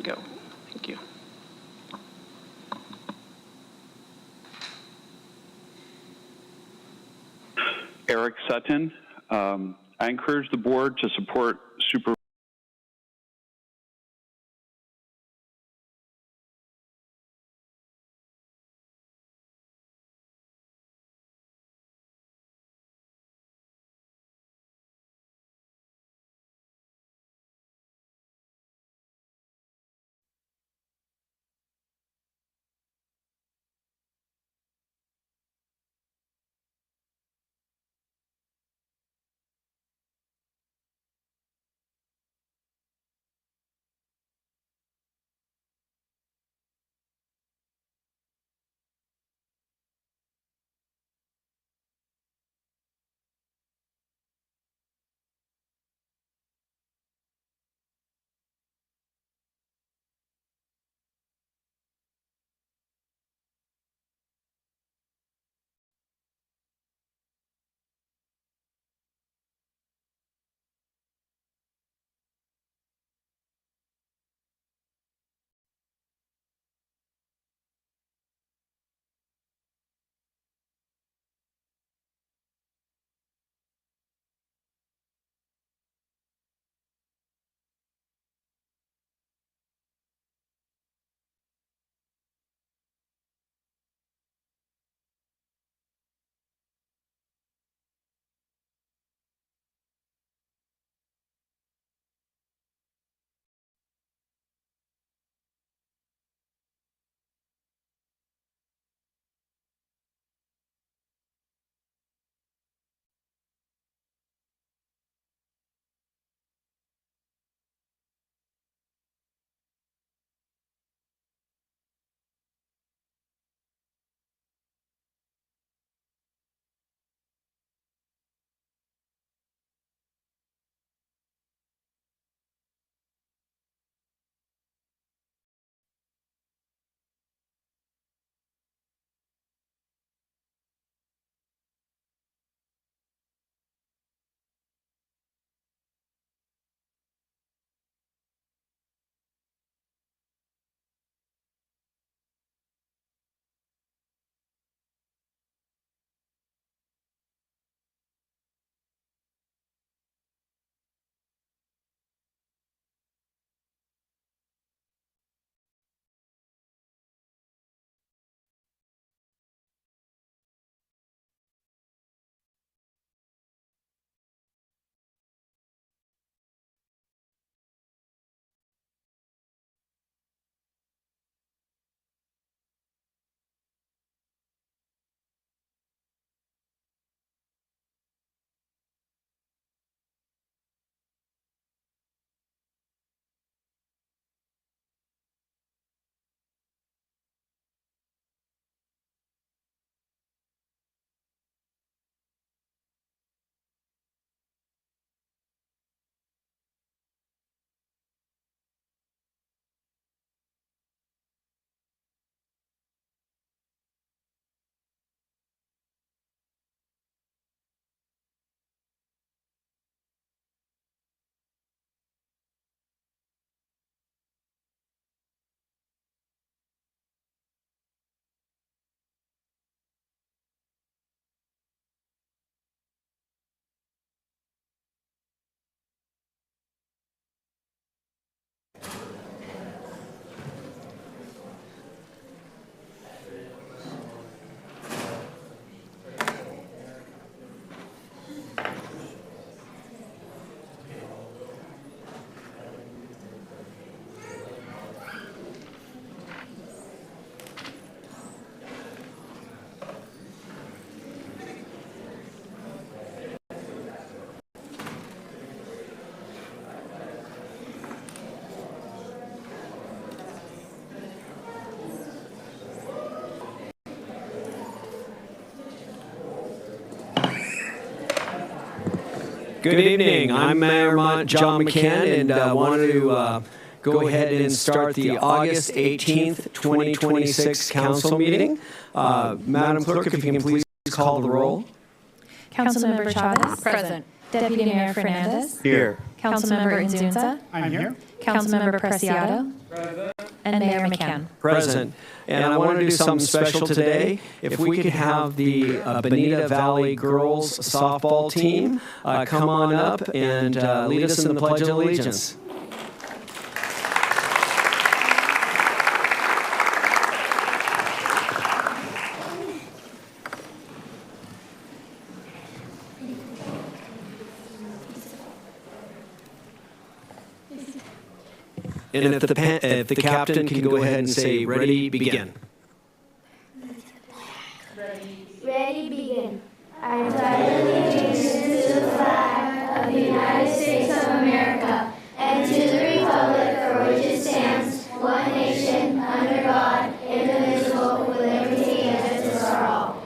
go. Thank you. Eric Sutton. I encourage the board to support Super. Good evening. I'm Mayor John McCann, and I want to go ahead and start the August 18th, 2026 council meeting. Madam Clerk, if you can please call the roll. Councilmember Chavez. Present. Deputy Mayor Fernandez. Here. Councilmember Inzunza. I'm here. Councilmember Preciado. And Mayor McCann. Present. And I want to do something special today. If we could have the Bonita Valley girls softball team come on up and lead us in the Pledge of Allegiance. And if the captain can go ahead and say, ready, begin. Ready, begin. I pledge allegiance to the flag of the United States of America and to the republic for which it stands, one nation, under God, indivisible, with liberty and justice for all.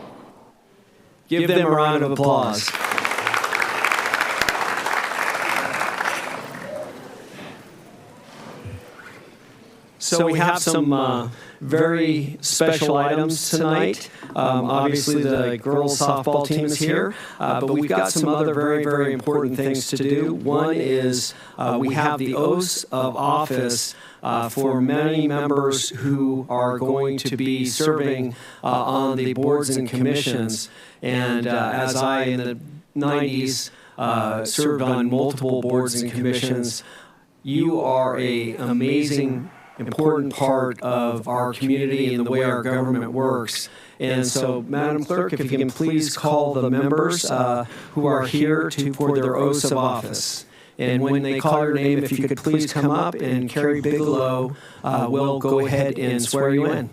Give them a round of applause. So we have some very special items tonight. Obviously, the girls' softball team is here, but we've got some other very, very important things to do. One is we have the oaths of office for many members who are going to be serving on the boards and commissions. And as I, in the 90s, served on multiple boards and commissions, you are an amazing important part of our community and the way our government works. And so, Madam Clerk, if you can please call the members who are here for their oaths of office. And when they call your name, if you could please come up, and Carrie Bigelow will go ahead and swear you in.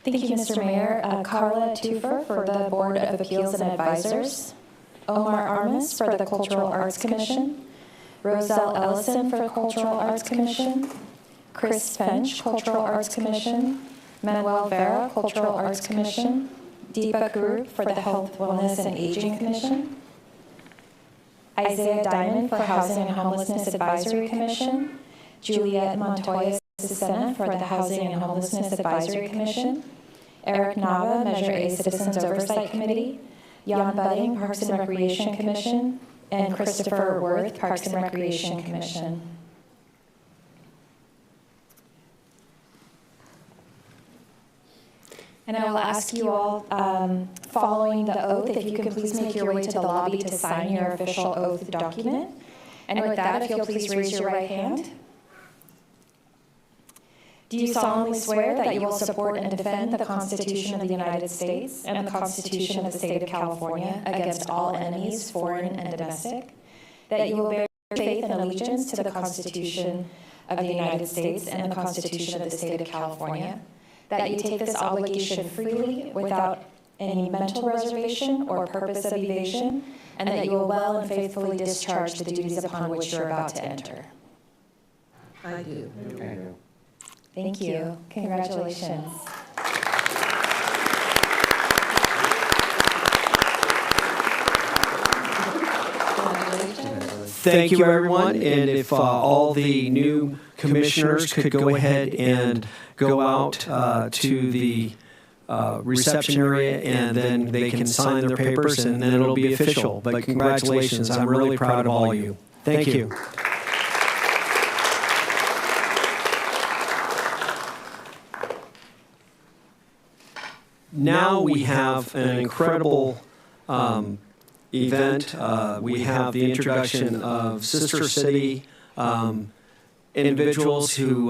Thank you, Mr. Mayor. Carla Tuffer for the Board of Appeals and Advisors. Omar Armas for the Cultural Arts Commission. Roselle Ellison for the Cultural Arts Commission. Chris Finch, Cultural Arts Commission. Manuel Vera, Cultural Arts Commission. Deepa Group for the Health, Wellness, and Aging Commission. Isaiah Diamond for Housing and Homelessness Advisory Commission. Juliette Montoya Cesena for the Housing and Homelessness Advisory Commission. Eric Nava, Measure A Citizens Oversight Committee. Jan Budding, Parks and Recreation Commission. And Christopher Worth, Parks and Recreation Commission. And I will ask you all, following the oath, if you can please make your way to the lobby to sign your official oath document. And with that, if you'll please raise your right hand. Do you solemnly swear that you will support and defend the Constitution of the United States and the Constitution of the State of California against all enemies, foreign and domestic? That you will bear faith and allegiance to the Constitution of the United States and the Constitution of the State of California? That you take this obligation freely without any mental reservation or purpose of evasion, and that you will well and faithfully discharge the duties upon which you're about to enter? I do. Thank you. Congratulations. Thank you, everyone. And if all the new commissioners could go ahead and go out to the reception area, and then they can sign their papers, and then it'll be official. But congratulations. I'm really proud of all of you. Thank you. Now we have an incredible event. We have the introduction of Sister City individuals who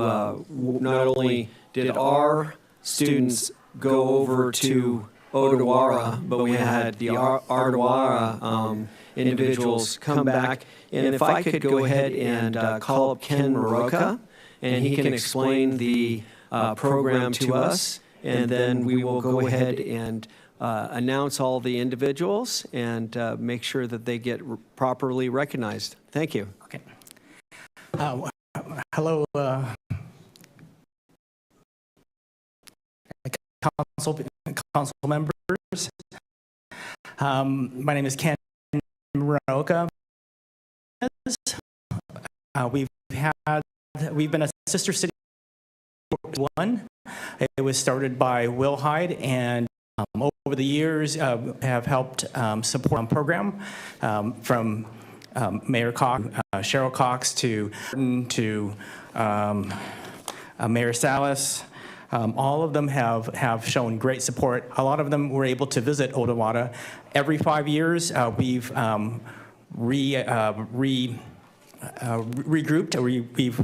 not only did our students go over to Odawara, but we had the Ardawara individuals come back. And if I could go ahead and call up Ken Maroka, and he can explain the program to us. And then we will go ahead and announce all the individuals and make sure that they get properly recognized. Thank you. Okay. Hello, council members. My name is Ken Maroka. We've been a sister city one. It was started by Will Hyde, and over the years have helped support a program from Mayor Cox, Cheryl Cox to Mayor Salas. All of them have shown great support. A lot of them were able to visit Jdata. Every 5 years, we've regrouped, or we've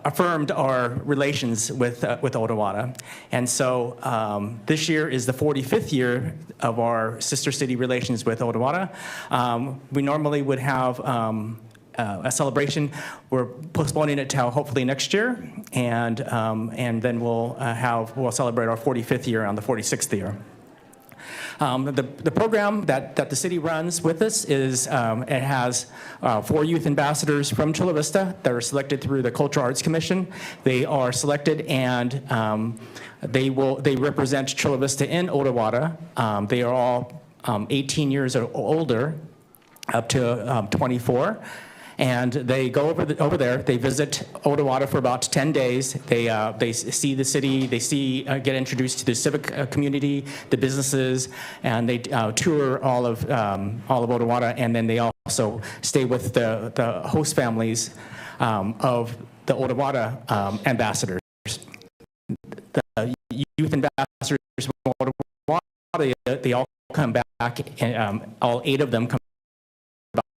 affirmed our relations with Jdata. And so this year is the 45th year of our sister city relations with Jdata. We normally would have a celebration. We're postponing it to hopefully next year, and then we'll celebrate our 45th year on the 46th year. The program that the city runs with us is, it has 4 youth ambassadors from Chula Vista that are selected through the Cultural Arts Commission. They are selected, and they represent Chula Vista in Jdata. They are all 18 years or older, up to 24. And they go over there. They visit Jdata for about 10 days. They see the city. They get introduced to the civic community, the businesses, and they tour all of Jdata. And then they also stay with the host families of the Jdata ambassadors. The youth ambassadors from Jdata, they all come back, and all 8 of them come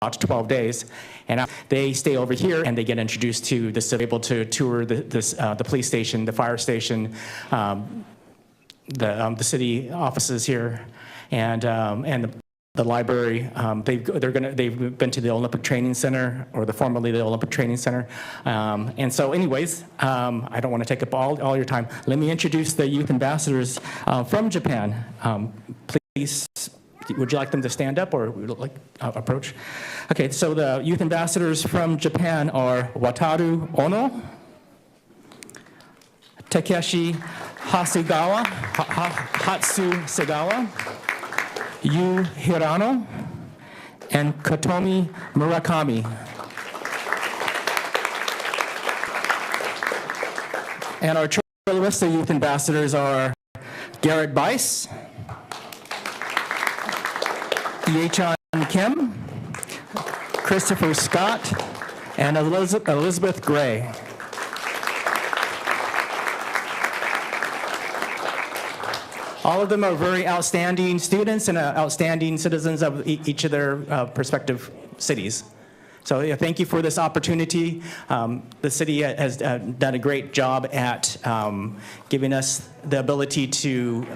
about 12 days, and they stay over here and they get introduced to the city, able to tour the police station, the fire station, the city offices here, and the library. They've been to the Olympic Training Center, or formerly the Olympic Training Center, and so anyways, I don't want to take up all your time. Let me introduce the youth ambassadors from Japan. Please. Would you like them to stand up, or would you like approach? Okay, so the youth ambassadors from Japan are Wataru Ono, Takeshi Hatsusegawa, Yu Hirano, and Katomi Murakami. And our Chula Vista youth ambassadors are Garrett Bice, Yechan Kim, Christopher Scott, and Elizabeth Gray. All of them are very outstanding students and outstanding citizens of each of their respective cities. So yeah, thank you for this opportunity. The city has done a great job at giving us the ability to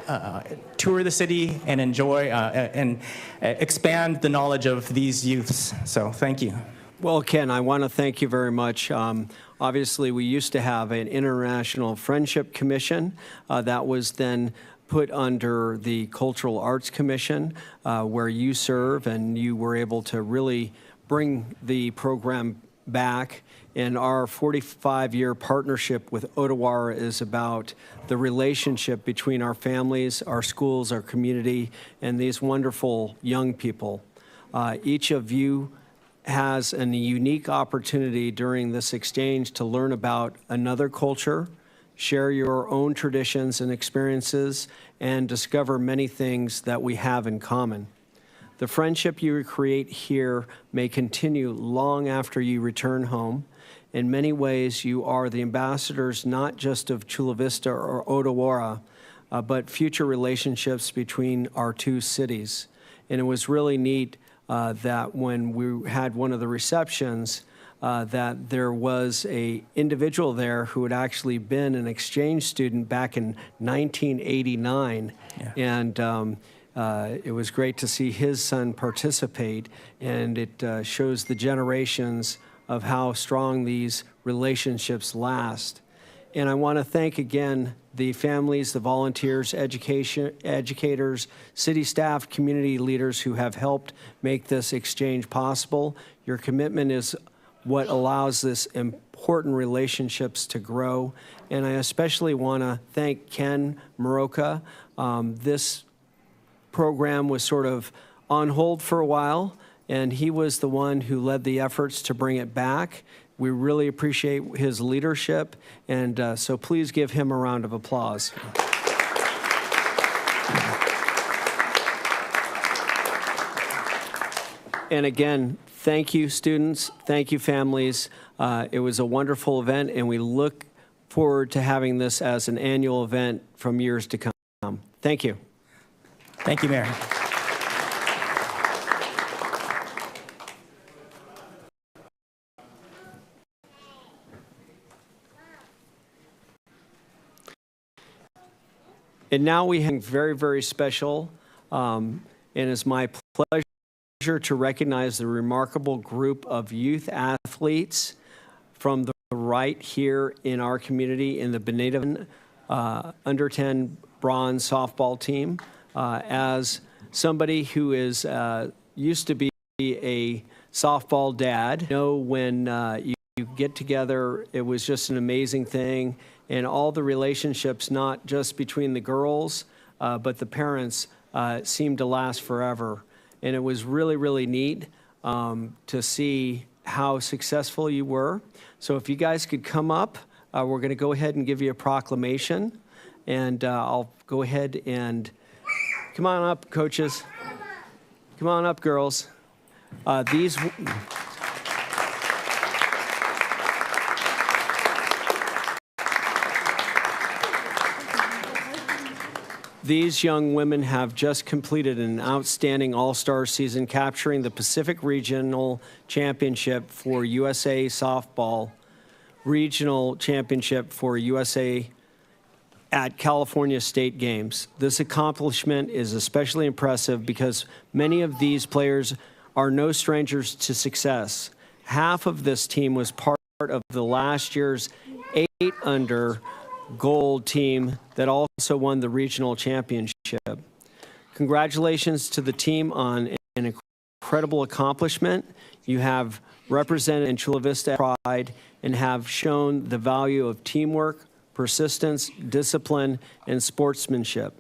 tour the city and enjoy and expand the knowledge of these youths. So thank you. Well, Ken, I want to thank you very much. Obviously, we used to have an International Friendship Commission that was then put under the Cultural Arts Commission, where you serve, and you were able to really bring the program back. And our 45-year partnership with Jdata is about the relationship between our families, our schools, our community, and these wonderful young people. Each of you has a unique opportunity during this exchange to learn about another culture, share your own traditions and experiences, and discover many things that we have in common. The friendship you create here may continue long after you return home. In many ways, you are the ambassadors not just of Chula Vista or Jdata, but future relationships between our 2 cities. And it was really neat that when we had one of the receptions, that there was an individual there who had actually been an exchange student back in 1989. Yeah. And it was great to see his son participate, and it shows the generations of how strong these relationships last. And I want to thank again the families, the volunteers, educators, city staff, community leaders who have helped make this exchange possible. Your commitment is what allows this important relationships to grow. And I especially want to thank Ken Moroka. This program was sort of on hold for a while, and he was the one who led the efforts to bring it back. We really appreciate his leadership, and so please give him a round of applause. And again, thank you, students. Thank you, families. It was a wonderful event, and we look forward to having this as an annual event from years to come. Thank you. Thank you, Mayor. And now we have very, very special, and it's my pleasure to recognize the remarkable group of youth athletes from the right here in our community in the Benita under 10 bronze softball team. As somebody who is used to be a softball dad, when you get together, it was just an amazing thing. And all the relationships, not just between the girls, but the parents, seemed to last forever. And it was really, really neat to see how successful you were. So if you guys could come up, we're going to go ahead and give you a proclamation. And I'll go ahead and come on up, coaches. Come on up, girls. These young women have just completed an outstanding all-star season, capturing the Pacific Regional Championship for USA Softball, Regional Championship for USA at California State Games. This accomplishment is especially impressive because many of these players are no strangers to success. Half of this team was part of the last year's 8-under gold team that also won the regional championship. Congratulations to the team on an incredible accomplishment. You have represented in Chula Vista pride and have shown the value of teamwork, persistence, discipline, and sportsmanship.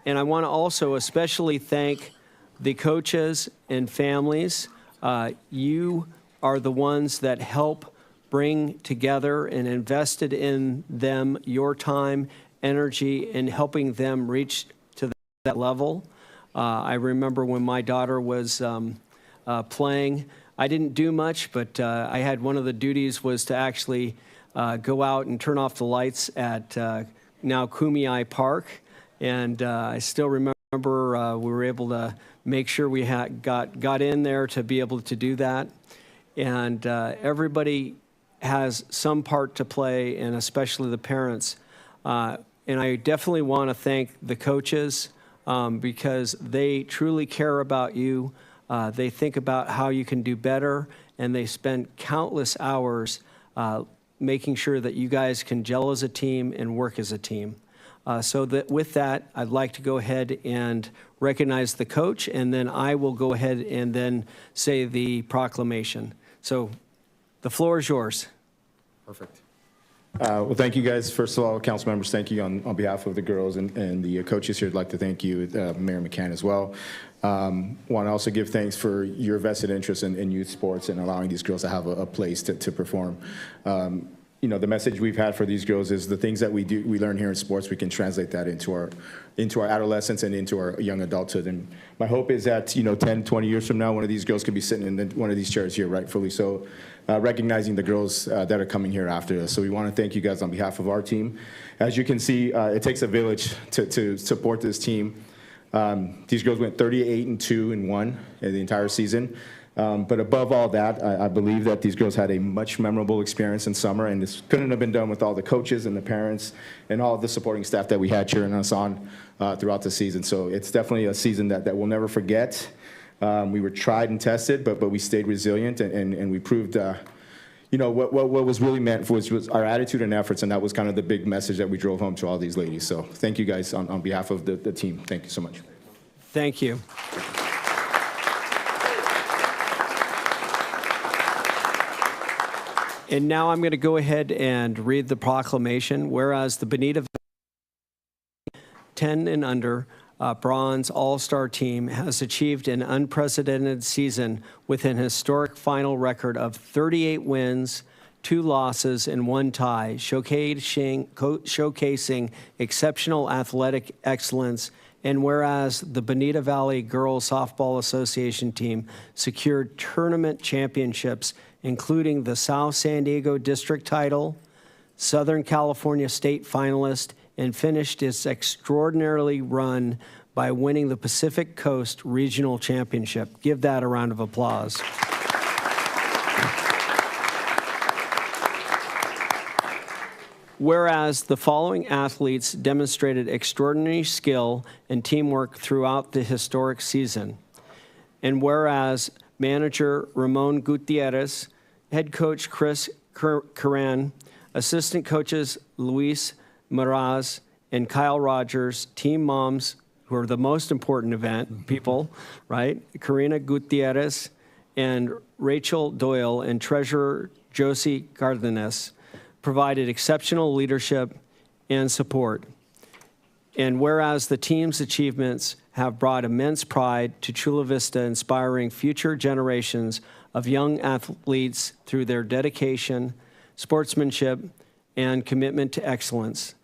And I want to also especially thank the coaches and families. You are the ones that help bring together and invested in them your time, energy, and helping them reach to that level. I remember when my daughter was playing, I didn't do much, but I had one of the duties was to actually go out and turn off the lights at now Kumeyaay Park. And I still remember we were able to make sure we got in there to be able to do that. And everybody has some part to play, and especially the parents. And I definitely want to thank the coaches because they truly care about you. They think about how you can do better, and they spend countless hours making sure that you guys can gel as a team and work as a team. So that with that, I'd like to go ahead and recognize the coach, and then I will go ahead and then say the proclamation. So the floor is yours. Perfect. Well, thank you guys. First of all, council members, thank you on behalf of the girls and the coaches here. I'd like to thank you, Mayor McCann, as well. Want to also give thanks for your vested interest in youth sports and allowing these girls to have a place to perform. You know, the message we've had for these girls is the things that we learn here in sports, we can translate that into our adolescence and into our young adulthood. And my hope is that, 10, 20 years from now, one of these girls could be sitting in one of these chairs here, rightfully so, recognizing the girls that are coming here after us. So we want to thank you guys on behalf of our team. As you can see, it takes a village to support this team. These girls went 38-2 and 1 in the entire season. But above all that, I believe that these girls had a much memorable experience in summer, and this couldn't have been done with all the coaches and the parents and all of the supporting staff that we had cheering us on throughout the season. So it's definitely a season that we'll never forget. We were tried and tested, but we stayed resilient, and we proved, what was really meant was our attitude and efforts, and that was kind of the big message that we drove home to all these ladies. So thank you guys on behalf of the team. Thank you so much. Thank you. And now I'm going to go ahead and read the proclamation. Whereas the Benita 10 and under bronze all-star team has achieved an unprecedented season with an historic final record of 38 wins, 2 losses, and 1 tie, showcasing exceptional athletic excellence And whereas the Bonita Valley Girls Softball Association team secured tournament championships, including the South San Diego District title, Southern California State finalist, and finished its extraordinarily run by winning the Pacific Coast Regional Championship. Give that a round of applause. Whereas the following athletes demonstrated extraordinary skill and teamwork throughout the historic season. And whereas manager Ramon Gutierrez, head coach Chris Curran, assistant coaches Luis Meraz and Kyle Rogers, team moms, who are the most important event people, right? Karina Gutierrez and Rachel Doyle, and treasurer Josie Cardenas, provided exceptional leadership and support. And whereas the team's achievements have brought immense pride to Chula Vista, inspiring future generations of young athletes through their dedication, sportsmanship, and commitment to excellence.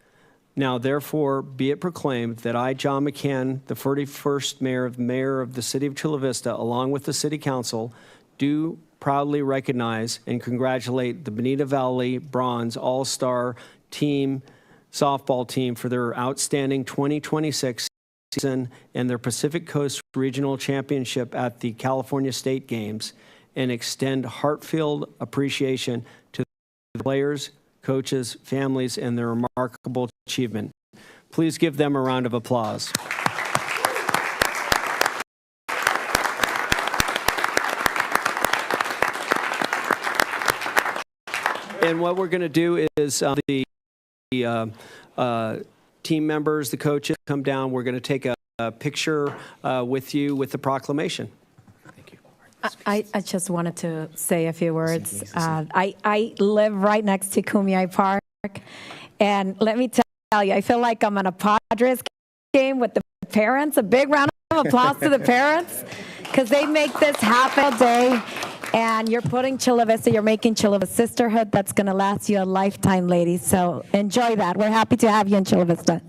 Now, therefore, be it proclaimed that I, John McCann, the 41st mayor of the city of Chula Vista, along with the city council, do proudly recognize and congratulate the Bonita Valley Bronze All-Star Team softball team for their outstanding 2026 season and their Pacific Coast Regional Championship at the California State Games, and extend heartfelt appreciation to the players, coaches, families, and their remarkable achievement. Please give them a round of applause. And what we're going to do is the team members, the coaches come down. We're going to take a picture with you with the proclamation. Thank you. I just wanted to say a few words. I live right next to Kumeyaay Park, and let me tell you, I feel like I'm on a Padres game with the parents. A big round of applause to the parents, because they make this happen all day. And you're putting Chula Vista, you're making Chula Vista sisterhood that's going to last you a lifetime, ladies. So enjoy that. We're happy to have you in Chula Vista.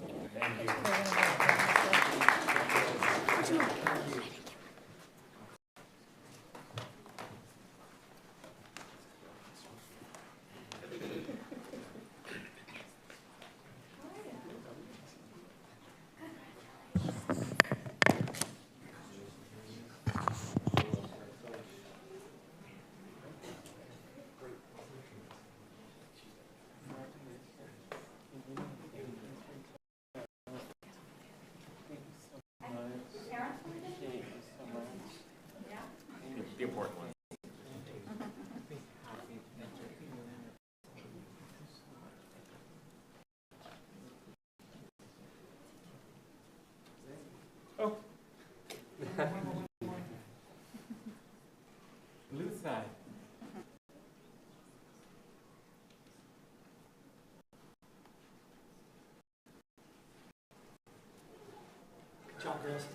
The important one. Oh. Blue side. Good job, girls.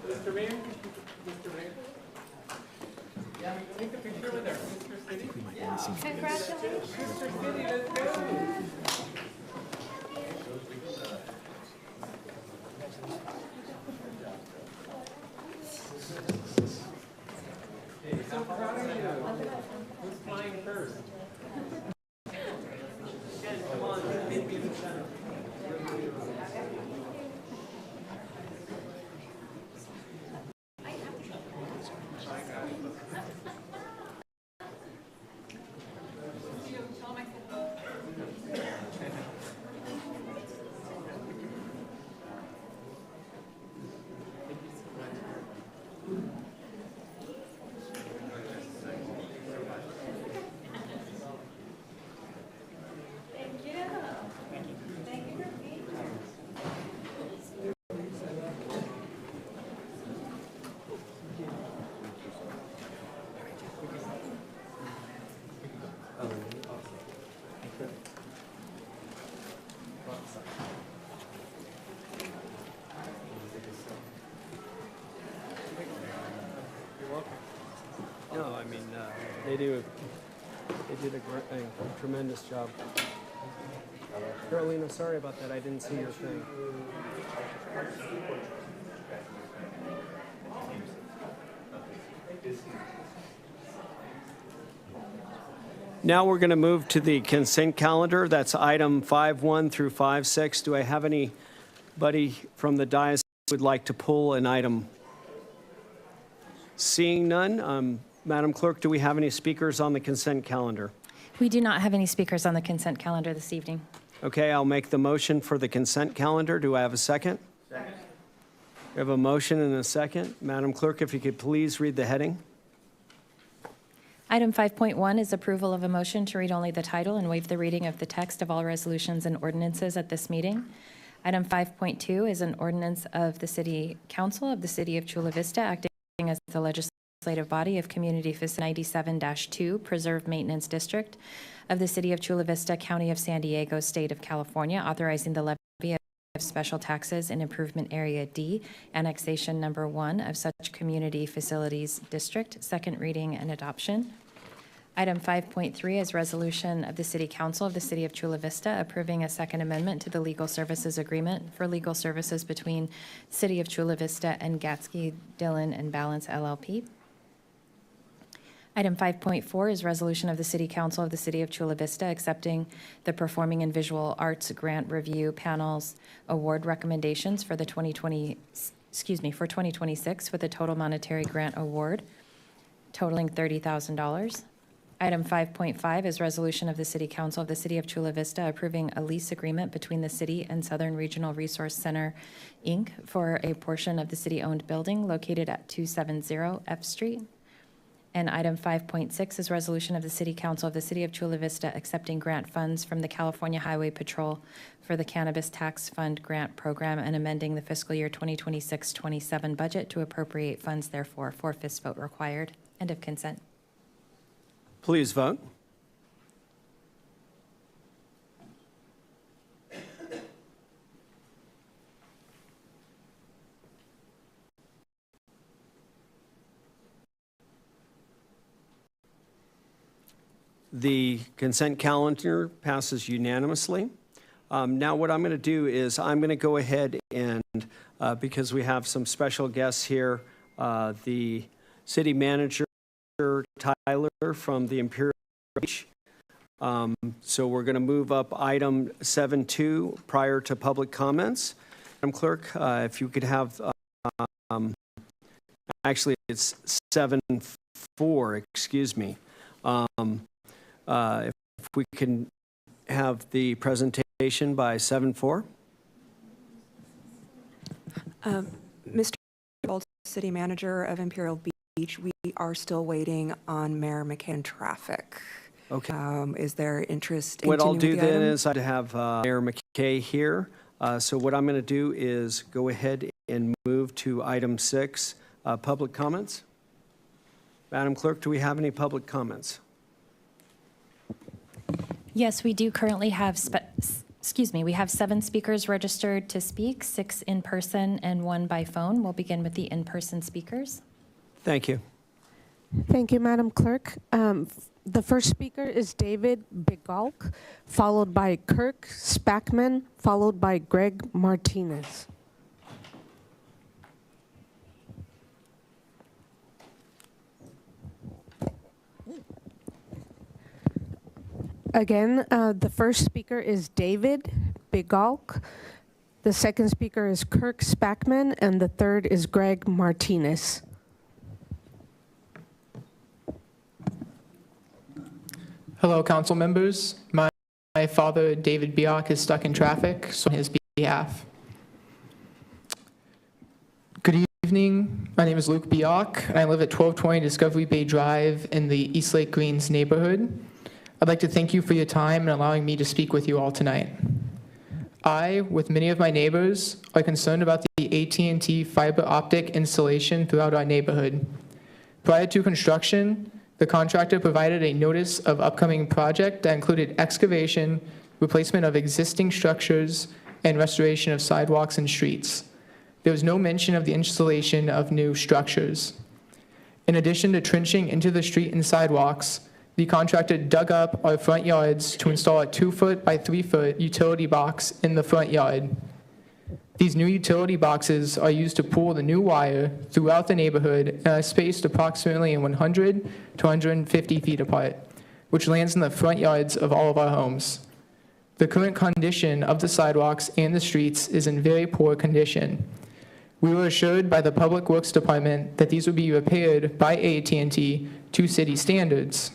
Mr. Mayor? Mr. Mayor? Yeah, take a picture with our sister city. Congratulations. Sister city, let's go. So proud of you. Who's flying first? Come on, meet me in the center. No, I mean, they do They did a tremendous job. Carolina, sorry about that. I didn't see your thing. Now we're going to move to the consent calendar. That's item 5.1 through 5.6. Do I have anybody from the dais who would like to pull an item? Seeing none, Madam Clerk, do we have any speakers on the consent calendar? We do not have any speakers on the consent calendar this evening. Okay, I'll make the motion for the consent calendar. Do I have a second? Second. We have a motion and a second. Madam Clerk, if you could please read the heading. Item 5.1 is approval of a motion to read only the title and waive the reading of the text of all resolutions and ordinances at this meeting. Item 5.2 is an ordinance of the City Council of the City of Chula Vista acting as the legislative body of Community Facility 97-2 Preserve Maintenance District of the City of Chula Vista, County of San Diego, State of California, authorizing the levy of special taxes in Improvement Area D, Annexation Number 1 of such Community Facilities District, second reading and adoption. Item 5.3 is resolution of the City Council of the City of Chula Vista approving a second amendment to the legal services agreement for legal services between City of Chula Vista and Gatsky, Dillon, and Balance LLP. Item 5.4 is resolution of the City Council of the City of Chula Vista accepting the Performing and Visual Arts Grant Review Panel's award recommendations for the 2026 with a total monetary grant award totaling $30,000. Item 5.5 is resolution of the City Council of the City of Chula Vista approving a lease agreement between the city and Southern Regional Resource Center, Inc. for a portion of the city-owned building located at 270 F Street. And item 5.6 is resolution of the City Council of the City of Chula Vista accepting grant funds from the California Highway Patrol for the Cannabis Tax Fund Grant Program and amending the fiscal year 2026-27 budget to appropriate funds therefore. 4/5 vote required. End of consent. Please vote. The consent calendar passes unanimously. Now what I'm going to do is I'm going to go ahead and, because we have some special guests here, the city manager, Tyler from the Imperial Beach. So we're going to move up item 7.2 prior to public comments. Madam Clerk, if you could have, actually it's 7.4, excuse me. If we can have the presentation by 7.4. Mr. City Manager of Imperial Beach, we are still waiting on Mayor McCann traffic. Okay. Is there interest in what I'll do the then item? is I have Mayor McKay here. So what I'm going to do is go ahead and move to item 6, public comments. Madam Clerk, do we have any public comments? Yes, we do currently have, we have 7 speakers registered to speak, 6 in person and 1 by phone. We'll begin with the in-person speakers. Thank you. Thank you, Madam Clerk. The first speaker is David Bigalk, followed by Kirk Spackman, followed by Greg Martinez. Again, the first speaker is David Bigalk. The second speaker is Kirk Spackman, and the third is Greg Martinez. Hello, council members. My father, David Bialk, is stuck in traffic, so on his behalf. Good evening. My name is Luke Bialk, and I live at 1220 Discovery Bay Drive in the Eastlake Greens neighborhood. I'd like to thank you for your time and allowing me to speak with you all tonight. I, with many of my neighbors, are concerned about the AT&T fiber optic installation throughout our neighborhood. Prior to construction, the contractor provided a notice of upcoming project that included excavation, replacement of existing structures, and restoration of sidewalks and streets. There was no mention of the installation of new structures. In addition to trenching into the street and sidewalks, the contractor dug up our front yards to install a 2-foot by 3-foot utility box in the front yard. These new utility boxes are used to pull the new wire throughout the neighborhood and are spaced approximately 100 to 150 feet apart, which lands in the front yards of all of our homes. The current condition of the sidewalks and the streets is in very poor condition. We were assured by the Public Works Department that these would be repaired by AT&T to city standards.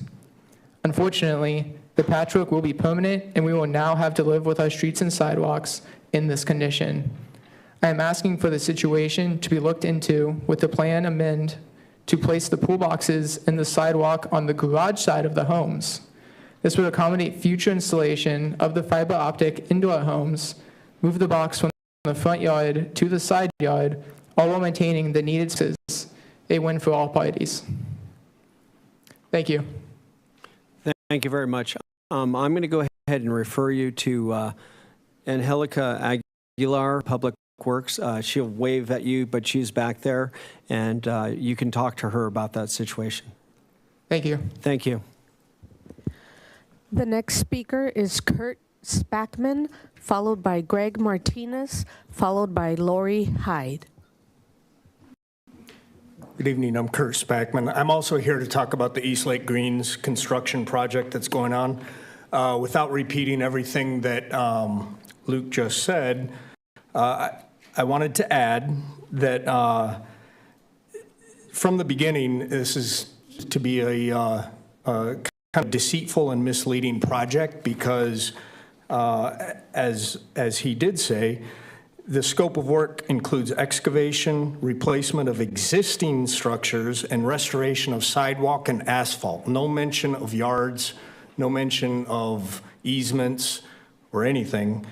Unfortunately, the patchwork will be permanent, and we will now have to live with our streets and sidewalks in this condition. I am asking for the situation to be looked into with the plan amend to place the pool boxes in the sidewalk on the garage side of the homes. This would accommodate future installation of the fiber optic into our homes, move the box from the front yard to the side yard, all while maintaining the needed spaces. A win for all parties. Thank you. Thank you very much. I'm going to go ahead and refer you to Angelica Aguilar, Public Works. She'll wave at you, but she's back there, and you can talk to her about that situation. Thank you. Thank you. The next speaker is Kurt Spackman, followed by Greg Martinez, followed by Lori Hyde. Good evening, I'm Kurt Spackman. I'm also here to talk about the East Lake Greens construction project that's going on. Without repeating everything that Luke just said, I wanted to add that from the beginning, this is to be a kind of deceitful and misleading project because, as he did say, the scope of work includes excavation, replacement of existing structures, and restoration of sidewalk and asphalt. No mention of yards, no mention of easements or anything.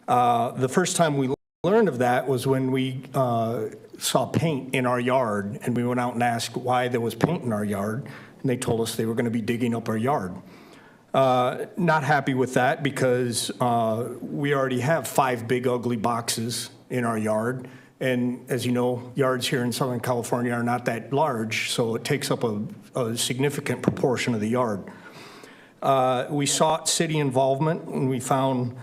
The first time we learned of that was when we saw paint in our yard, and we went out and asked why there was paint in our yard, and they told us they were going to be digging up our yard. Not happy with that because we already have 5 big ugly boxes in our yard. And as you know, yards here in Southern California are not that large, so it takes up a significant proportion of the yard. We sought city involvement, and we found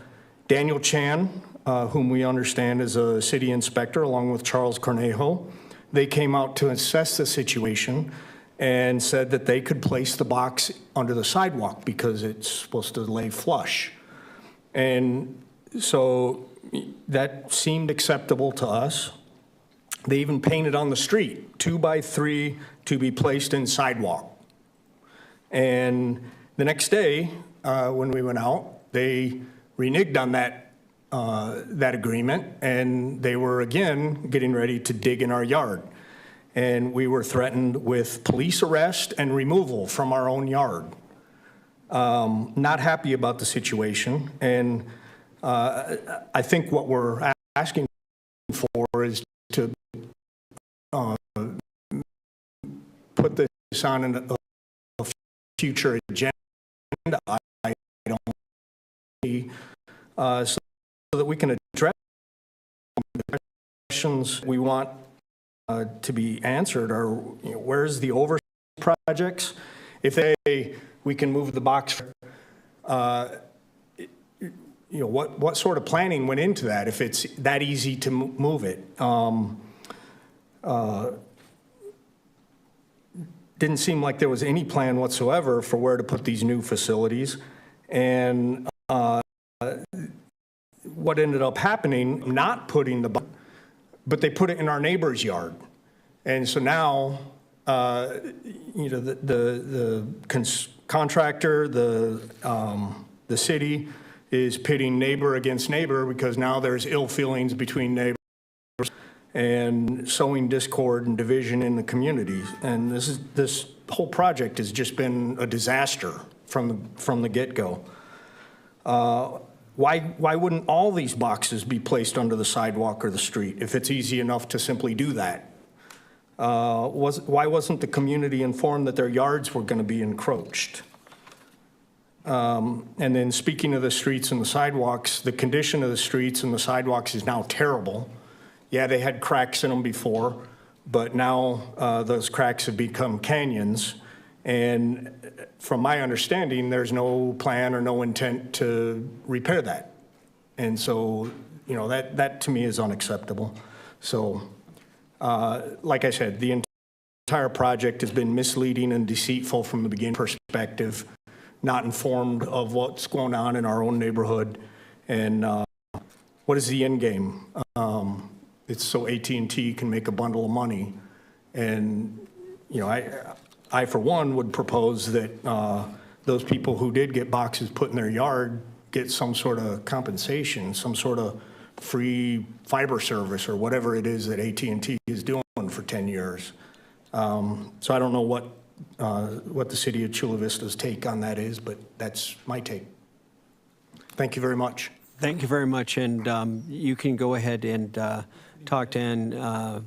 Daniel Chan, whom we understand is a city inspector, along with Charles Cornejo. They came out to assess the situation and said that they could place the box under the sidewalk because it's supposed to lay flush. And so that seemed acceptable to us. They even painted on the street, 2x3 to be placed in sidewalk. And the next day, when we went out, they reneged on that agreement, and they were again getting ready to dig in our yard. And we were threatened with police arrest and removal from our own yard. Not happy about the situation, and I think what we're asking for is to put this on a future agenda item so that we can address the questions we want to be answered are, where's the oversight projects? If we can move the box, what sort of planning went into that if it's that easy to move it? Didn't seem like there was any plan whatsoever for where to put these new facilities. And what ended up happening, not putting the box, but they put it in our neighbor's yard. And so now, the contractor, the city is pitting neighbor against neighbor because now there's ill feelings between neighbors and sowing discord and division in the communities. And this whole project has just been a disaster from the get-go. Why wouldn't all these boxes be placed under the sidewalk or the street if it's easy enough to simply do that? Why wasn't the community informed that their yards were going to be encroached? And then speaking of the streets and the sidewalks, the condition of the streets and the sidewalks is now terrible. Yeah, they had cracks in them before, but now those cracks have become canyons. And from my understanding, there's no plan or no intent to repair that. And so, you know, that to me is unacceptable. So, like I said, the entire project has been misleading and deceitful from the beginning perspective, not informed of what's going on in our own neighborhood. And what is the end game? It's so AT&T can make a bundle of money. And, you know, I for one, would propose that those people who did get boxes put in their yard get some sort of compensation, some sort of free fiber service or whatever it is that AT&T is doing for 10 years. So I don't know what the city of Chula Vista's take on that is, but that's my take. Thank you very much. Thank you very much. And you can go ahead and talk to Ann,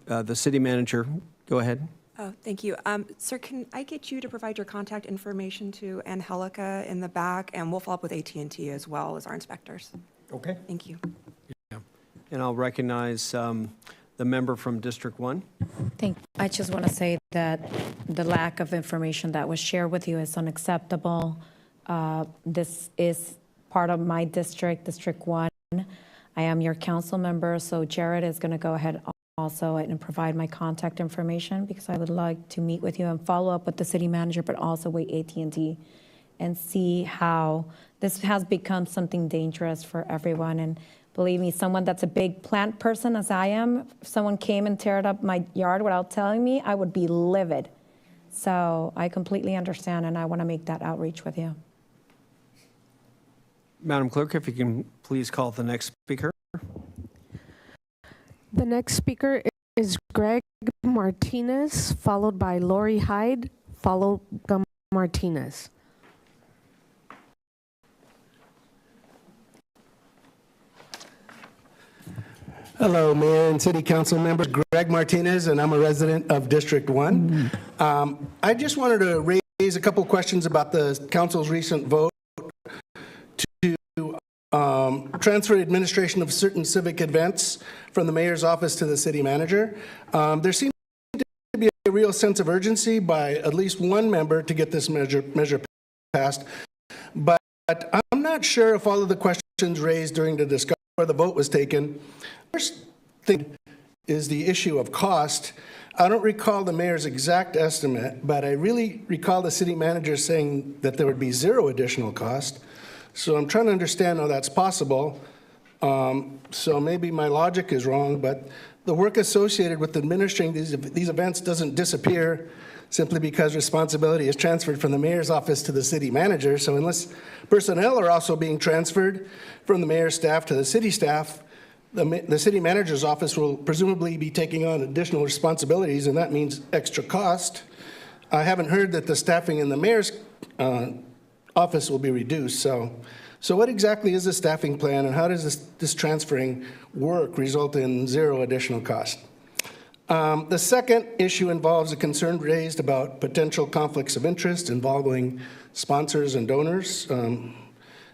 the city manager. Go ahead. Oh, thank you. Sir, can I get you to provide your contact information to Angelica in the back, and we'll follow up with AT&T as well as our inspectors. Okay. Thank you. Yeah. And I'll recognize the member from District 1. I just want to say that the lack of information that was shared with you is unacceptable. This is part of my district, District 1. I am your council member, so Jared is going to go ahead also and provide my contact information, because I would like to meet with you and follow up with the city manager, but also with AT&T, and see how this has become something dangerous for everyone. And believe me, someone that's a big plant person as I am, if someone came and teared up my yard without telling me, I would be livid. So I completely understand, and I want to make that outreach with you. Madam Clerk, if you can please call the next speaker. The next speaker is Greg Martinez, followed by Lori Hyde, followed by Martinez. Hello, Mayor and City Council members. Greg Martinez, and I'm a resident of District 1. I just wanted to raise a couple questions about the council's recent vote to transfer administration of certain civic events from the mayor's office to the city manager. There seems to be a real sense of urgency by at least one member to get this measure passed, but I'm not sure if all of the questions raised during the discussion or the vote was taken. First thing is the issue of cost. I don't recall the mayor's exact estimate, but I really recall the city manager saying that there would be zero additional cost. So I'm trying to understand how that's possible. So maybe my logic is wrong, but the work associated with administering these events doesn't disappear simply because responsibility is transferred from the mayor's office to the city manager. So unless personnel are also being transferred from the mayor's staff to the city staff, the city manager's office will presumably be taking on additional responsibilities, and that means extra cost. I haven't heard that the staffing in the mayor's office will be reduced. So what exactly is the staffing plan, and how does this transferring work result in zero additional cost? The second issue involves a concern raised about potential conflicts of interest involving sponsors and donors.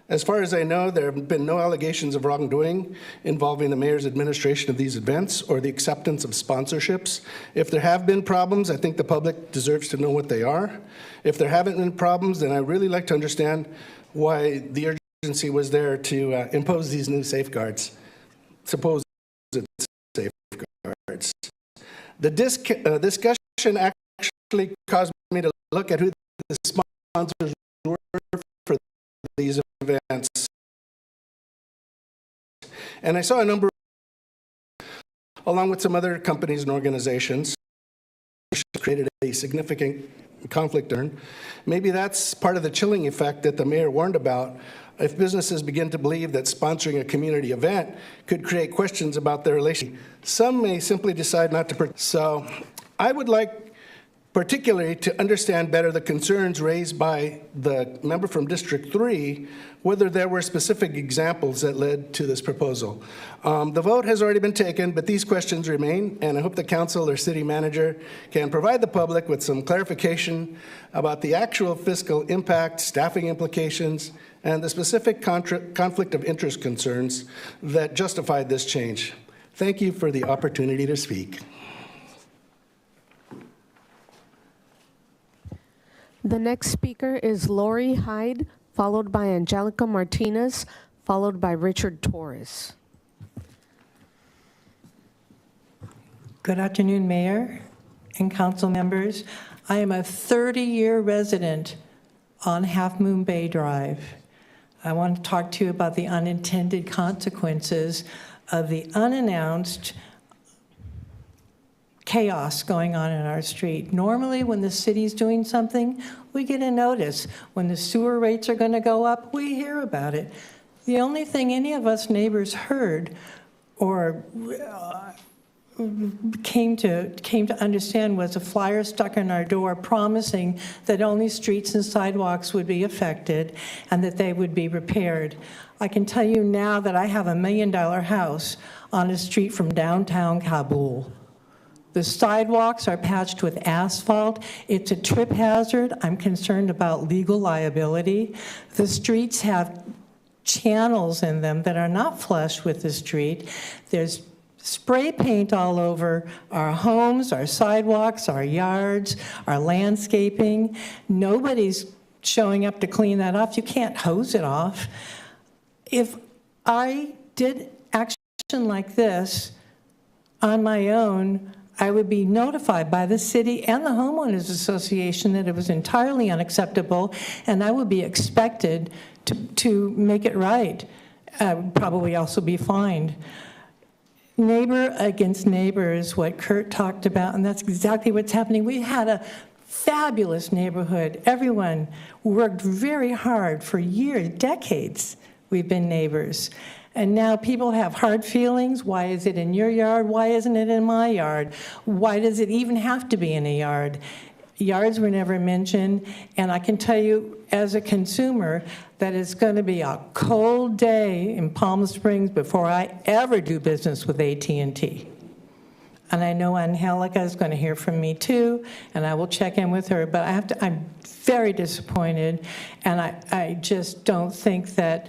As far as I know, there have been no allegations of wrongdoing involving the mayor's administration of these events or the acceptance of sponsorships. If there have been problems, I think the public deserves to know what they are. If there haven't been problems, then I'd really like to understand why the urgency was there to impose these new safeguards, supposed safeguards. The discussion actually caused me to look at who the sponsors were for these events. And I saw a number, along with some other companies and organizations, created a significant conflict. Maybe that's part of the chilling effect that the mayor warned about. If businesses begin to believe that sponsoring a community event could create questions about their relationship, some may simply decide not to. So I would like particularly to understand better the concerns raised by the member from District 3, whether there were specific examples that led to this proposal. The vote has already been taken, but these questions remain, and I hope the council or city manager can provide the public with some clarification about the actual fiscal impact, staffing implications, and the specific conflict of interest concerns that justified this change. Thank you for the opportunity to speak. The next speaker is Lori Hyde, followed by Angelica Martinez, followed by Richard Torres. Good afternoon, Mayor and council members. I am a 30-year resident on Half Moon Bay Drive. I want to talk to you about the unintended consequences of the unannounced chaos going on in our street. Normally, when the city's doing something, we get a notice. When the sewer rates are going to go up, we hear about it. The only thing any of us neighbors heard or came to understand was a flyer stuck on our door promising that only streets and sidewalks would be affected and that they would be repaired. I can tell you now that I have $1 million house on a street from downtown Kabul. The sidewalks are patched with asphalt. It's a trip hazard. I'm concerned about legal liability. The streets have channels in them that are not flush with the street. There's spray paint all over our homes, our sidewalks, our yards, our landscaping. Nobody's showing up to clean that off. You can't hose it off. If I did action like this on my own, I would be notified by the city and the homeowners association that it was entirely unacceptable, and I would be expected to make it right. I would probably also be fined. Neighbor against neighbor is what Kurt talked about, and that's exactly what's happening. We had a fabulous neighborhood. Everyone worked very hard for years, decades. We've been neighbors. And now people have hard feelings. Why is it in your yard? Why isn't it in my yard? Why does it even have to be in a yard? Yards were never mentioned, and I can tell you as a consumer that it's going to be a cold day in Palm Springs before I ever do business with AT&T. And I know Angelica is going to hear from me too, and I will check in with her, but I'm very disappointed, and I just don't think that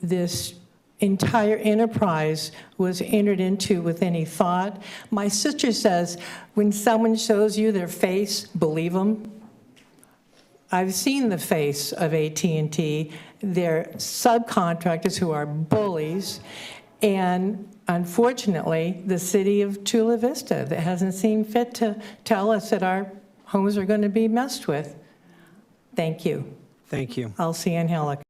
this entire enterprise was entered into with any thought. My sister says, when someone shows you their face, believe them. I've seen the face of AT&T. They're subcontractors who are bullies, and unfortunately, the city of Chula Vista that hasn't seen fit to tell us that our homes are going to be messed with. Thank you. Thank you. I'll see Angelica.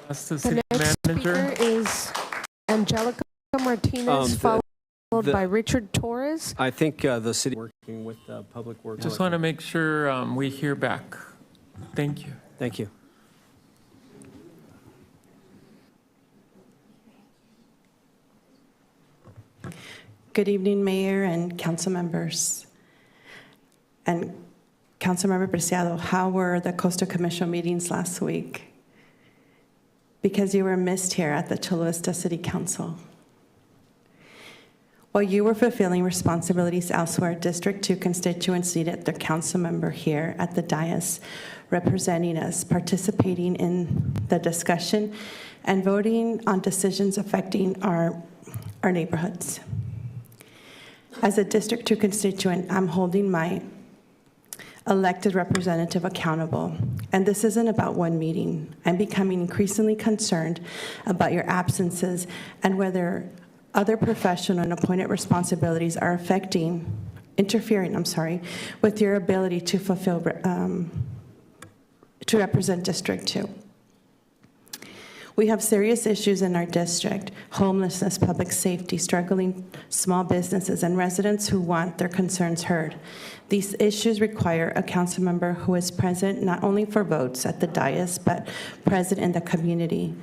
The next speaker is Angelica Martinez, followed by Richard Torres. I think the city working with Public Works. Just want to make sure we hear back. Thank you. Thank you. Good evening, Mayor and council members. And Councilmember Preciado, how were the Coastal Commission meetings last week? Because you were missed here at the Chula Vista City Council. While you were fulfilling responsibilities elsewhere, District 2 constituents needed their council member here at the dais, representing us, participating in the discussion, and voting on decisions affecting our neighborhoods. As a District 2 constituent, I'm holding my elected representative accountable. And this isn't about one meeting. I'm becoming increasingly concerned about your absences and whether other professional and appointed responsibilities are interfering with your ability to fulfill, to represent District 2. We have serious issues in our district: homelessness, public safety, struggling small businesses, and residents who want their concerns heard. These issues require a council member who is present not only for votes at the dais, but present in the community.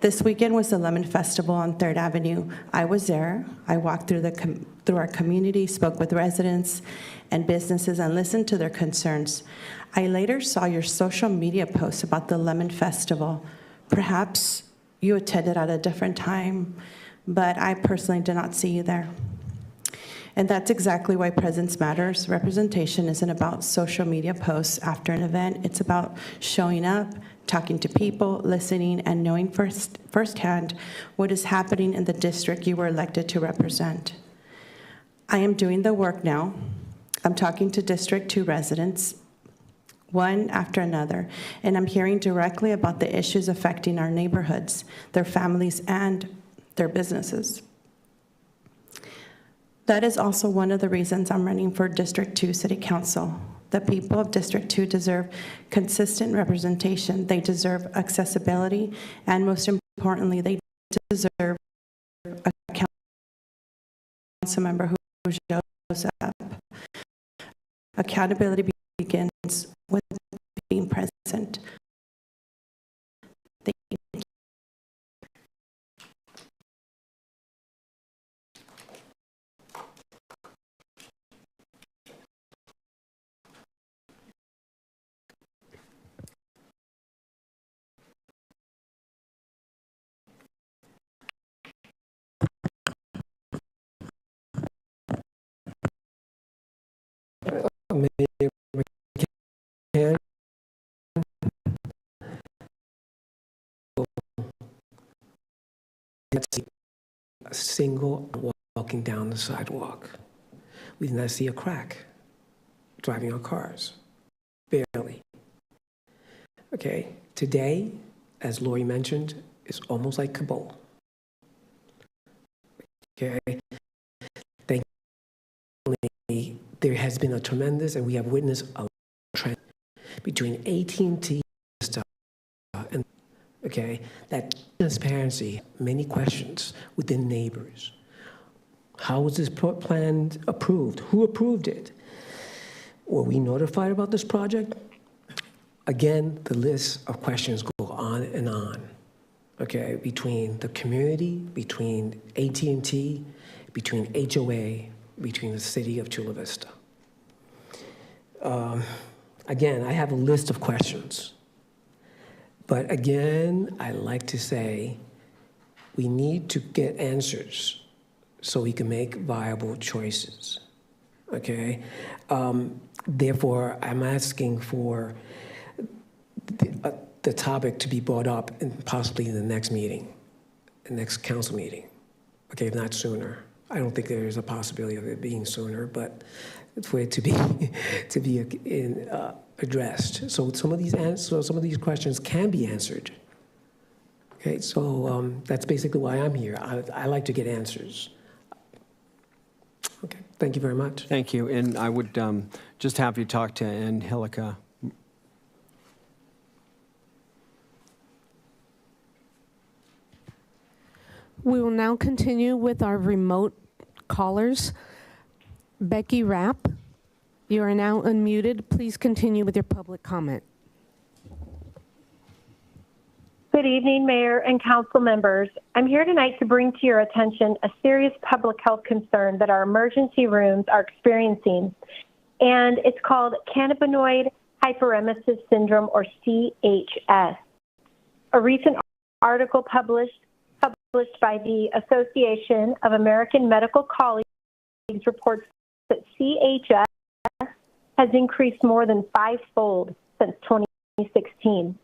This weekend was the Lemon Festival on 3rd Avenue. I was there. I walked through our community, spoke with residents and businesses, and listened to their concerns. I later saw your social media posts about the Lemon Festival. Perhaps you attended at a different time, but I personally did not see you there. And that's exactly why presence matters. Representation isn't about social media posts after an event. It's about showing up, talking to people, listening, and knowing firsthand what is happening in the district you were elected to represent. I am doing the work now. I'm talking to District 2 residents, one after another, and I'm hearing directly about the issues affecting our neighborhoods, their families, and their businesses. That is also one of the reasons I'm running for District 2 City Council. The people of District 2 deserve consistent representation. They deserve accessibility, and most importantly, they deserve a council member who shows up. Accountability begins with being present. Thank you. Mayor McCann. A single walking down the sidewalk. We did not see a crack driving our cars, barely. Okay, today, as Lori mentioned, is almost like Kabul. Okay, thankfully, there has been a tremendous, and we have witnessed a trend between AT&T and, okay, that transparency, many questions within neighbors. How was this plan approved? Who approved it? Were we notified about this project? Again, the list of questions go on and on, okay, between the community, between AT&T, between HOA, between the city of Chula Vista. Again, I have a list of questions. But again, I like to say we need to get answers so we can make viable choices, okay? Therefore, I'm asking for the topic to be brought up and possibly in the next meeting, the next council meeting, okay, if not sooner. I don't think there is a possibility of it being sooner, but for it to be addressed. So some of these questions can be answered. Okay, so that's basically why I'm here. I like to get answers. Okay, thank you very much. Thank you, and I would just have you talk to Angelica. We will now continue with our remote callers. Becky Rapp, you are now unmuted. Please continue with your public comment. Good evening, Mayor and Council members. I'm here tonight to bring to your attention a serious public health concern that our emergency rooms are experiencing, and it's called cannabinoid hyperemesis syndrome, or CHS. A recent article published by the Association of American Medical Colleagues reports that CHS has increased more than fivefold since 2016.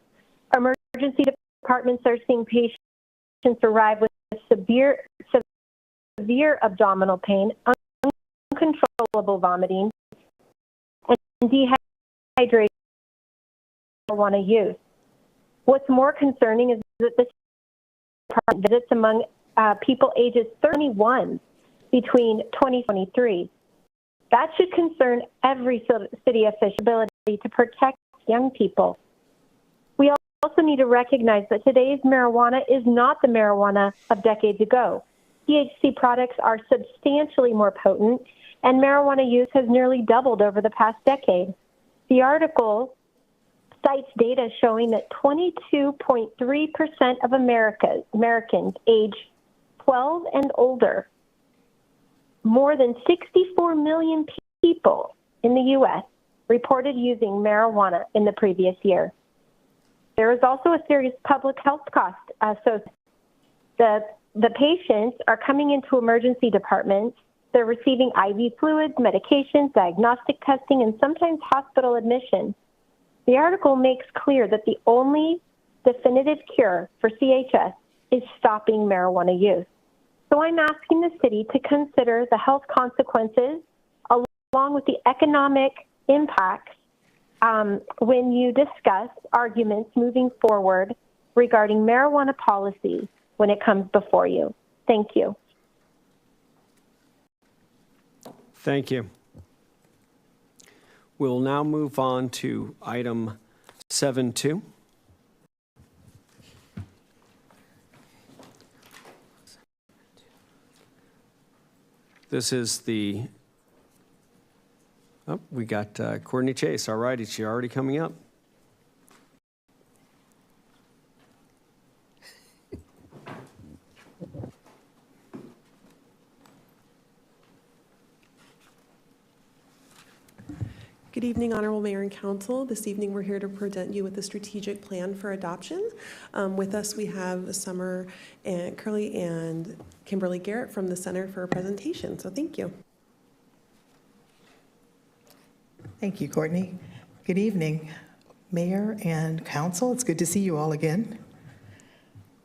Emergency departments are seeing patients arrive with severe abdominal pain, uncontrollable vomiting, and dehydration marijuana use. What's more concerning is that this department visits among people ages 31 between 2023. That should concern every city official's ability to protect young people. We also need to recognize that today's marijuana is not the marijuana of decades ago. THC products are substantially more potent, and marijuana use has nearly doubled over the past decade. The article cites data showing that 22.3% of Americans age 12 and older, more than 64 million people in the U.S. reported using marijuana in the previous year. There is also a serious public health cost. So the patients are coming into emergency departments. They're receiving IV fluids, medications, diagnostic testing, and sometimes hospital admission. The article makes clear that the only definitive cure for CHS is stopping marijuana use. So I'm asking the city to consider the health consequences along with the economic impacts when you discuss arguments moving forward regarding marijuana policy when it comes before you. Thank you. Thank you. We'll now move on to item 7.2. This is the, oh, we got Courtney Chase. All right, is she already coming up? Good evening, Honorable Mayor and Council. This evening, we're here to present you with the strategic plan for adoption. With us, we have Summer and Curley and Kimberly Garrett from the Center for a presentation. So thank you. Thank you, Courtney. Good evening, Mayor and Council. It's good to see you all again.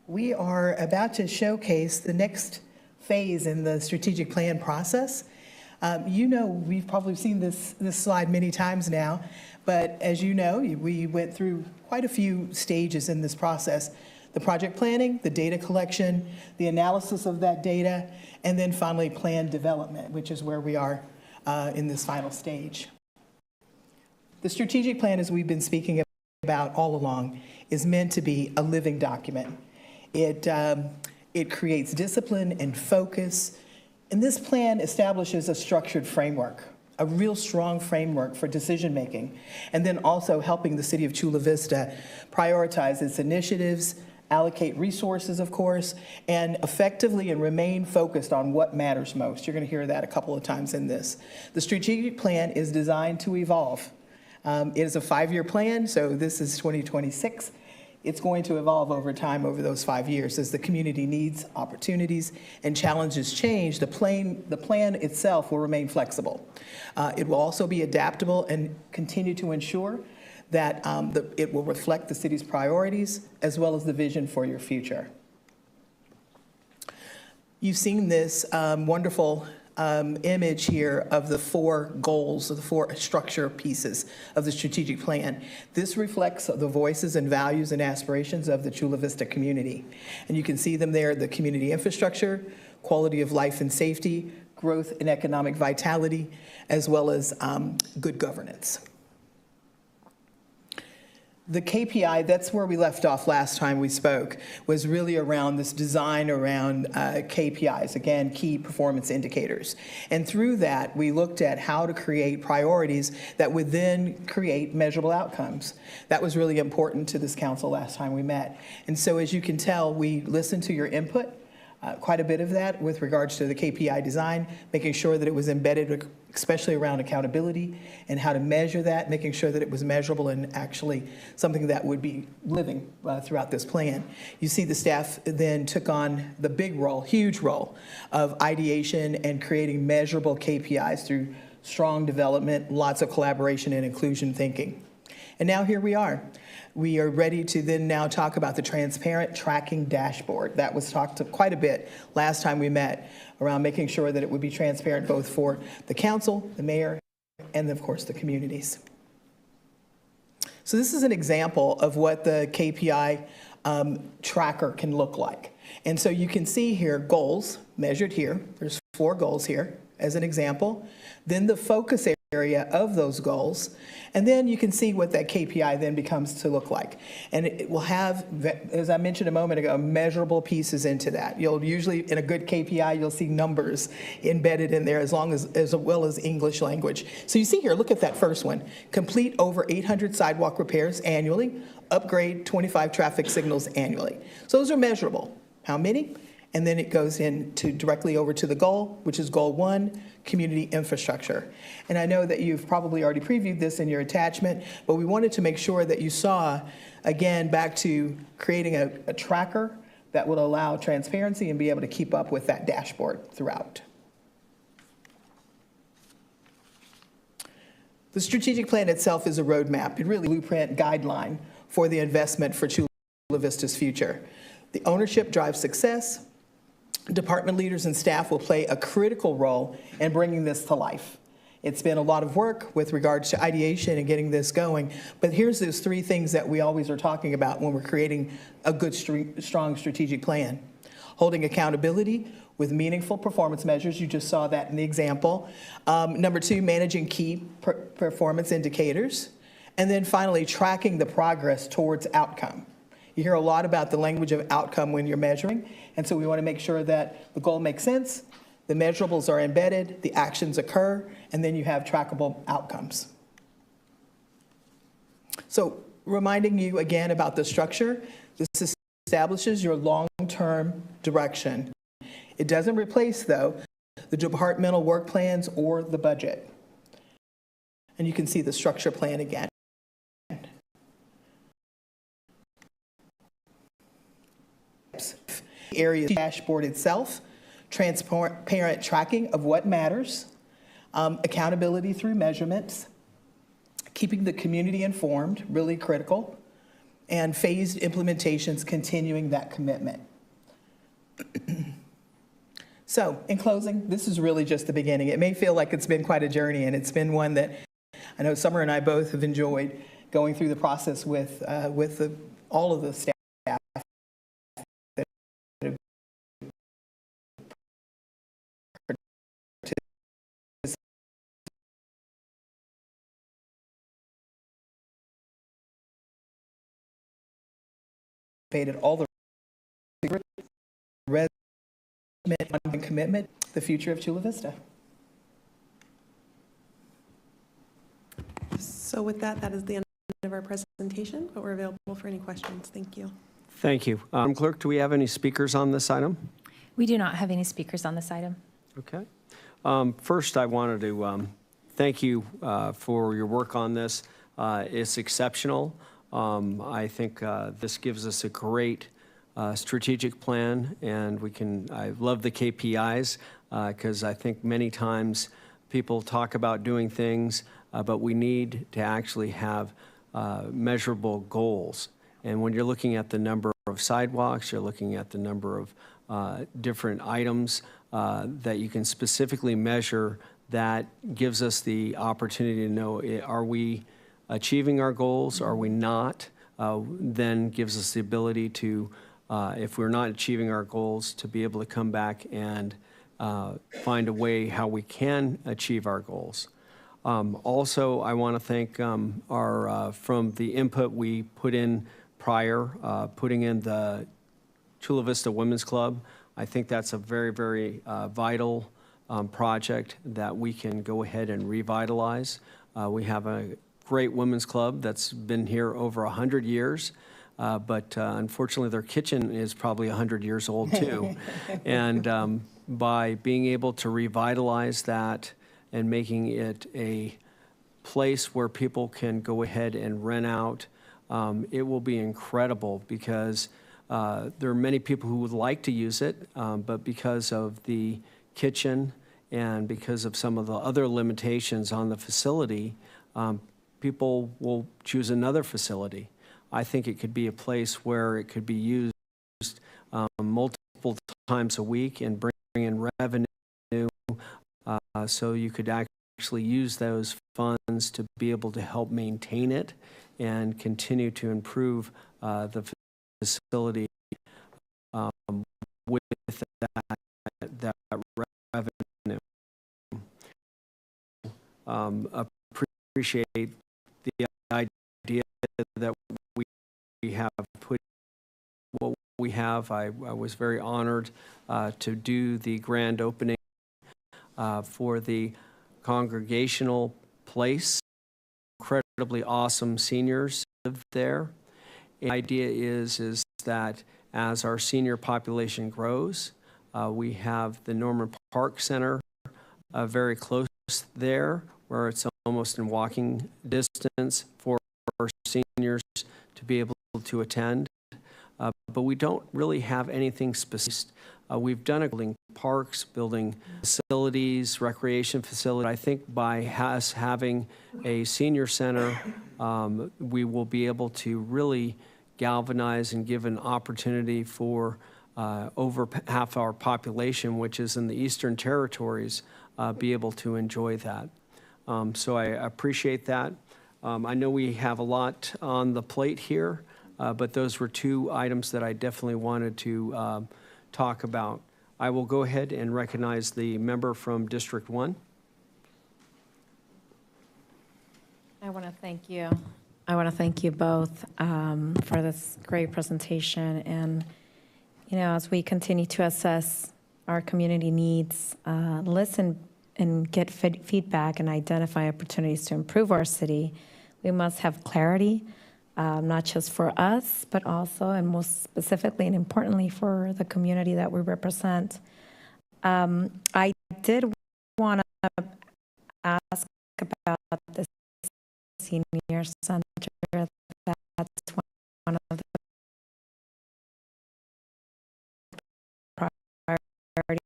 We are about to showcase the next phase in the strategic plan process. You know, we've probably seen this slide many times now, but as you know, we went through quite a few stages in this process. The project planning, the data collection, the analysis of that data, and then finally plan development, which is where we are in this final stage. The strategic plan, as we've been speaking about all along, is meant to be a living document. It creates discipline and focus. And this plan establishes a structured framework, a real strong framework for decision making, and then also helping the city of Chula Vista prioritize its initiatives, allocate resources, of course, and effectively and remain focused on what matters most. You're going to hear that a couple of times in this. The strategic plan is designed to evolve. It is a 5-year plan, so this is 2026. It's going to evolve over time over those 5 years as the community needs, opportunities, and challenges change. The plan itself will remain flexible. It will also be adaptable and continue to ensure that it will reflect the city's priorities as well as the vision for your future. You've seen this wonderful image here of the 4 goals, of the 4 structure pieces of the strategic plan. This reflects the voices and values and aspirations of the Chula Vista community. And you can see them there, the community infrastructure, quality of life and safety, growth and economic vitality, as well as good governance. The KPI, that's where we left off last time we spoke, was really around this design around KPIs, again, key performance indicators. And through that, we looked at how to create priorities that would then create measurable outcomes. That was really important to this council last time we met. And so as you can tell, we listened to your input, quite a bit of that with regards to the KPI design, making sure that it was embedded, especially around accountability and how to measure that, making sure that it was measurable and actually something that would be living throughout this plan. You see the staff then took on the big role, huge role of ideation and creating measurable KPIs through strong development, lots of collaboration and inclusion thinking. And now here we are. We are ready to then now talk about the transparent tracking dashboard. That was talked quite a bit last time we met around making sure that it would be transparent both for the council, the mayor, and of course the communities. So this is an example of what the KPI tracker can look like. And so you can see here goals measured here. There's 4 goals here as an example. Then the focus area of those goals. And then you can see what that KPI then becomes to look like. And it will have, as I mentioned a moment ago, measurable pieces into that. You'll usually, in a good KPI, you'll see numbers embedded in there as well as English language. So you see here, look at that first one. Complete over 800 sidewalk repairs annually, upgrade 25 traffic signals annually. So those are measurable. How many? And then it goes into directly over to the goal, which is goal 1, community infrastructure. And I know that you've probably already previewed this in your attachment, but we wanted to make sure that you saw, again, back to creating a tracker that would allow transparency and be able to keep up with that dashboard throughout. The strategic plan itself is a roadmap. It really blueprint guideline for the investment for Chula Vista's future. The ownership drives success. Department leaders and staff will play a critical role in bringing this to life. It's been a lot of work with regards to ideation and getting this going, but here's those three things that we always are talking about when we're creating a good, strong strategic plan. Holding accountability with meaningful performance measures. You just saw that in the example. Number two, managing key performance indicators. And then finally, tracking the progress towards outcome. You hear a lot about the language of outcome when you're measuring, and so we want to make sure that the goal makes sense, the measurables are embedded, the actions occur, and then you have trackable outcomes. So reminding you again about the structure, this establishes your long-term direction. It doesn't replace, though, the departmental work plans or the budget. And you can see the structure plan again. Area dashboard itself, transparent tracking of what matters, accountability through measurements, keeping the community informed, really critical, and phased implementations continuing that commitment. So, in closing, this is really just the beginning. It may feel like it's been quite a journey, and it's been one that I know Summer and I both have enjoyed going through the process with all of the staff. All the resident commitment, the future of Chula Vista. So with that, that is the end of our presentation, but we're available for any questions. Thank you. Thank you. Clerk, do we have any speakers on this item? We do not have any speakers on this item. Okay. First, I wanted to thank you for your work on this. It's exceptional. I think this gives us a great strategic plan, and I love the KPIs because I think many times people talk about doing things, but we need to actually have measurable goals. And when you're looking at the number of sidewalks, you're looking at the number of different items that you can specifically measure, that gives us the opportunity to know, are we achieving our goals? Are we not? Then gives us the ability to, if we're not achieving our goals, to be able to come back and find a way how we can achieve our goals. Also, I want to thank from the input we put in prior, putting in the Chula Vista Women's Club. I think that's a very, very vital project that we can go ahead and revitalize. We have a great women's club that's been here over 100 years, but unfortunately their kitchen is probably 100 years old too. And by being able to revitalize that and making it a place where people can go ahead and rent out, it will be incredible, because there are many people who would like to use it, but because of the kitchen and because of some of the other limitations on the facility, people will choose another facility. I think it could be a place where it could be used multiple times a week and bring in revenue, so you could actually use those funds to be able to help maintain it and continue to improve the facility with that revenue. Appreciate the idea that we have put what we have. I was very honored to do the grand opening for the congregational place. Incredibly awesome seniors live there. The idea is that as our senior population grows, we have the Norman Park Center very close there, where it's almost in walking distance for our seniors to be able to attend. But we don't really have anything specific. We've done building parks, building facilities, recreation facilities. I think by us having a senior center, we will be able to really galvanize and give an opportunity for over half our population, which is in the Eastern Territories, be able to enjoy that. So I appreciate that. I know we have a lot on the plate here, but those were two items that I definitely wanted to talk about. I will go ahead and recognize the member from District 1. I want to thank you. I want to thank you both for this great presentation. And, as we continue to assess our community needs, listen and get feedback and identify opportunities to improve our city, we must have clarity, not just for us, but also and most specifically and importantly for the community that we represent. I did want to ask about the senior center. That's one of the priorities.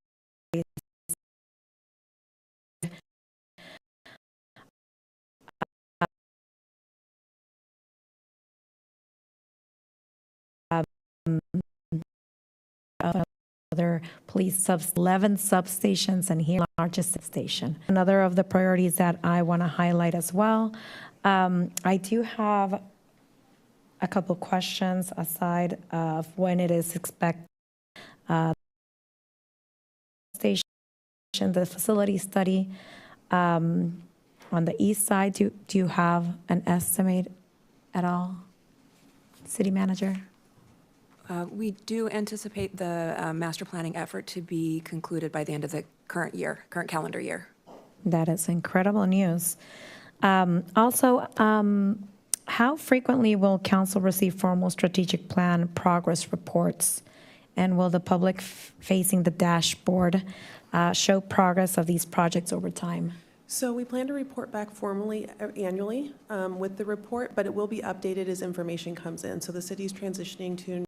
Other police 11 substations and here largest station. Another of the priorities that I want to highlight as well. I do have a couple questions aside of when it is expected. Station, the facility study on the east side. Do you have an estimate at all, City Manager? We do anticipate the master planning effort to be concluded by the end of the current calendar year. That is incredible news. Also, how frequently will council receive formal strategic plan progress reports? And will the public facing the dashboard show progress of these projects over time? So we plan to report back formally annually with the report, but it will be updated as information comes in. So the city's transitioning to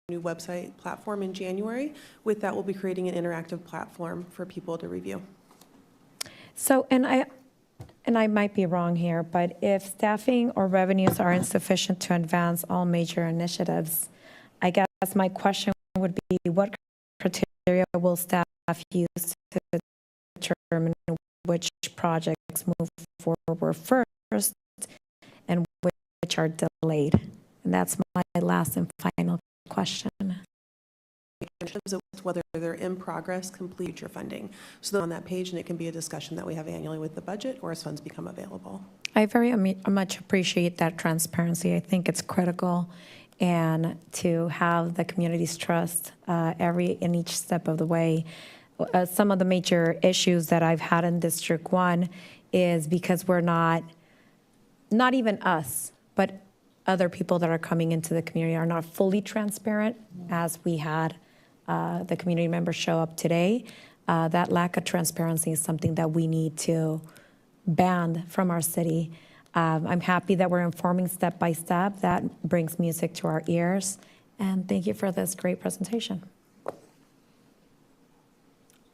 new website platform in January. With that, we'll be creating an interactive platform for people to review. So, and I might be wrong here, but if staffing or revenues are insufficient to advance all major initiatives, I guess my question would be, what criteria will staff use to determine which projects move forward first and which are delayed? And that's my last and final question. In terms of whether they're in progress, complete future funding. So they're on that page, and it can be a discussion that we have annually with the budget or as funds become available. I very much appreciate that transparency. I think it's critical, and to have the community's trust in each step of the way. Some of the major issues that I've had in District 1 is because we're not even us, but other people that are coming into the community are not fully transparent, as we had the community members show up today. That lack of transparency is something that we need to ban from our city. I'm happy that we're informing step by step. That brings music to our ears. And thank you for this great presentation.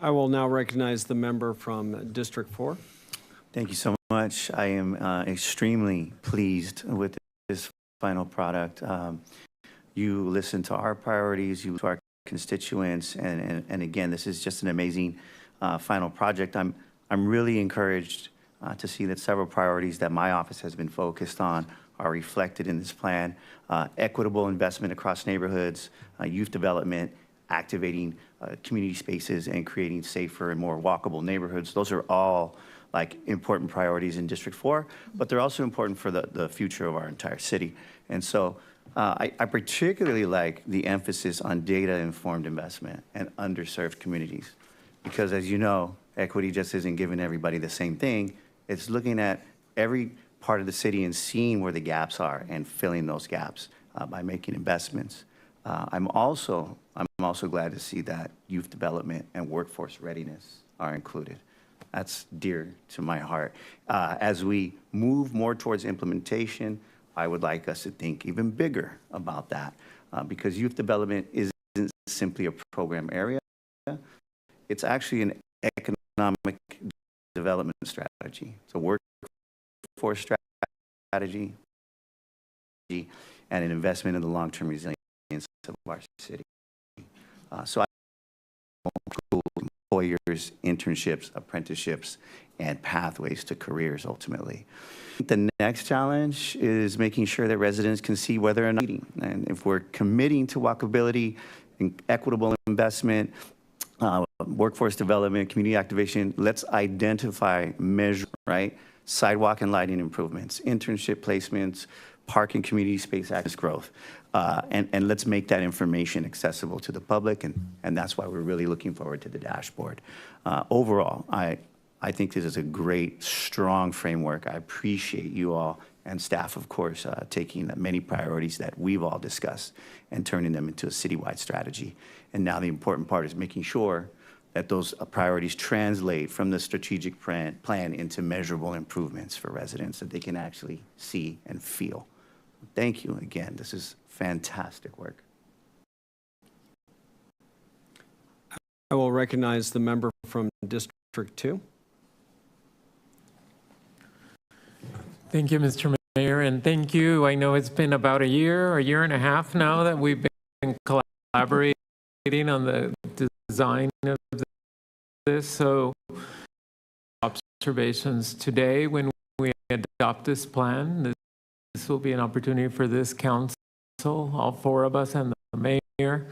I will now recognize the member from District 4. Thank you so much. I am extremely pleased with this final product. You listen to our priorities, you to our constituents, and again, this is just an amazing final project. I'm really encouraged to see that several priorities that my office has been focused on are reflected in this plan. Equitable investment across neighborhoods, youth development, activating community spaces, and creating safer and more walkable neighborhoods. Those are all like important priorities in District 4, but they're also important for the future of our entire city. And so I particularly like the emphasis on data-informed investment and underserved communities, because as you know, equity just isn't giving everybody the same thing. It's looking at every part of the city and seeing where the gaps are and filling those gaps by making investments. I'm also glad to see that youth development and workforce readiness are included. That's dear to my heart. As we move more towards implementation, I would like us to think even bigger about that, because youth development isn't simply a program area. It's actually an economic development strategy. It's a workforce strategy and an investment in the long-term resilience of our city. So employers, internships, apprenticeships, and pathways to careers ultimately. The next challenge is making sure that residents can see whether or not, and if we're committing to walkability and equitable investment, workforce development, community activation, let's identify, measure, right? Sidewalk and lighting improvements, internship placements, park and community space access growth. And let's make that information accessible to the public, and that's why we're really looking forward to the dashboard. Overall, I think this is a great, strong framework. I appreciate you all and staff, of course, taking the many priorities that we've all discussed and turning them into a citywide strategy. And now the important part is making sure that those priorities translate from the strategic plan into measurable improvements for residents that they can actually see and feel. Thank you again. This is fantastic work. I will recognize the member from District 2. Thank you, Mr. Mayor, and thank you. I know it's been about a year and a half now that we've been collaborating on the design of this. So observations today when we adopt this plan, this will be an opportunity for this council, all four of us and the mayor,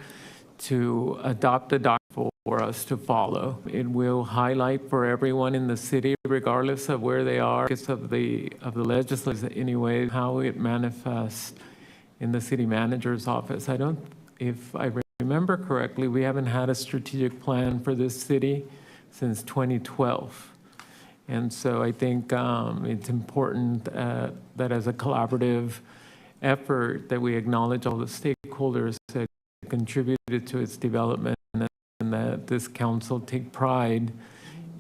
to adopt a document for us to follow. It will highlight for everyone in the city, regardless of where they are, of the legislature anyway, how it manifests in the city manager's office. If I remember correctly, we haven't had a strategic plan for this city since 2012. And so I think it's important that as a collaborative effort that we acknowledge all the stakeholders that contributed to its development, and that this council take pride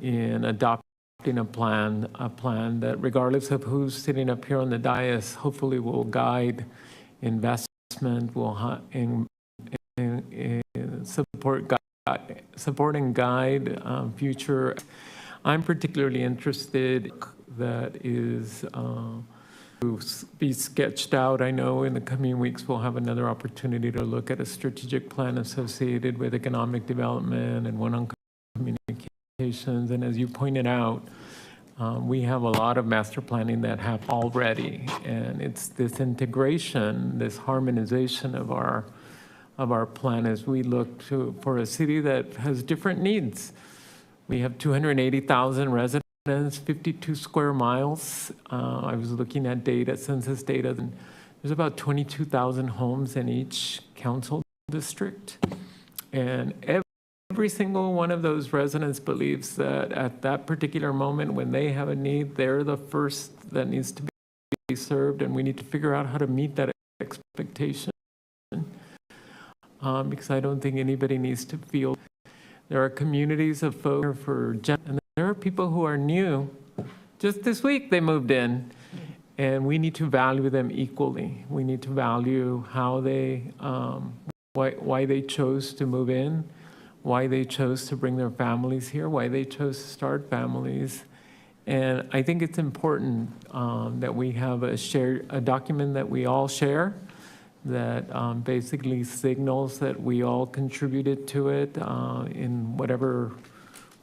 in adopting a plan that regardless of who's sitting up here on the dais, hopefully will guide investment, will support and guide future. I'm particularly interested that is to be sketched out. I know in the coming weeks we'll have another opportunity to look at a strategic plan associated with economic development and one on communications. And as you pointed out, we have a lot of master planning that have already, and it's this integration, this harmonization of our plan as we look for a city that has different needs. We have 280,000 residents, 52 square miles. I was looking at data, census data, and there's about 22,000 homes in each council district. And every single one of those residents believes that at that particular moment when they have a need, they're the first that needs to be served, and we need to figure out how to meet that expectation. Because I don't think anybody needs to feel. There are communities of folks and there are people who are new. Just this week they moved in, and we need to value them equally. We need to value how they, why they chose to move in, why they chose to bring their families here, why they chose to start families. And I think it's important that we have a document that we all share, that basically signals that we all contributed to it in whatever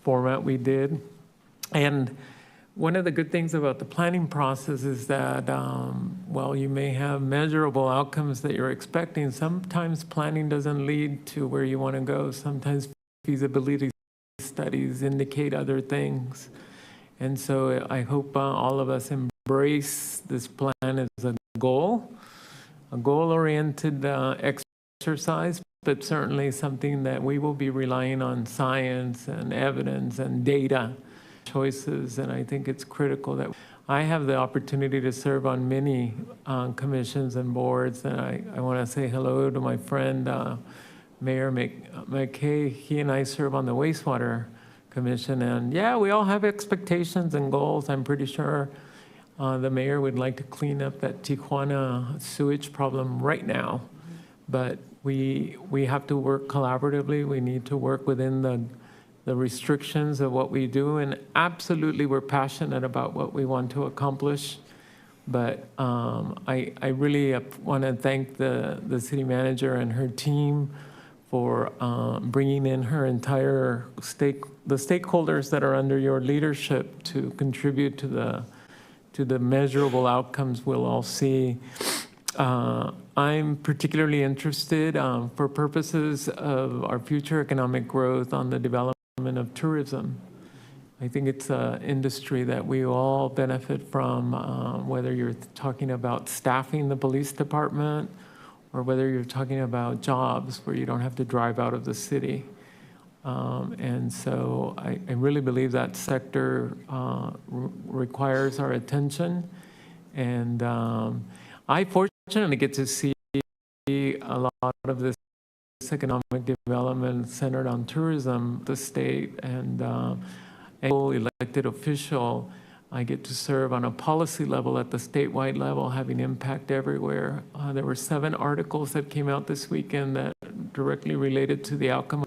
format we did. And one of the good things about the planning process is that while you may have measurable outcomes that you're expecting, sometimes planning doesn't lead to where you want to go. Sometimes feasibility studies indicate other things. And so I hope all of us embrace this plan as a goal-oriented exercise, but certainly something that we will be relying on science and evidence and data choices. And I think it's critical that I have the opportunity to serve on many commissions and boards. And I want to say hello to my friend, Mayor McKay. He and I serve on the wastewater commission. And yeah, we all have expectations and goals. I'm pretty sure the mayor would like to clean up that Tijuana sewage problem right now, but we have to work collaboratively. We need to work within the restrictions of what we do, and absolutely we're passionate about what we want to accomplish. But I really want to thank the city manager and her team for bringing in her entire the stakeholders that are under your leadership to contribute to the measurable outcomes we'll all see. I'm particularly interested for purposes of our future economic growth on the development of tourism. I think it's an industry that we all benefit from, whether you're talking about staffing the police department or whether you're talking about jobs where you don't have to drive out of the city. And so I really believe that sector requires our attention. And I fortunately get to see a lot of this economic development centered on tourism, the state, and elected official, I get to serve on a policy level at the statewide level, having impact everywhere. There were 7 articles that came out this weekend that directly related to the outcome.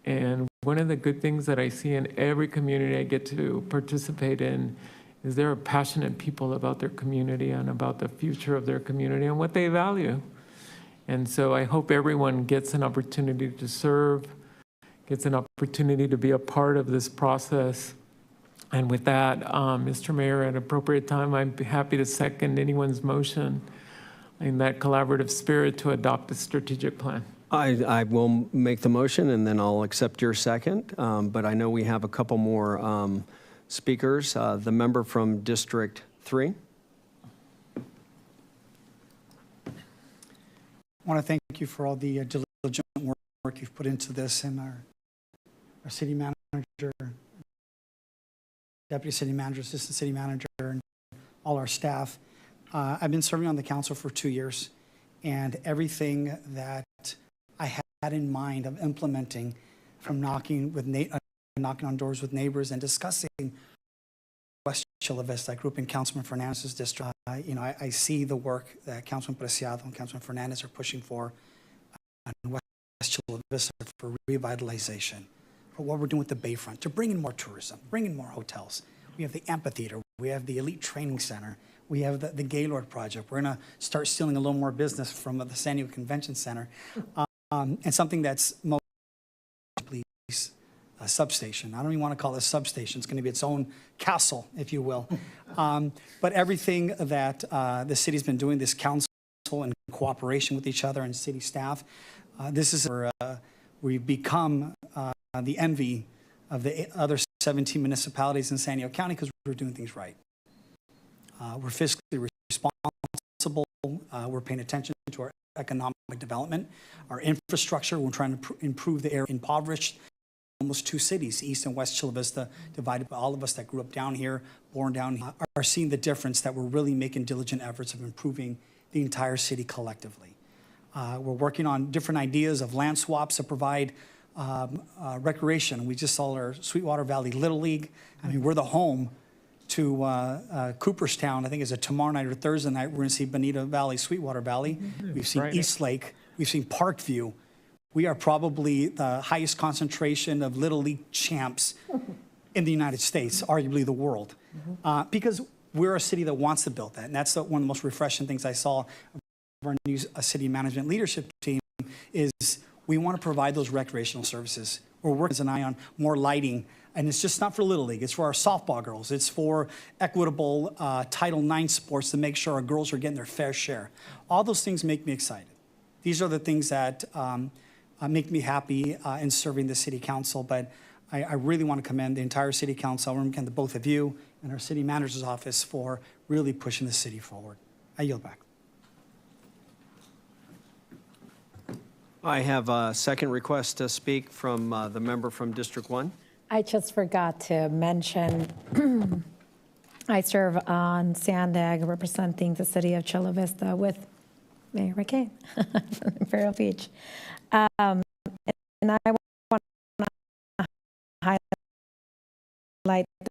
And one of the good things that I see in every community I get to participate in is there are passionate people about their community and about the future of their community and what they value. And so I hope everyone gets an opportunity to serve, gets an opportunity to be a part of this process. And with that, Mr. Mayor, at appropriate time, I'd be happy to second anyone's motion in that collaborative spirit to adopt a strategic plan. I will make the motion and then I'll accept your second. But I know we have a couple more speakers. The member from District 3. I want to thank you for all the diligent work you've put into this, and our city manager, deputy city manager, assistant city manager, and all our staff. I've been serving on the council for 2 years, and everything that I had in mind of implementing, from knocking on doors with neighbors and discussing West Chula Vista. I grew up in Councilman Fernandez's district. I see the work that Councilman Preciado and Councilman Fernandez are pushing for in West Chula Vista for revitalization, for what we're doing with the Bayfront, to bring in more tourism, bring in more hotels. We have the amphitheater, we have the elite training center, we have the Gaylord project. We're gonna start stealing a little more business from the San Diego Convention Center, and something that's most a substation. I don't even want to call it a substation. It's going to be its own castle, if you will. But everything that the city's been doing, this council in cooperation with each other and city staff, this is where we've become the envy of the other 17 municipalities in San Diego County because we're doing things right. We're fiscally responsible. We're paying attention to our economic development, our infrastructure. We're trying to improve the area impoverished. Almost 2 cities, East and West Chula Vista, divided by all of us that grew up down here, born down here, are seeing the difference that we're really making diligent efforts of improving the entire city collectively. We're working on different ideas of land swaps to provide recreation. We just saw our Sweetwater Valley Little League. I mean, we're the home to Cooperstown. I think it's a tomorrow night or Thursday night. We're going to see Bonita Valley, Sweetwater Valley. We've seen East Lake. We've seen Parkview. We are probably the highest concentration of Little League champs in the United States, arguably the world, because we're a city that wants to build that. And that's one of the most refreshing things I saw of our new city management leadership team is we want to provide those recreational services. We're working as an eye on more lighting, and it's just not for Little League. It's for our softball girls. It's for equitable Title IX sports to make sure our girls are getting their fair share. All those things make me excited. These are the things that make me happy in serving the city council, but I really want to commend the entire city council. I want to commend the both of you and our city manager's office for really pushing the city forward. I yield back. I have a second request to speak from the member from District 1. I just forgot to mention, I serve on SANDAG representing the city of Chula Vista with Mayor McCain from Imperial Beach. And I want to highlight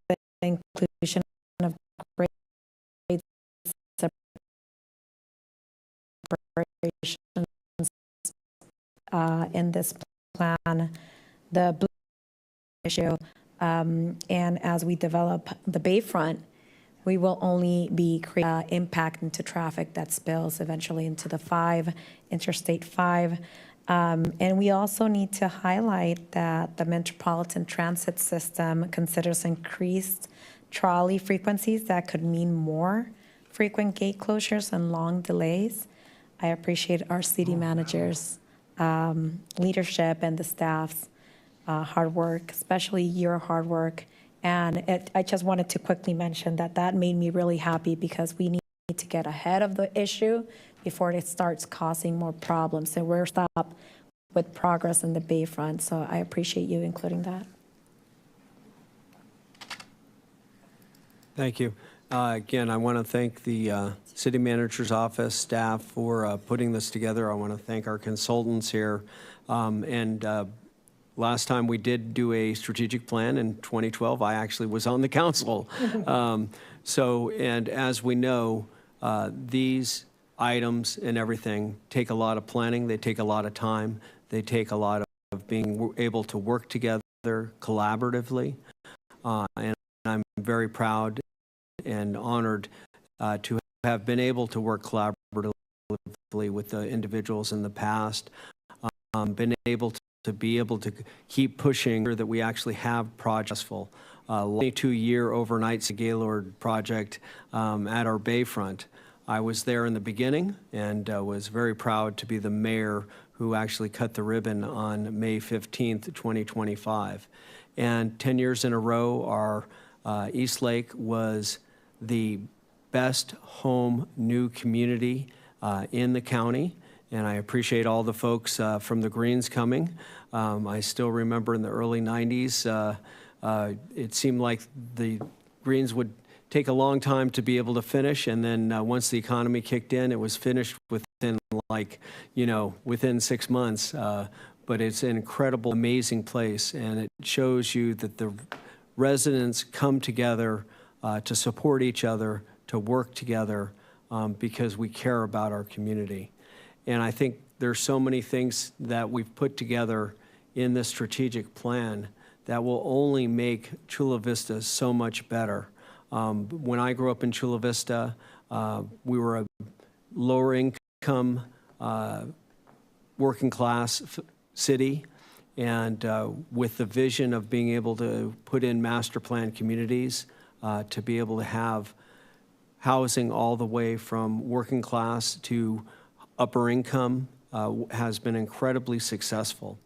the inclusion of grade separations in this plan, the blue issue, and as we develop the Bayfront, we will only be creating impact into traffic that spills eventually into the Interstate 5, And we also need to highlight that the Metropolitan Transit System considers increased trolley frequencies that could mean more frequent gate closures and long delays. I appreciate our city manager's leadership and the staff's hard work, especially your hard work. And I just wanted to quickly mention that that made me really happy because we need to get ahead of the issue before it starts causing more problems. So we're stopped with progress in the Bayfront. So I appreciate you including that. Thank you. Again, I want to thank the city manager's office staff for putting this together. I want to thank our consultants here. Last time we did do a strategic plan in 2012, I actually was on the council. And as we know, these items and everything take a lot of planning. They take a lot of time. They take a lot of being able to work together collaboratively. And I'm very proud and honored to have been able to work collaboratively with the individuals in the past, been able to keep pushing that we actually have projects full. 22-year overnight Gaylord project at our Bayfront. I was there in the beginning and was very proud to be the mayor who actually cut the ribbon on May 15th, 2025. And 10 years in a row, our East Lake was the best home new community in the county. And I appreciate all the folks from the Greens coming. I still remember in the early 90s, it seemed like the Greens would take a long time to be able to finish. And then once the economy kicked in, it was finished within within 6 months. But it's an incredible, amazing place. And it shows you that the residents come together to support each other, to work together because we care about our community. And I think there's so many things that we've put together in this strategic plan that will only make Chula Vista so much better. When I grew up in Chula Vista, we were a lower income, working class city. And with the vision of being able to put in master plan communities, to be able to have housing all the way from working class to upper income has been incredibly successful.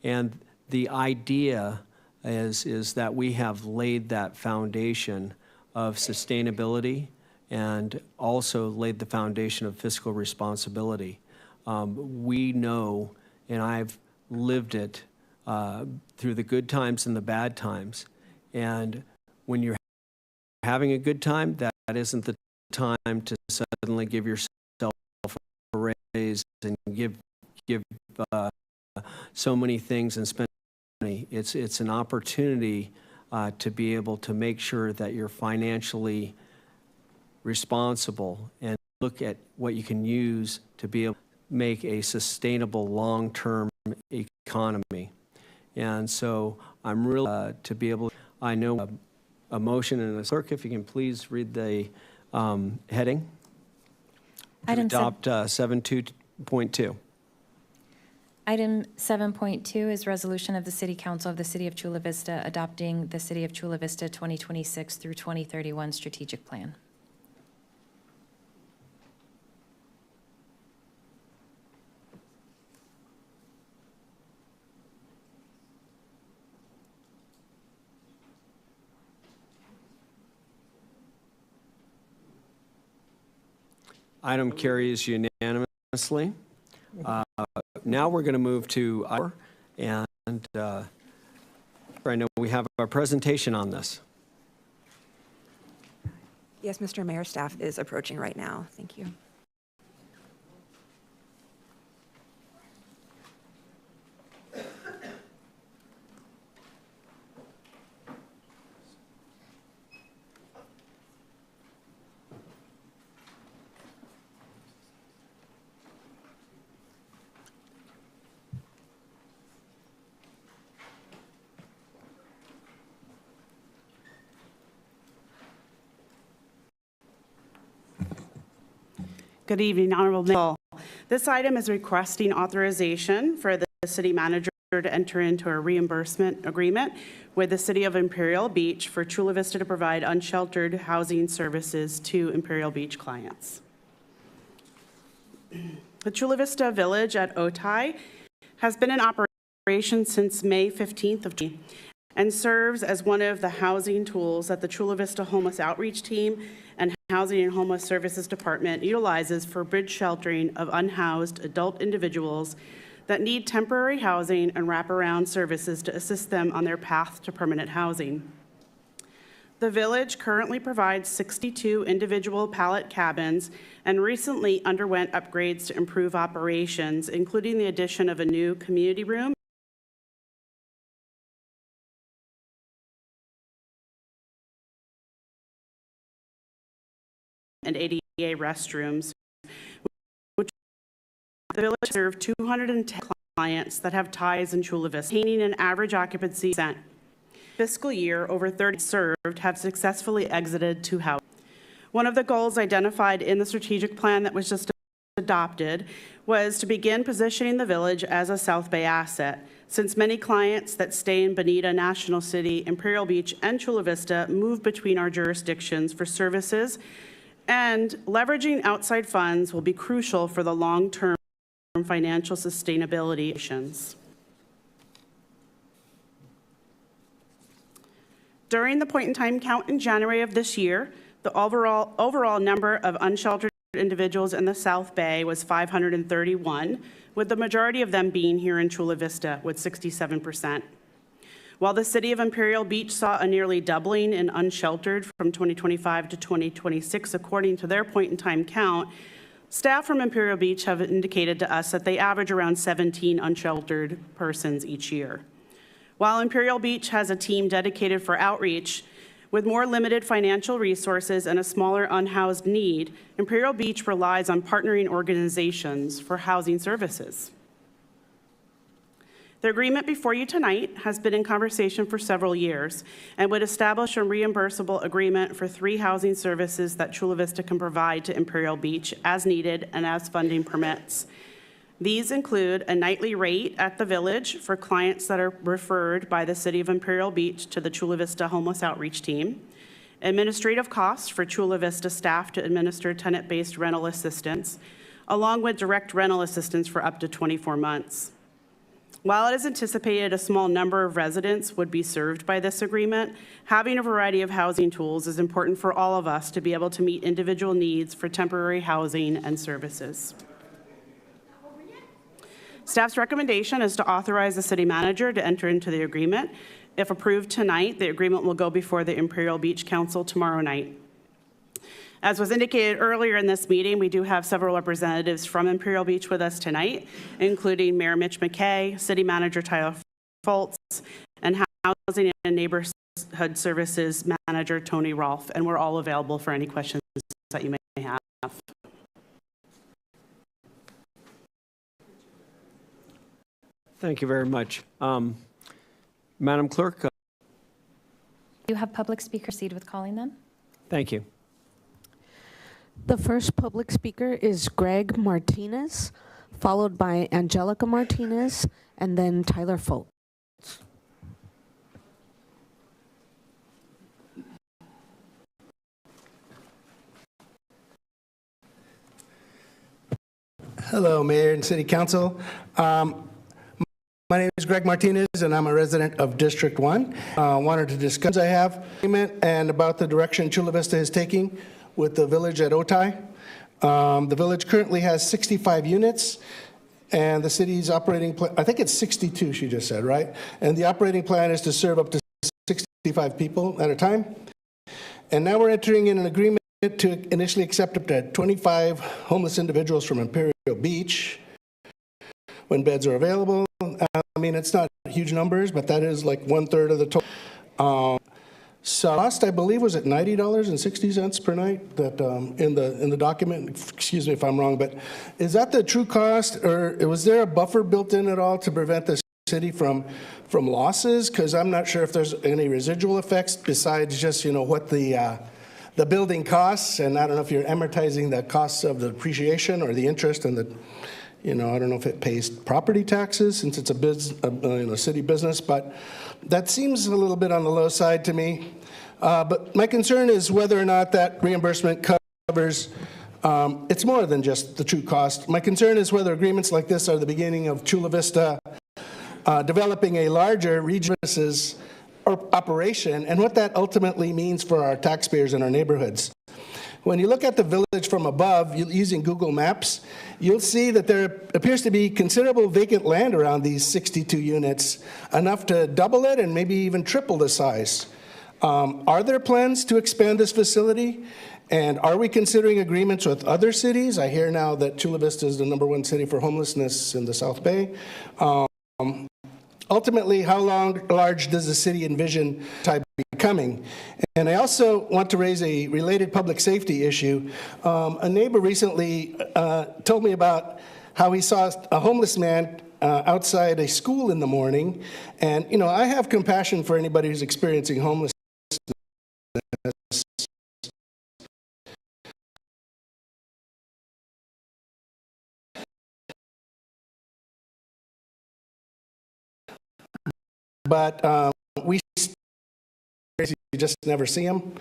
And the idea is that we have laid that foundation of sustainability and also laid the foundation of fiscal responsibility. We know, and I've lived it through the good times and the bad times. And when you're having a good time, that isn't the time to suddenly give yourself a raise and give so many things and spend money. It's an opportunity to be able to make sure that you're financially responsible and look at what you can use to be able to make a sustainable long-term economy. And so I'm really to be able, I know a motion and a clerk, if you can please read the heading. Item adopt 7.2.2. Item 7.2 is resolution of the City Council of the City of Chula Vista adopting the City of Chula Vista 2026 through 2031 strategic plan. Item carries unanimously. Now we're going to move to and I know we have a presentation on this. Yes, Mr. Mayor, staff is approaching right now. Thank you. Good evening, Honorable Mayor. This item is requesting authorization for the city manager to enter into a reimbursement agreement with the City of Imperial Beach for Chula Vista to provide unsheltered housing services to Imperial Beach clients. The Chula Vista Village at Otay has been in operation since May 15th of 2020 and serves as one of the housing tools that the Chula Vista Homeless Outreach Team and Housing and Homeless Services Department utilizes for bridge sheltering of unhoused adult individuals that need temporary housing and wraparound services to assist them on their path to permanent housing. The village currently provides 62 individual pallet cabins and recently underwent upgrades to improve operations, including the addition of a new community room and ADA restrooms, which the village served 210 clients that have ties in Chula Vista, maintaining an average occupancy %. Fiscal year, over 30 served have successfully exited to housing. One of the goals identified in the strategic plan that was just adopted was to begin positioning the village as a South Bay asset, since many clients that stay in Bonita, National City, Imperial Beach, and Chula Vista move between our jurisdictions for services, and leveraging outside funds will be crucial for the long-term financial sustainability options. During the point-in-time count in January of this year, the overall number of unsheltered individuals in the South Bay was 531, with the majority of them being here in Chula Vista, with 67%. While the City of Imperial Beach saw a nearly doubling in unsheltered from 2025 to 2026, according to their point-in-time count, staff from Imperial Beach have indicated to us that they average around 17 unsheltered persons each year. While Imperial Beach has a team dedicated for outreach, with more limited financial resources and a smaller unhoused need, Imperial Beach relies on partnering organizations for housing services. The agreement before you tonight has been in conversation for several years and would establish a reimbursable agreement for 3 housing services that Chula Vista can provide to Imperial Beach as needed and as funding permits. These include a nightly rate at the village for clients that are referred by the City of Imperial Beach to the Chula Vista Homeless Outreach Team, administrative costs for Chula Vista staff to administer tenant-based rental assistance, along with direct rental assistance for up to 24 months. While it is anticipated a small number of residents would be served by this agreement, having a variety of housing tools is important for all of us to be able to meet individual needs for temporary housing and services. Staff's recommendation is to authorize the city manager to enter into the agreement. If approved tonight, the agreement will go before the Imperial Beach Council tomorrow night. As was indicated earlier in this meeting, we do have several representatives from Imperial Beach with us tonight, including Mayor Mitch McKay, City Manager Tyler Fultz, and Housing and Neighborhood Services Manager Tony Rolfe, and we're all available for any questions that you may have. Thank you very much. Madam Clerk. You have public speakers. Proceed with calling them. Thank you. The first public speaker is Greg Martinez, followed by Angelica Martinez, and then Tyler Fultz. Hello, Mayor and City Council. My name is Greg Martinez, and I'm a resident of District 1. Wanted to discuss I have and about the direction Chula Vista is taking with the village at Otay. The village currently has 65 units, and the city's operating plan, I think it's 62, she just said, right? And the operating plan is to serve up to 65 people at a time. And now we're entering in an agreement to initially accept up to 25 homeless individuals from Imperial Beach when beds are available. I mean, it's not huge numbers, but that is like 1/3 of the total. So cost, I believe, was at $90.60 per night that in the document. Excuse me if I'm wrong, but is that the true cost, or was there a buffer built in at all to prevent the city from losses? Because I'm not sure if there's any residual effects besides just what the the building costs, and I don't know if you're amortizing the costs of the depreciation or the interest and the, I don't know if it pays property taxes since it's a city business, but that seems a little bit on the low side to me. But my concern is whether or not that reimbursement covers, it's more than just the true cost. My concern is whether agreements like this are the beginning of Chula Vista developing a larger regional services operation, and what that ultimately means for our taxpayers in our neighborhoods. When you look at the village from above, using Google Maps, you'll see that there appears to be considerable vacant land around these 62 units, enough to double it and maybe even triple the size. Are there plans to expand this facility? And are we considering agreements with other cities? I hear now that Chula Vista is the #1 city for homelessness in the South Bay. Ultimately, how large does the city envision becoming? And I also want to raise a related public safety issue. A neighbor recently told me about how he saw a homeless man outside a school in the morning. And, I have compassion for anybody who's experiencing homelessness. But we just never see them.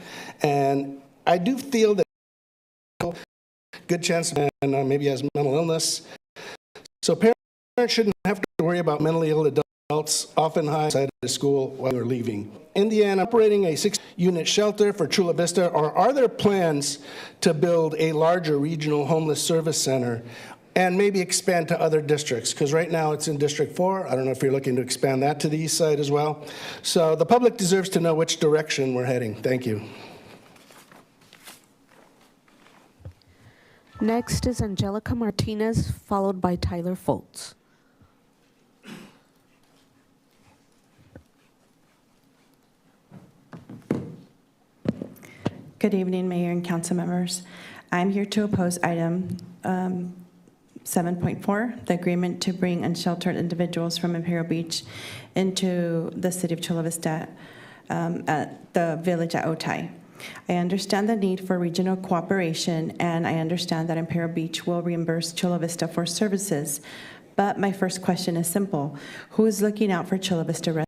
And I do feel that good chance and maybe has mental illness. So parents shouldn't have to worry about mentally ill adults often outside of school while they're leaving. In the end, operating a 6-unit shelter for Chula Vista, or are there plans to build a larger regional homeless service center and maybe expand to other districts? Because right now it's in District 4. I don't know if you're looking to expand that to the east side as well. So the public deserves to know which direction we're heading. Thank you. Next is Angelica Martinez, followed by Tyler Foltz. Good evening, Mayor and council members. I'm here to oppose item 7.4, the agreement to bring unsheltered individuals from Imperial Beach into the city of Chula Vista at the village at Otay. I understand the need for regional cooperation, and I understand that Imperial Beach will reimburse Chula Vista for services. But my first question is simple. Who is looking out for Chula Vista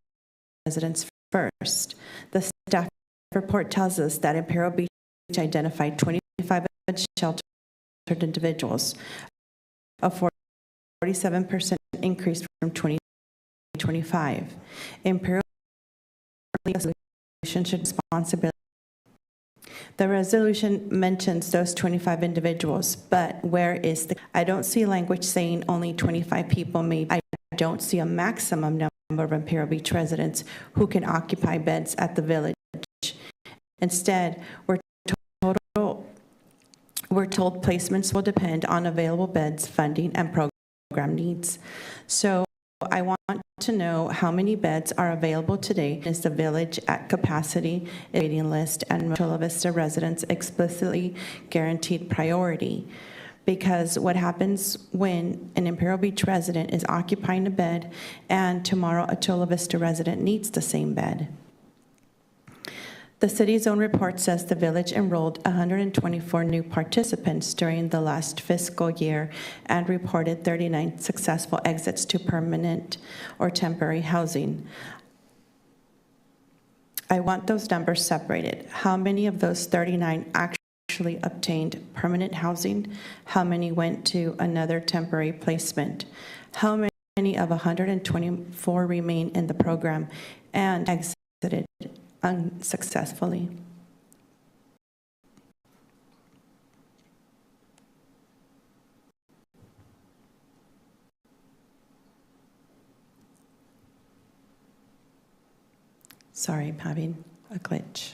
residents first? The staff report tells us that Imperial Beach identified 25 unsheltered individuals, a 47% increase from 2025. Imperial resolution should responsibility. The resolution mentions those 25 individuals, but where is the? I don't see language saying only 25 people may. I don't see a maximum number of Imperial Beach residents who can occupy beds at the village. Instead, we're told placements will depend on available beds, funding, and program needs. So I want to know how many beds are available today. Is the village at capacity, waiting list, and Chula Vista residents explicitly guaranteed priority? Because what happens when an Imperial Beach resident is occupying a bed and tomorrow a Chula Vista resident needs the same bed? The city's own report says the village enrolled 124 new participants during the last fiscal year and reported 39 successful exits to permanent or temporary housing. I want those numbers separated. How many of those 39 actually obtained permanent housing? How many went to another temporary placement? How many of 124 remain in the program and exited unsuccessfully? Sorry, I'm having a glitch.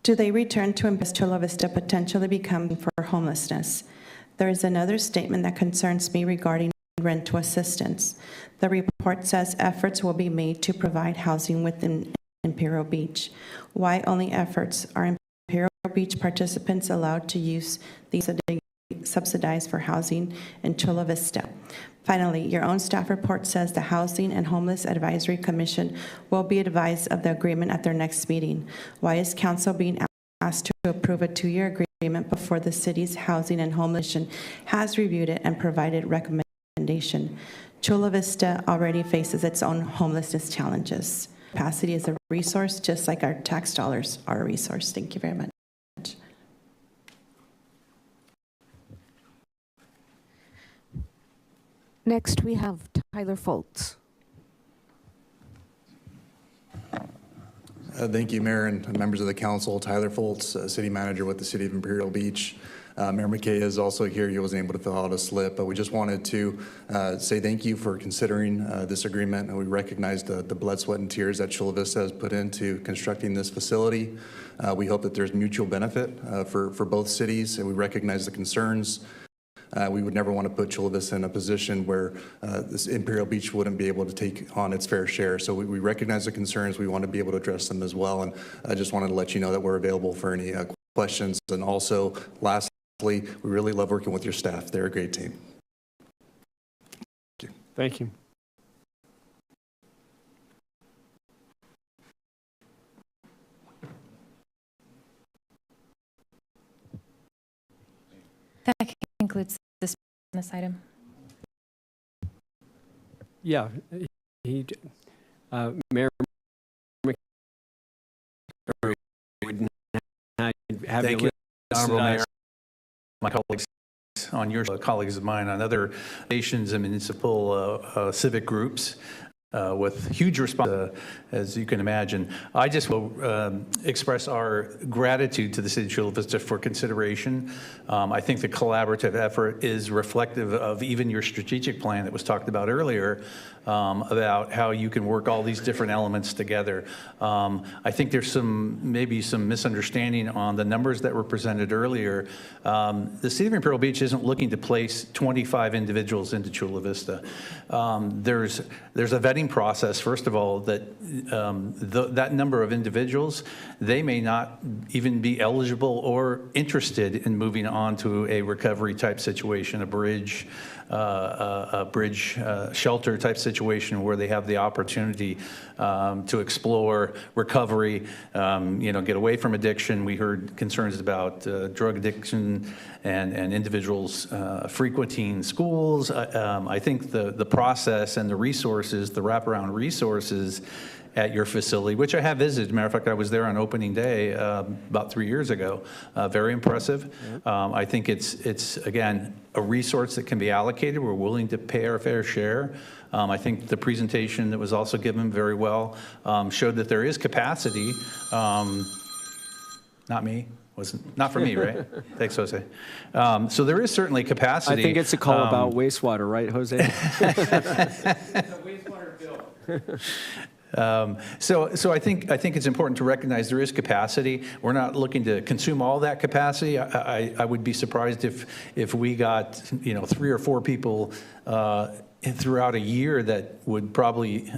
Do they return to Chula Vista, potentially become for homelessness? There is another statement that concerns me regarding rental assistance. The report says efforts will be made to provide housing within Imperial Beach. Why only efforts? Are Imperial Beach participants allowed to use these subsidized for housing in Chula Vista. Finally, your own staff report says the Housing and Homeless Advisory Commission will be advised of the agreement at their next meeting. Why is council being asked to approve a 2-year agreement before the city's Housing and Homeless Commission has reviewed it and provided recommendation? Chula Vista already faces its own homelessness challenges. Capacity is a resource, just like our tax dollars are a resource. Thank you very much. Next, we have Tyler Foltz. Thank you, Mayor and members of the council. Tyler Foltz, City Manager with the City of Imperial Beach. Mayor McKay is also here. He wasn't able to fill out a slip, but we just wanted to say thank you for considering this agreement. And we recognize the blood, sweat, and tears that Chula Vista has put into constructing this facility. We hope that there's mutual benefit for both cities, and we recognize the concerns. We would never want to put Chula Vista in a position where this Imperial Beach wouldn't be able to take on its fair share. So we recognize the concerns. We want to be able to address them as well. And I just wanted to let you know that we're available for any questions. And also, lastly, we really love working with your staff. They're a great team. Thank you. Thank you. That concludes this item. Yeah, Mayor Thank you, Honorable Mayor. My colleagues, on your colleagues of mine, on other nations and municipal civic groups with huge response, as you can imagine. I just will express our gratitude to the City of Chula Vista for consideration. I think the collaborative effort is reflective of even your strategic plan that was talked about earlier, about how you can work all these different elements together. I think there's maybe some misunderstanding on the numbers that were presented earlier. The City of Imperial Beach isn't looking to place 25 individuals into Chula Vista. There's a vetting process, first of all, that that number of individuals, they may not even be eligible or interested in moving on to a recovery type situation, a bridge shelter type situation where they have the opportunity to explore recovery, get away from addiction. We heard concerns about drug addiction and individuals frequenting schools. I think the process and the resources, the wraparound resources at your facility, which I have visited. Matter of fact, I was there on opening day about 3 years ago. Very impressive. I think it's again, a resource that can be allocated. We're willing to pay our fair share. I think the presentation that was also given very well showed that there is capacity. Not me. Not for me, right? Thanks, Jose. So there is certainly capacity. I think it's a call about wastewater, right, Jose? Wastewater bill. So I think it's important to recognize there is capacity. We're not looking to consume all that capacity. I would be surprised if we got 3 or 4 people throughout a year that would probably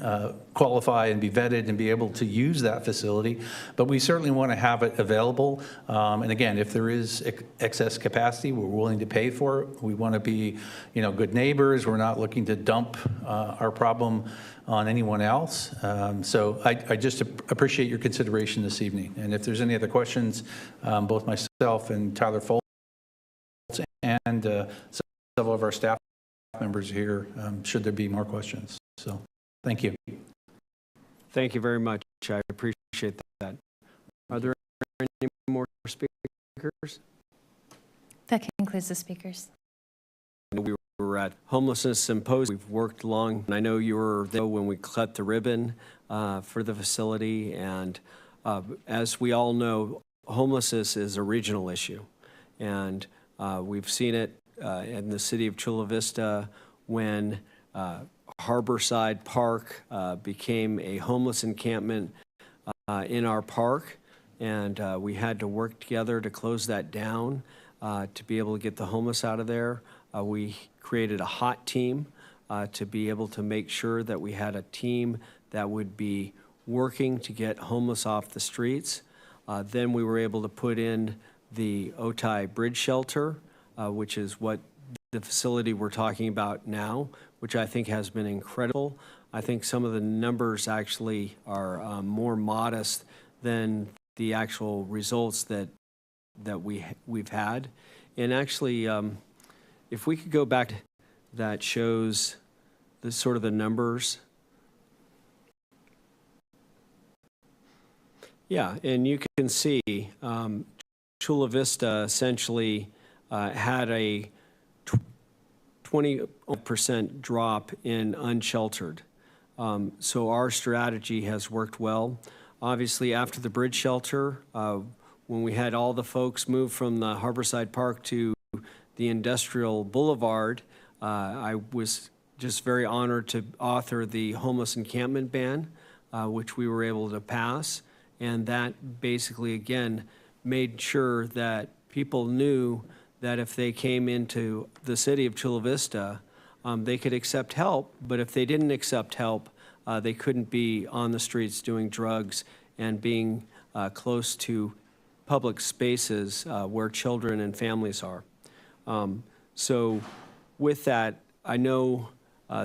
qualify and be vetted and be able to use that facility. But we certainly want to have it available. And again, if there is excess capacity, we're willing to pay for it. We want to be, good neighbors. We're not looking to dump our problem on anyone else. So I just appreciate your consideration this evening. And if there's any other questions, both myself and Tyler Foltz and several of our staff members here, should there be more questions. So thank you. Thank you very much. I appreciate that. Are there any more speakers? That concludes the speakers. We were at Homelessness Symposium. We've worked long, and I know you were there when we cut the ribbon for the facility. And as we all know, homelessness is a regional issue. And we've seen it in the city of Chula Vista when Harborside Park became a homeless encampment in our park. And we had to work together to close that down to be able to get the homeless out of there. We created a hot team to be able to make sure that we had a team that would be working to get homeless off the streets. Then we were able to put in the Otay Bridge Shelter which is what the facility we're talking about now, which I think has been incredible. I think some of the numbers actually are more modest than the actual results that we've had. And actually, if we could go back, that shows the sort of the numbers. Yeah, and you can see Chula Vista essentially had a 20% drop in unsheltered. So our strategy has worked well. Obviously, after the bridge shelter, when we had all the folks move from the Harborside Park to the Industrial Boulevard, I was just very honored to author the homeless encampment ban, which we were able to pass. And that basically, again, made sure that people knew that if they came into the city of Chula Vista, they could accept help, but if they didn't accept help, they couldn't be on the streets doing drugs and being close to public spaces where children and families are. So with that, I know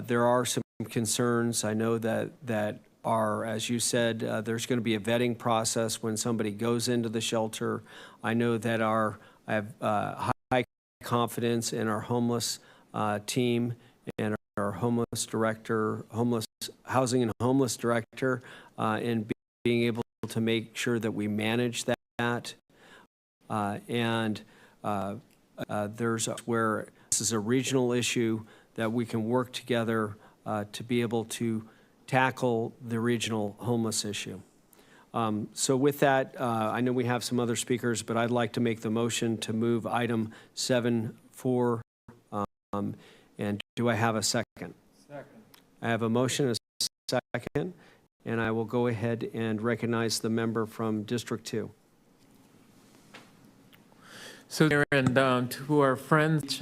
there are some concerns. I know that are, as you said, there's going to be a vetting process when somebody goes into the shelter. I know that I have high confidence in our homeless team and our homeless director, homeless housing and homeless director, in being able to make sure that we manage that. There's where this is a regional issue that we can work together to be able to tackle the regional homeless issue. So with that, I know we have some other speakers, but I'd like to make the motion to move item 7.4. And do I have a second? Second. I have a motion, a second, and I will go ahead and recognize the member from District 2. So, and to our friends,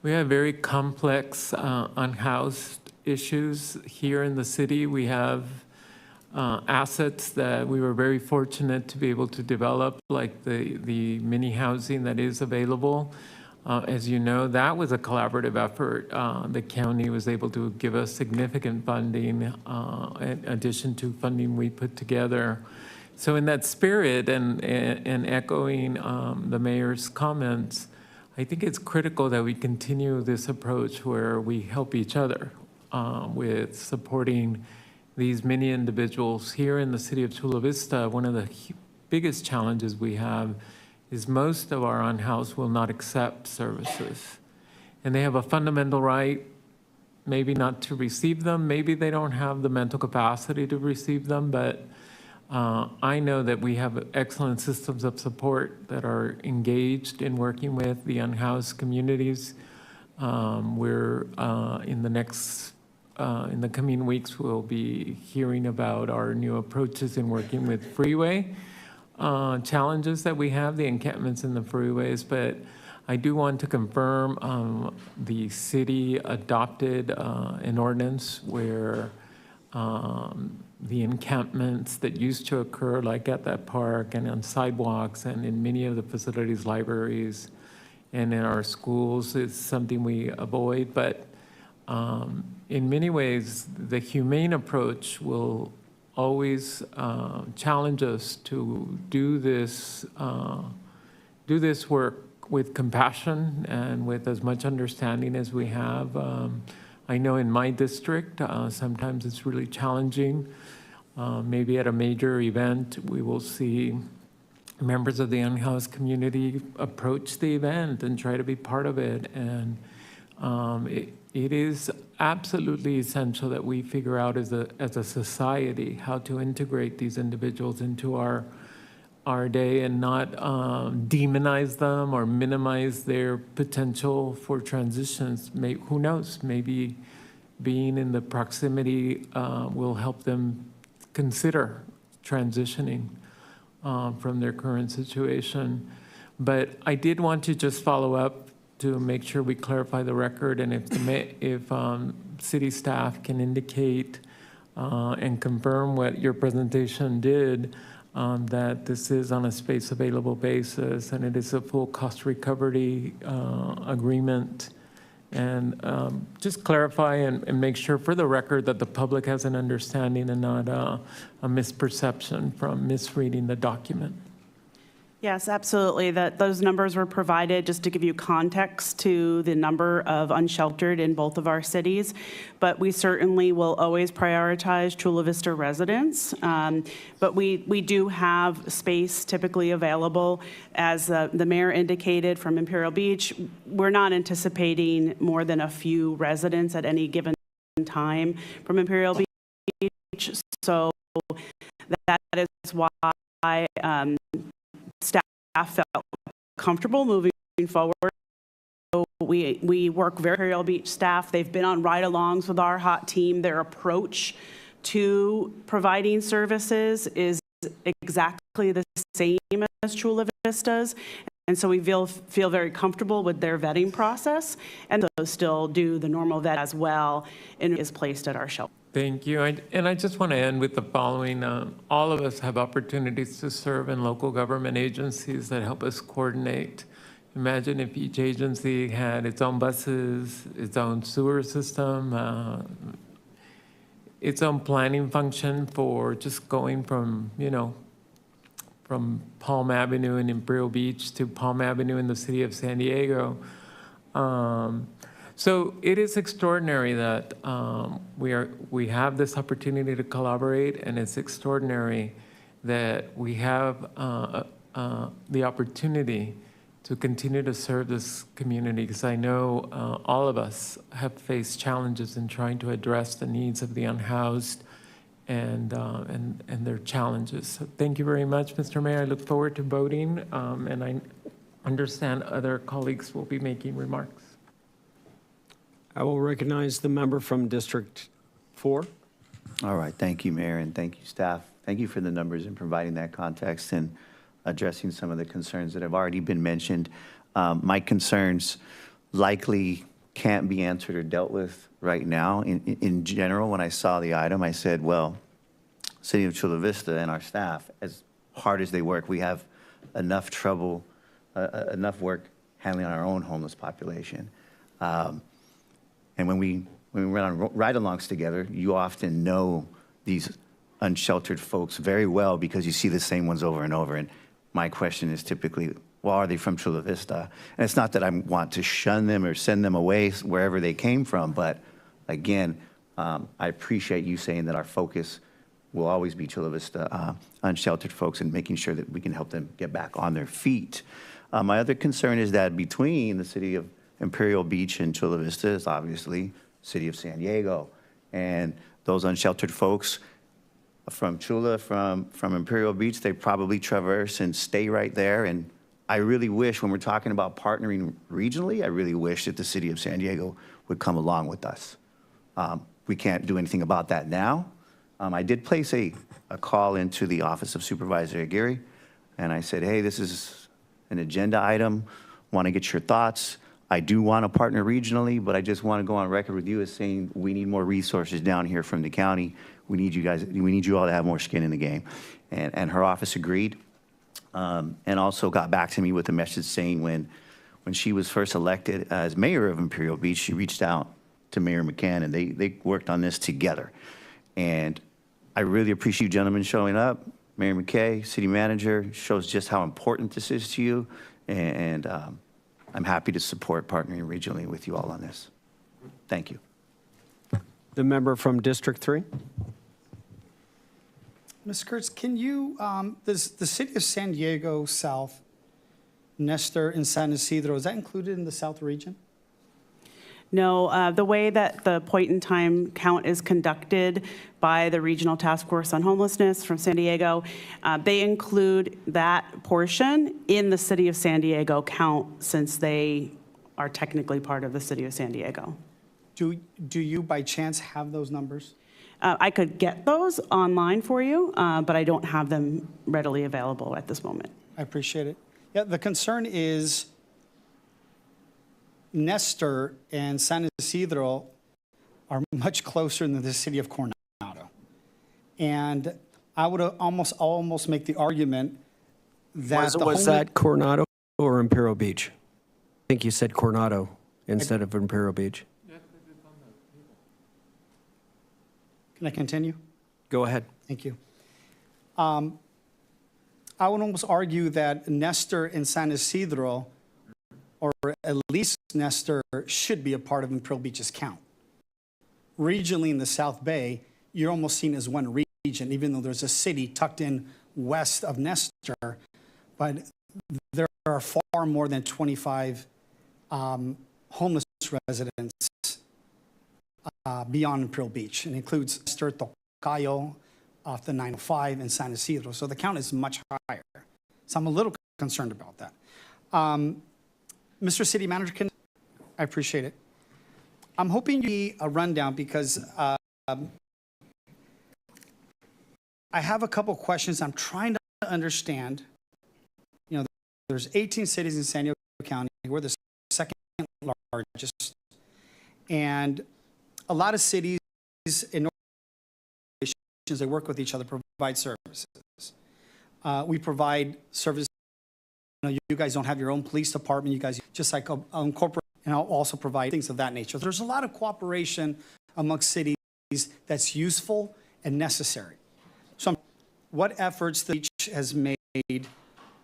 we have very complex unhoused issues here in the city. We have assets that we were very fortunate to be able to develop, like the mini housing that is available. As you know, that was a collaborative effort. The county was able to give us significant funding in addition to funding we put together. So in that spirit and echoing the mayor's comments, I think it's critical that we continue this approach where we help each other with supporting these many individuals. Here in the city of Chula Vista, one of the biggest challenges we have is most of our unhoused will not accept services. And they have a fundamental right, maybe not to receive them, maybe they don't have the mental capacity to receive them, but I know that we have excellent systems of support that are engaged in working with the unhoused communities. We're in the coming weeks, we'll be hearing about our new approaches in working with freeway challenges that we have, the encampments in the freeways. But I do want to confirm the city adopted an ordinance where the encampments that used to occur, like at that park and on sidewalks and in many of the facilities, libraries, and in our schools, is something we avoid. But in many ways, the humane approach will always challenge us to do this work with compassion and with as much understanding as we have. I know in my district, sometimes it's really challenging. Maybe at a major event, we will see members of the unhoused community approach the event and try to be part of it. And it is absolutely essential that we figure out as a society how to integrate these individuals into our day and not demonize them or minimize their potential for transitions. Who knows, maybe being in the proximity will help them consider transitioning from their current situation. But I did want to just follow up to make sure we clarify the record, and if city staff can indicate and confirm what your presentation did, that this is on a space available basis, and it is a full cost recovery agreement. And just clarify and make sure for the record that the public has an understanding and not a misperception from misreading the document. Yes, absolutely. Those numbers were provided just to give you context to the number of unsheltered in both of our cities. But we certainly will always prioritize Chula Vista residents. But we do have space typically available. As the mayor indicated from Imperial Beach, we're not anticipating more than a few residents at any given time from Imperial Beach. So that is why staff felt comfortable moving forward. So we work very Imperial Beach staff. They've been on ride-alongs with our HOT team. Their approach to providing services is exactly the same as Chula Vista's. And so we feel very comfortable with their vetting process, and so still do the normal vet as well, and is placed at our shelter. Thank you. And I just want to end with the following. All of us have opportunities to serve in local government agencies that help us coordinate. Imagine if each agency had its own buses, its own sewer system, its own planning function for just going from, from Palm Avenue in Imperial Beach to Palm Avenue in the city of San Diego. So it is extraordinary that we have this opportunity to collaborate, and it's extraordinary that we have the opportunity to continue to serve this community, because I know all of us have faced challenges in trying to address the needs of the unhoused and their challenges. So thank you very much, Mr. Mayor. I look forward to voting, and I understand other colleagues will be making remarks. I will recognize the member from District 4. All right, thank you, Mayor, and thank you, staff. Thank you for the numbers and providing that context and addressing some of the concerns that have already been mentioned. My concerns likely can't be answered or dealt with right now. In general, when I saw the item, I said, well, City of Chula Vista and our staff, as hard as they work, we have enough trouble, enough work handling our own homeless population. And when we run on ride-alongs together, you often know these unsheltered folks very well because you see the same ones over and over. And my question is typically, well, are they from Chula Vista? And it's not that I want to shun them or send them away wherever they came from, but again, I appreciate you saying that our focus will always be Chula Vista unsheltered folks and making sure that we can help them get back on their feet. My other concern is that between the city of Imperial Beach and Chula Vista is obviously city of San Diego. And those unsheltered folks from Chula, from Imperial Beach, they probably traverse and stay right there. And I really wish, when we're talking about partnering regionally, I really wish that the city of San Diego would come along with us. We can't do anything about that now. I did place a call into the Office of Supervisor Aguirre, and I said, hey, this is an agenda item, want to get your thoughts. I do want to partner regionally, but I just want to go on record with you as saying we need more resources down here from the county. We need you guys, we need you all to have more skin in the game. And her office agreed, and also got back to me with a message saying when she was first elected as mayor of Imperial Beach, she reached out to Mayor McCann, and they worked on this together. And I really appreciate you gentlemen showing up. Mayor McKay, city manager, shows just how important this is to you. And I'm happy to support partnering regionally with you all on this. Thank you. The member from District 3. Ms. Kurtz, can you, does the city of San Diego South, Nestor, and San Isidro, is that included in the South region? No, the way that the point-in-time count is conducted by the Regional Task Force on Homelessness from San Diego, they include that portion in the City of San Diego count since they are technically part of the City of San Diego. Do you by chance have those numbers? I could get those online for you, but I don't have them readily available at this moment. I appreciate it. Yeah, the concern is Nestor and San Isidro are much closer than the city of Coronado. And I would almost make the argument that Was that Coronado or Imperial Beach? I think you said Coronado instead of Imperial Beach. Can I continue? Go ahead. Thank you. I would almost argue that Nestor and San Isidro, or at least Nestor, should be a part of Imperial Beach's count. Regionally in the South Bay, you're almost seen as one region, even though there's a city tucked in west of Nestor, but there are far more than 25 homeless residents beyond Imperial Beach. It includes Nestor, Tocayo, off the 905, and San Isidro. So the count is much higher. So I'm a little concerned about that. Mr. City Manager, I appreciate it. I'm hoping you give a rundown because I have a couple questions I'm trying to understand. You know, there's 18 cities in San Diego County. We're the second largest. And a lot of cities in organizations, they work with each other, provide services. We provide services. You know, you guys don't have your own police department. You guys just like corporate, and I'll also provide things of that nature. There's a lot of cooperation amongst cities that's useful and necessary. So what efforts the beach has made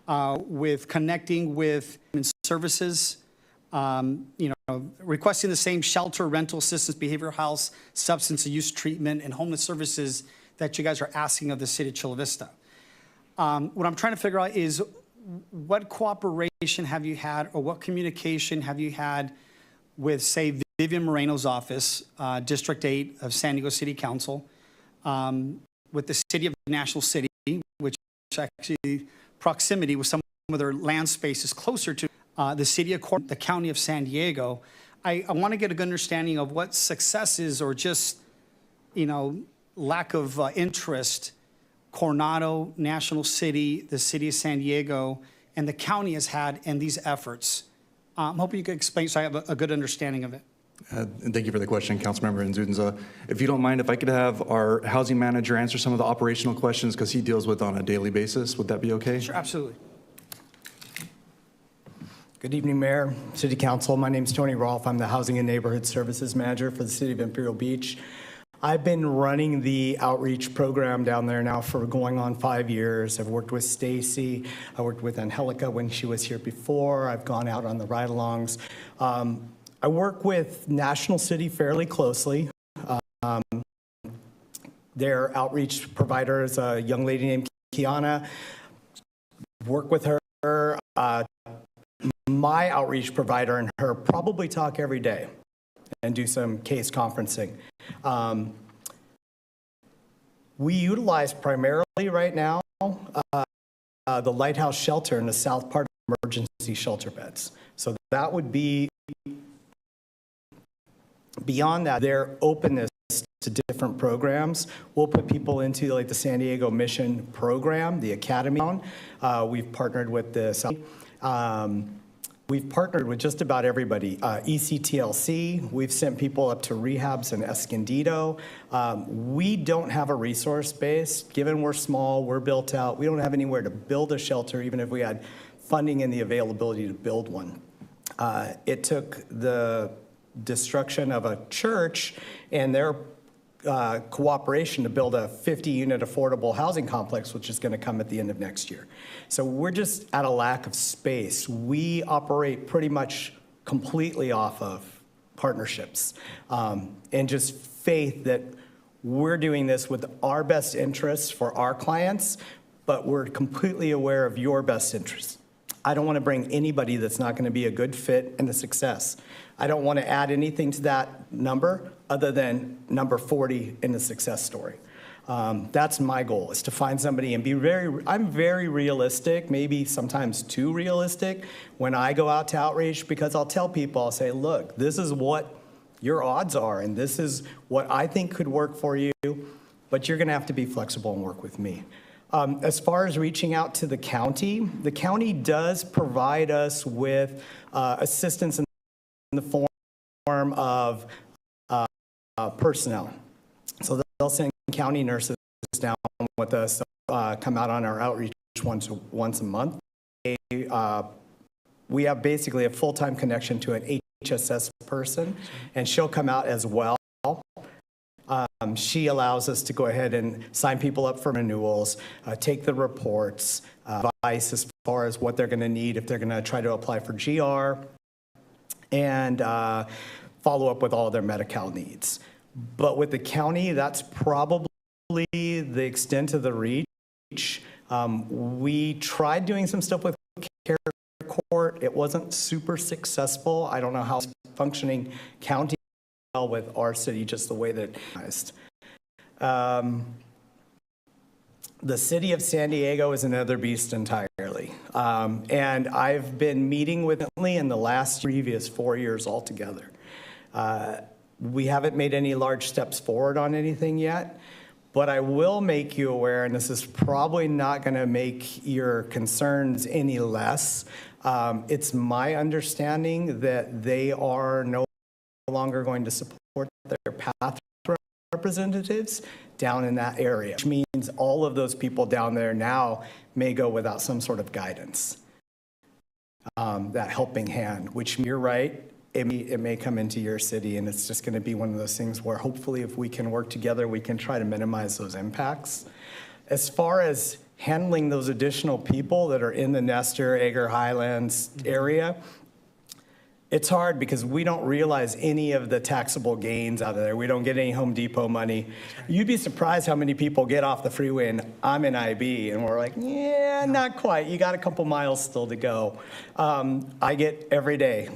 with connecting with services, you know, requesting the same shelter, rental assistance, behavioral health, substance abuse treatment, and homeless services that you guys are asking of the city of Chula Vista. What I'm trying to figure out is what cooperation have you had, or what communication have you had with, say, Vivian Moreno's office, District 8 of San Diego City Council, with the City of National City, which actually proximity with some of their land spaces closer to the city of the county of San Diego. I want to get a good understanding of what successes or just, you know, lack of interest Coronado, National City, the city of San Diego, and the county has had in these efforts. I'm hoping you could explain so I have a good understanding of it. And thank you for the question, Councilmember Nzunza. If you don't mind, if I could have our housing manager answer some of the operational questions because he deals with on a daily basis, would that be okay? Sure, absolutely. Good evening, Mayor, City Council. My name is Tony Rolfe. I'm the Housing and Neighborhood Services Manager for the City of Imperial Beach. I've been running the outreach program down there now for going on 5 years. I've worked with Stacy. I worked with Angelica when she was here before. I've gone out on the ride-alongs. I work with National City fairly closely. Their outreach provider is a young lady named Kiana. Work with her. My outreach provider and her probably talk every day and do some case conferencing. We utilize primarily right now the Lighthouse Shelter in the south part of emergency shelter beds. So that would be, beyond that, their openness to different programs. We'll put people into like the San Diego Mission program, the Academy. We've partnered with the we've partnered with just about everybody. ECTLC, we've sent people up to rehabs in Escondido. We don't have a resource base. Given we're small, we're built out, we don't have anywhere to build a shelter, even if we had funding and the availability to build one. It took the destruction of a church and their cooperation to build a 50-unit affordable housing complex, which is going to come at the end of next year. So we're just at a lack of space. We operate pretty much completely off of partnerships and just faith that we're doing this with our best interests for our clients, but we're completely aware of your best interests. I don't want to bring anybody that's not going to be a good fit and a success. I don't want to add anything to that number other than number 40 in the success story. That's my goal, is to find somebody and be I'm very realistic, maybe sometimes too realistic when I go out to outreach, because I'll tell people, I'll say, look, this is what your odds are, and this is what I think could work for you, but you're going to have to be flexible and work with me. As far as reaching out to the county does provide us with assistance in the form of personnel. So they'll send county nurses down with us, come out on our outreach once a month. We have basically a full-time connection to an HSS person, and she'll come out as well. She allows us to go ahead and sign people up for renewals, take the reports, advice as far as what they're going to need if they're going to try to apply for GR, and follow up with all their Medi-Cal needs. But with the county, that's probably the extent of the reach. We tried doing some stuff with care court. It wasn't super successful. I don't know how it's functioning county with our city, just the way that it's the city of San Diego is another beast entirely. And I've been meeting with them in the last previous 4 years altogether. We haven't made any large steps forward on anything yet, but I will make you aware, and this is probably not going to make your concerns any less. It's my understanding that they are no longer going to support their path representatives down in that area, which means all of those people down there now may go without some sort of guidance, that helping hand, which you're right, it may come into your city, and it's just going to be one of those things where hopefully if we can work together, we can try to minimize those impacts. As far as handling those additional people that are in the Nestor, Edgar Highlands area, it's hard because we don't realize any of the taxable gains out of there. We don't get any Home Depot money. You'd be surprised how many people get off the freeway and I'm in IB, and we're like, yeah, not quite. You got a couple miles still to go. I get every day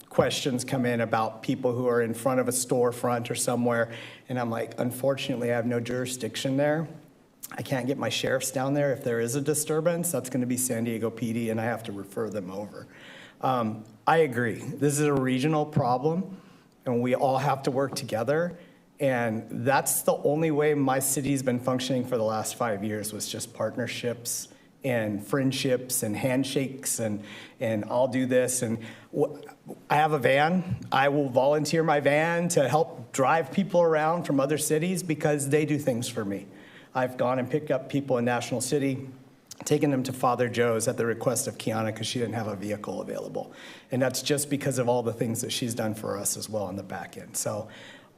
questions come in about people who are in front of a storefront or somewhere, and I'm like, unfortunately, I have no jurisdiction there. I can't get my sheriffs down there. If there is a disturbance, that's going to be San Diego PD, and I have to refer them over. I agree. This is a regional problem, and we all have to work together. And that's the only way my city's been functioning for the last 5 years, was just partnerships and friendships and handshakes and I'll do this. And I have a van. I will volunteer my van to help drive people around from other cities because they do things for me. I've gone and picked up people in National City, taken them to Father Joe's at the request of Kiana because she didn't have a vehicle available. And that's just because of all the things that she's done for us as well on the back end. So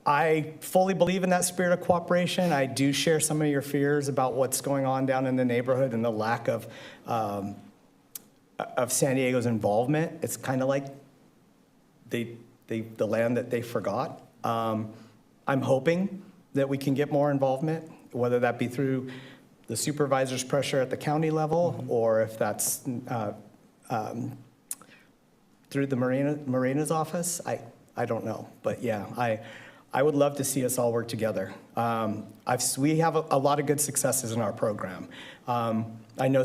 I fully believe in that spirit of cooperation. I do share some of your fears about what's going on down in the neighborhood and the lack of San Diego's involvement. It's kind of like the land that they forgot. I'm hoping that we can get more involvement, whether that be through the supervisor's pressure at the county level, or if that's through the Marina's office. I don't know, but yeah, I would love to see us all work together. We have a lot of good successes in our program. I know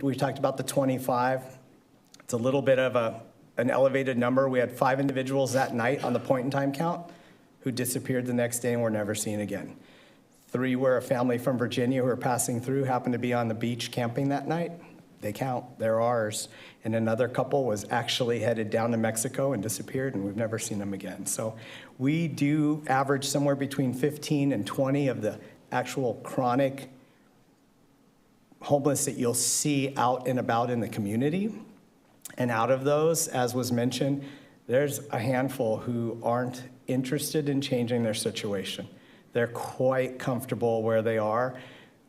we talked about the 25. It's a little bit of an elevated number. We had 5 individuals that night on the point in time count who disappeared the next day and were never seen again. 3 were a family from Virginia who were passing through, happened to be on the beach camping that night. They count, they're ours. And another couple was actually headed down to Mexico and disappeared, and we've never seen them again. So we do average somewhere between 15 and 20 of the actual chronic homeless that you'll see out and about in the community. And out of those, as was mentioned, there's a handful who aren't interested in changing their situation. They're quite comfortable where they are.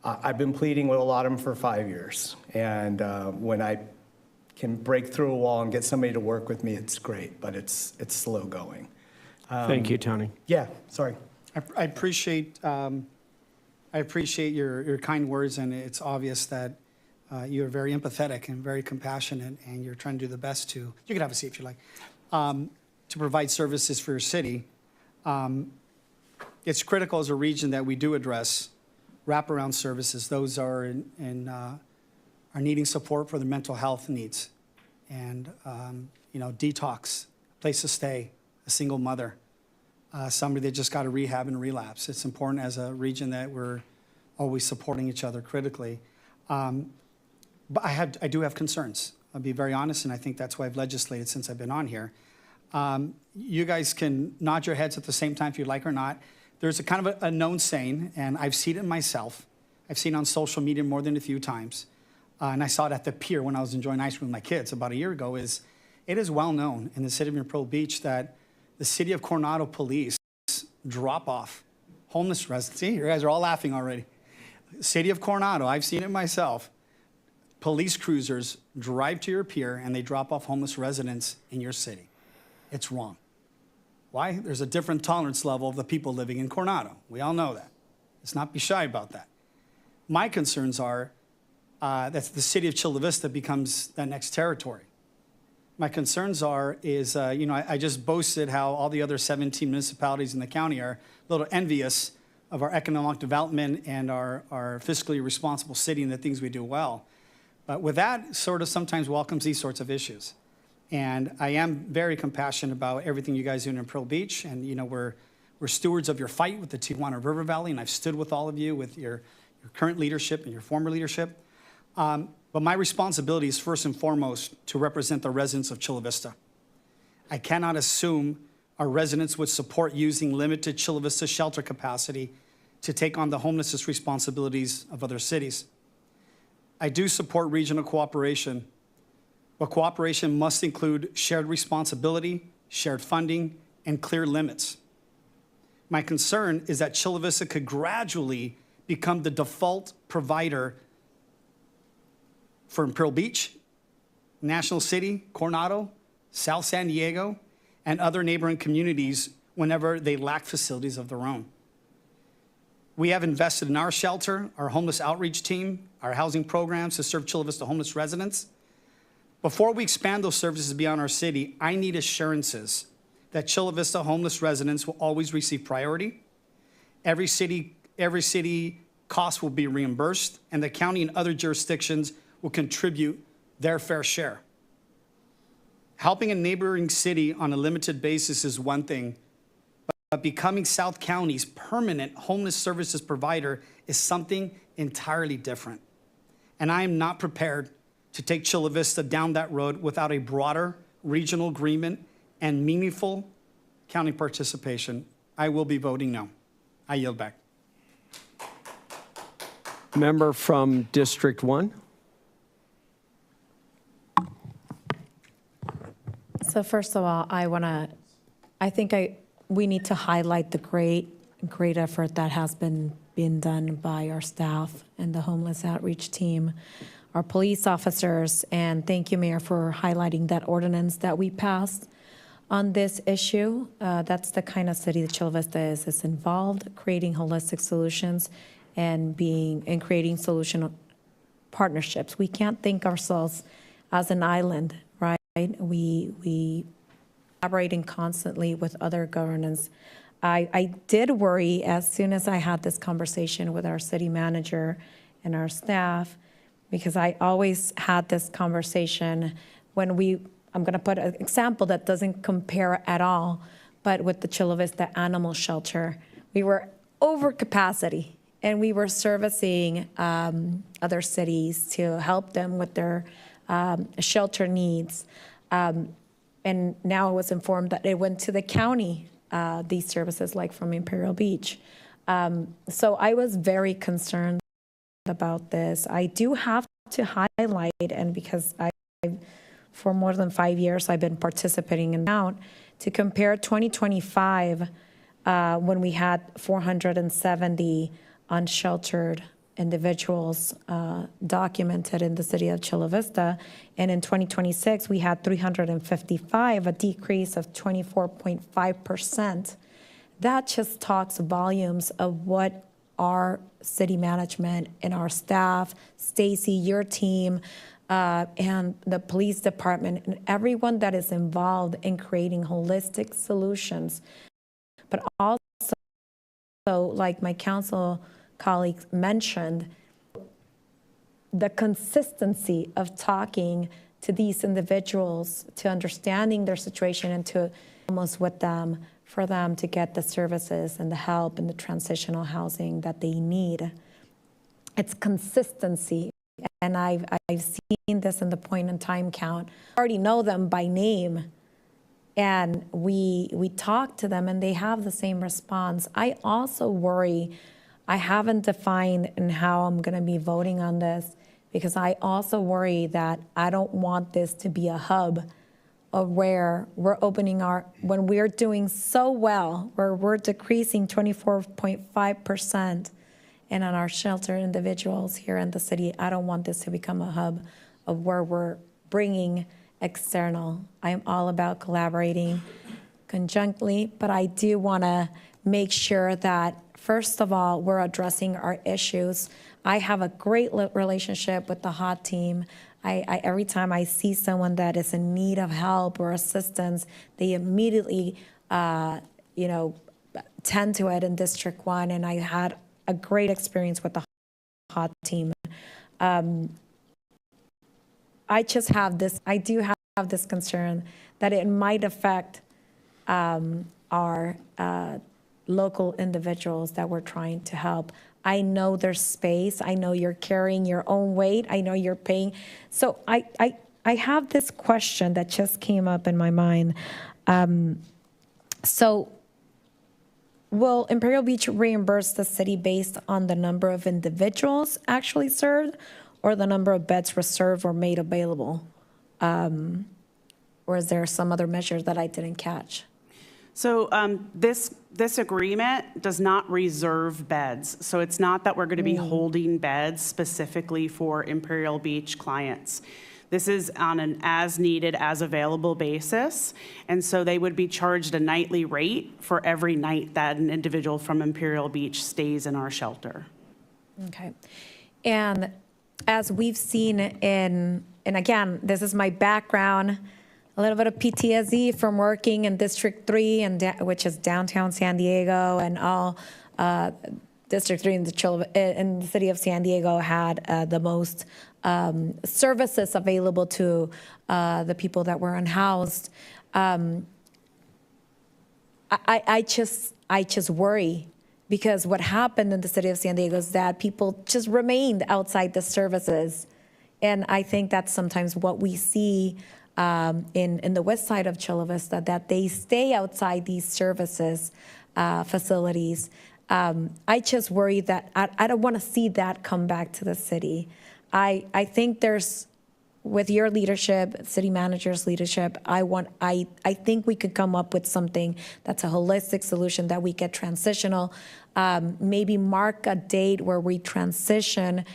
I've been pleading with a lot of them for 5 years. And when I can break through a wall and get somebody to work with me, it's great, but it's slow going. Thank you, Tony. Yeah, sorry. I appreciate your kind words, and it's obvious that you're very empathetic and very compassionate, and you're trying to do the best to, you can have a seat if you like, to provide services for your city. It's critical as a region that we do address wraparound services. Those are are needing support for their mental health needs, and detox, place to stay, a single mother, somebody that just got a rehab and relapse. It's important as a region that we're always supporting each other critically. But I do have concerns. I'll be very honest, and I think that's why I've legislated since I've been on here. You guys can nod your heads at the same time if you like or not. there's a kind of a known saying, and I've seen it myself. I've seen it on social media more than a few times. And I saw it at the pier when I was enjoying ice cream with my kids about a year ago, it is well known in the city of Imperial Beach that the city of Coronado police drop off homeless residents. See, you guys are all laughing already. City of Coronado, I've seen it myself. Police cruisers drive to your pier and they drop off homeless residents in your city. It's wrong. Why? There's a different tolerance level of the people living in Coronado. We all know that. Let's not be shy about that. My concerns are that the city of Chula Vista becomes that next territory. My concerns I just boasted how all the other 17 municipalities in the county are a little envious of our economic development and our fiscally responsible city and the things we do well. But with that sort of sometimes welcomes these sorts of issues. And I am very compassionate about everything you guys do in Imperial Beach. And, we're stewards of your fight with the Tijuana River Valley, and I've stood with all of you with your current leadership and your former leadership. But my responsibility is first and foremost to represent the residents of Chula Vista. I cannot assume our residents would support using limited Chula Vista shelter capacity to take on the homelessness responsibilities of other cities. I do support regional cooperation, but cooperation must include shared responsibility, shared funding, and clear limits. My concern is that Chula Vista could gradually become the default provider for Imperial Beach, National City, Coronado, South San Diego, and other neighboring communities whenever they lack facilities of their own. We have invested in our shelter, our homeless outreach team, our housing programs to serve Chula Vista homeless residents. Before we expand those services beyond our city, I need assurances that Chula Vista homeless residents will always receive priority. Every city cost will be reimbursed, and the county and other jurisdictions will contribute their fair share. Helping a neighboring city on a limited basis is one thing, but becoming South County's permanent homeless services provider is something entirely different. And I am not prepared to take Chula Vista down that road without a broader regional agreement and meaningful county participation. I will be voting no. I yield back. Member from District 1. So first of all, we need to highlight the great effort that has been done by our staff and the homeless outreach team, our police officers, and thank you, Mayor, for highlighting that ordinance that we passed on this issue. That's the kind of city that Chula Vista is involved, creating holistic solutions and creating solution partnerships. We can't think ourselves as an island, right? We collaborating constantly with other governments. I did worry as soon as I had this conversation with our city manager and our staff, because I always had this conversation when I'm going to put an example that doesn't compare at all, but with the Chula Vista Animal Shelter, we were over capacity and we were servicing other cities to help them with their shelter needs. And now I was informed that it went to the county, these services, like from Imperial Beach. So I was very concerned about this. I do have to highlight, and because for more than 5 years, I've been participating in out to compare 2025, when we had 470 unsheltered individuals documented in the city of Chula Vista. And in 2026, we had 355, a decrease of 24.5%. That just talks volumes of what our city management and our staff, Stacy, your team, and the police department, and everyone that is involved in creating holistic solutions. But also, like my council colleagues mentioned, the consistency of talking to these individuals, to understanding their situation, and to almost with them, for them to get the services and the help and the transitional housing that they need. It's consistency, and I've seen this in the point in time count. I already know them by name, and we talk to them and they have the same response. I also worry, I haven't defined in how I'm going to be voting on this, because I also worry that I don't want this to be a hub of where we're opening when we're doing so well, where we're decreasing 24.5% and on our shelter individuals here in the city. I don't want this to become a hub of where we're bringing external. I'm all about collaborating conjunctly, but I do want to make sure that, first of all, we're addressing our issues. I have a great relationship with the HOT team. Every time I see someone that is in need of help or assistance, they immediately, tend to it in District 1, and I had a great experience with the HOT team. I do have this concern that it might affect our local individuals that we're trying to help. I know there's space. I know you're carrying your own weight. I know you're paying. So I have this question that just came up in my mind. So will Imperial Beach reimburse the city based on the number of individuals actually served, or the number of beds reserved or made available? Or is there some other measure that I didn't catch? So this agreement does not reserve beds. So it's not that we're going to be holding beds specifically for Imperial Beach clients. This is on an as-needed, as-available basis. And so they would be charged a nightly rate for every night that an individual from Imperial Beach stays in our shelter. Okay. And as we've seen and again, this is my background, a little bit of PTSD from working in District 3, which is downtown San Diego, and all District 3 in the city of San Diego had the most services available to the people that were unhoused. I just worry, because what happened in the city of San Diego is that people just remained outside the services. And I think that's sometimes what we see in the west side of Chula Vista, that they stay outside these services facilities. I just worry that I don't want to see that come back to the city. I think with your leadership, city manager's leadership, I think we could come up with something that's a holistic solution, that we get transitional, maybe mark a date where we transition.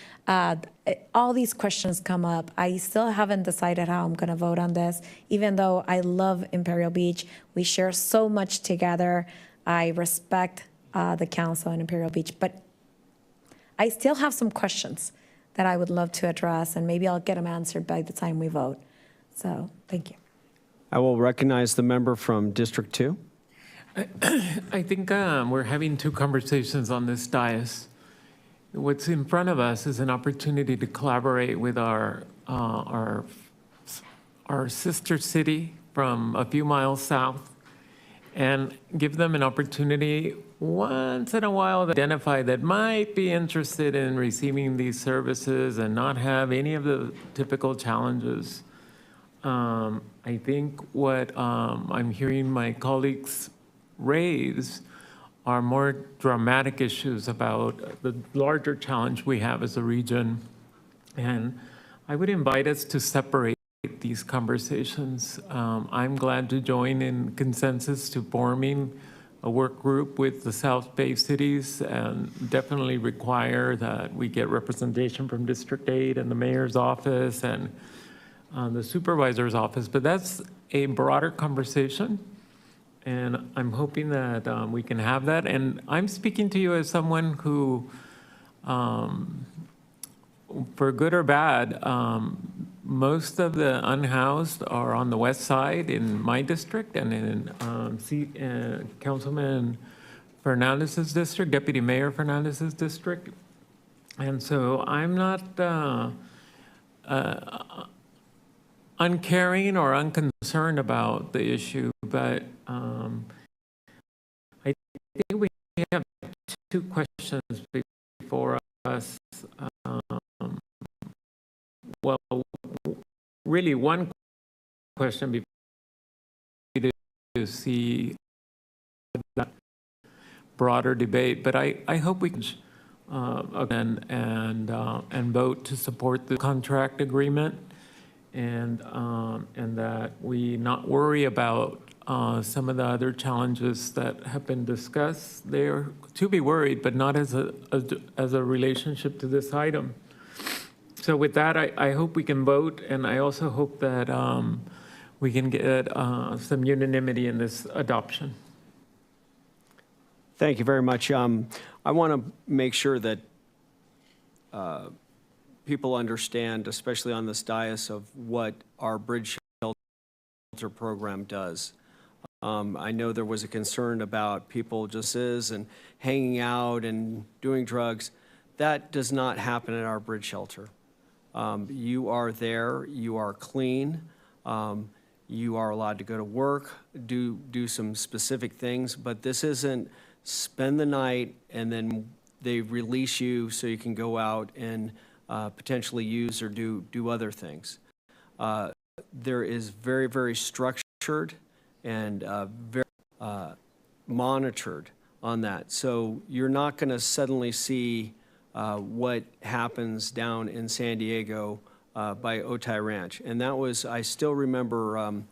All these questions come up. I still haven't decided how I'm going to vote on this, even though I love Imperial Beach. We share so much together. I respect the council in Imperial Beach, but I still have some questions that I would love to address, and maybe I'll get them answered by the time we vote. So, thank you. I will recognize the member from District 2. I think we're having two conversations on this dais. What's in front of us is an opportunity to collaborate with our sister city from a few miles south, and give them an opportunity once in a while to identify that might be interested in receiving these services and not have any of the typical challenges. I think what I'm hearing my colleagues raise are more dramatic issues about the larger challenge we have as a region. And I would invite us to separate these conversations. I'm glad to join in consensus to forming a work group with the South Bay cities, and definitely require that we get representation from District 8 and the mayor's office and the supervisor's office. But that's a broader conversation, and I'm hoping that we can have that. And I'm speaking to you as someone who, for good or bad, most of the unhoused are on the west side in my district, and in Councilman Fernandez's district, Deputy Mayor Fernandez's district. And so I'm not uncaring or unconcerned about the issue, but I think we have two questions before us. Well, really one question before to see that broader debate. But I hope we can again and vote to support the contract agreement, and that we not worry about some of the other challenges that have been discussed. They're to be worried, but not as a relationship to this item. So with that, I hope we can vote, and I also hope that we can get some unanimity in this adoption. Thank you very much. I want to make sure that people understand, especially on this dais, of what our bridge shelter program does. I know there was a concern about people just and hanging out and doing drugs. That does not happen at our bridge shelter. You are there, you are clean, you are allowed to go to work, do some specific things, but this isn't spend the night and then they release you so you can go out and potentially use or do other things. There is very, very structured and very monitored on that. So you're not going to suddenly see what happens down in San Diego by Otay Ranch. And that was, I still remember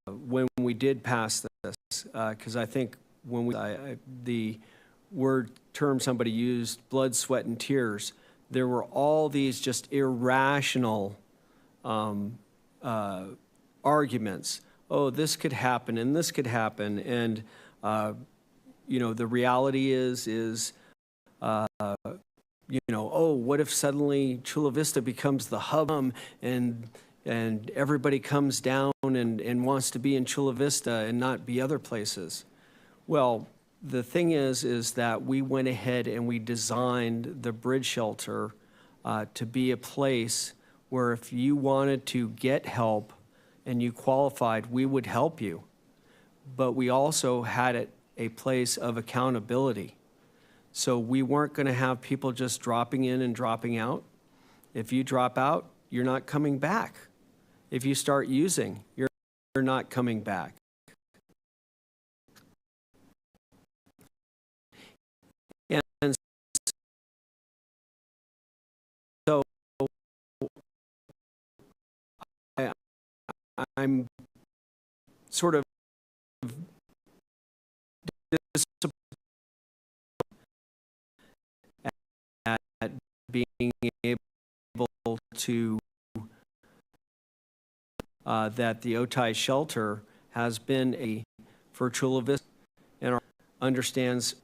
when we did pass this, because I think when the term somebody used, blood, sweat, and tears, there were all these just irrational arguments. Oh, this could happen and this could happen. And, the reality is oh, what if suddenly Chula Vista becomes the hub and everybody comes down and wants to be in Chula Vista and not be other places? Well, the thing is that we went ahead and we designed the bridge shelter to be a place where if you wanted to get help and you qualified, we would help you. But we also had it a place of accountability. So we weren't going to have people just dropping in and dropping out. If you drop out, you're not coming back. If you start using, you're not coming back. And so I'm sort of disappointed at being able to that the Otay shelter has been for Chula Vista and understands.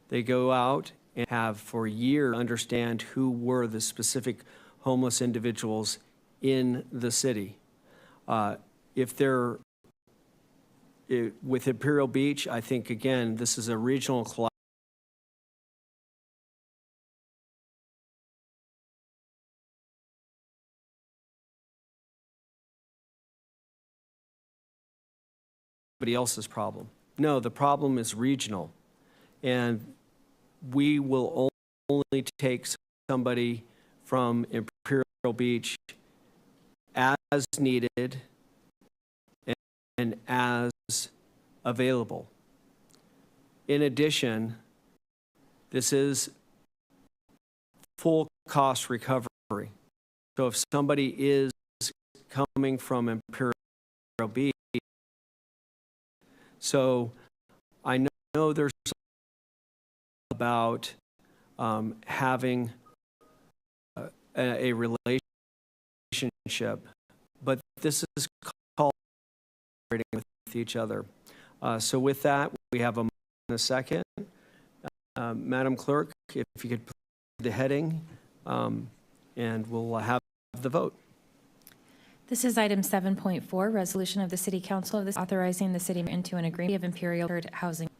They go out and have for years understand who were the specific homeless individuals in the city. If they're with Imperial Beach, I think again this is a regional collaboration. Somebody else's problem. No, the problem is regional, and we will only take somebody from Imperial Beach as needed and as available. In addition, this is full cost recovery. So if somebody is coming from Imperial Beach, so I know there's about having a relationship, but this is called operating with each other. So with that, we have a second. Madam Clerk, if you could put the heading, and we'll have the vote. This is item 7.4, resolution of the City Council of the authorizing the city into an agreement of Imperial Housing.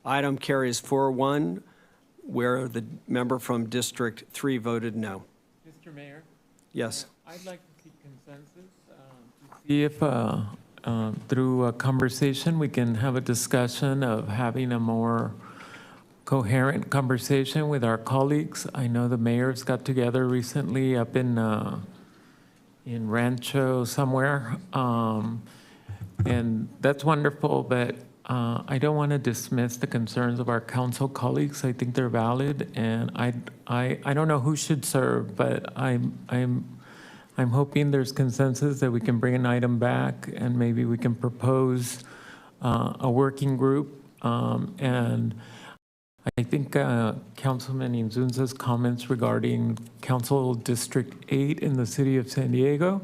Item carries 4-1, where the member from District 3 voted no. Mr. Mayor? Yes. I'd like to seek consensus to see if through a conversation we can have a discussion of having a more coherent conversation with our colleagues. I know the mayors got together recently up in Rancho somewhere, and that's wonderful, but I don't want to dismiss the concerns of our council colleagues. I think they're valid, and I don't know who should serve, but I'm hoping there's consensus that we can bring an item back, and maybe we can propose a working group. And I think Councilman Inzunza's comments regarding Council District 8 in the city of San Diego.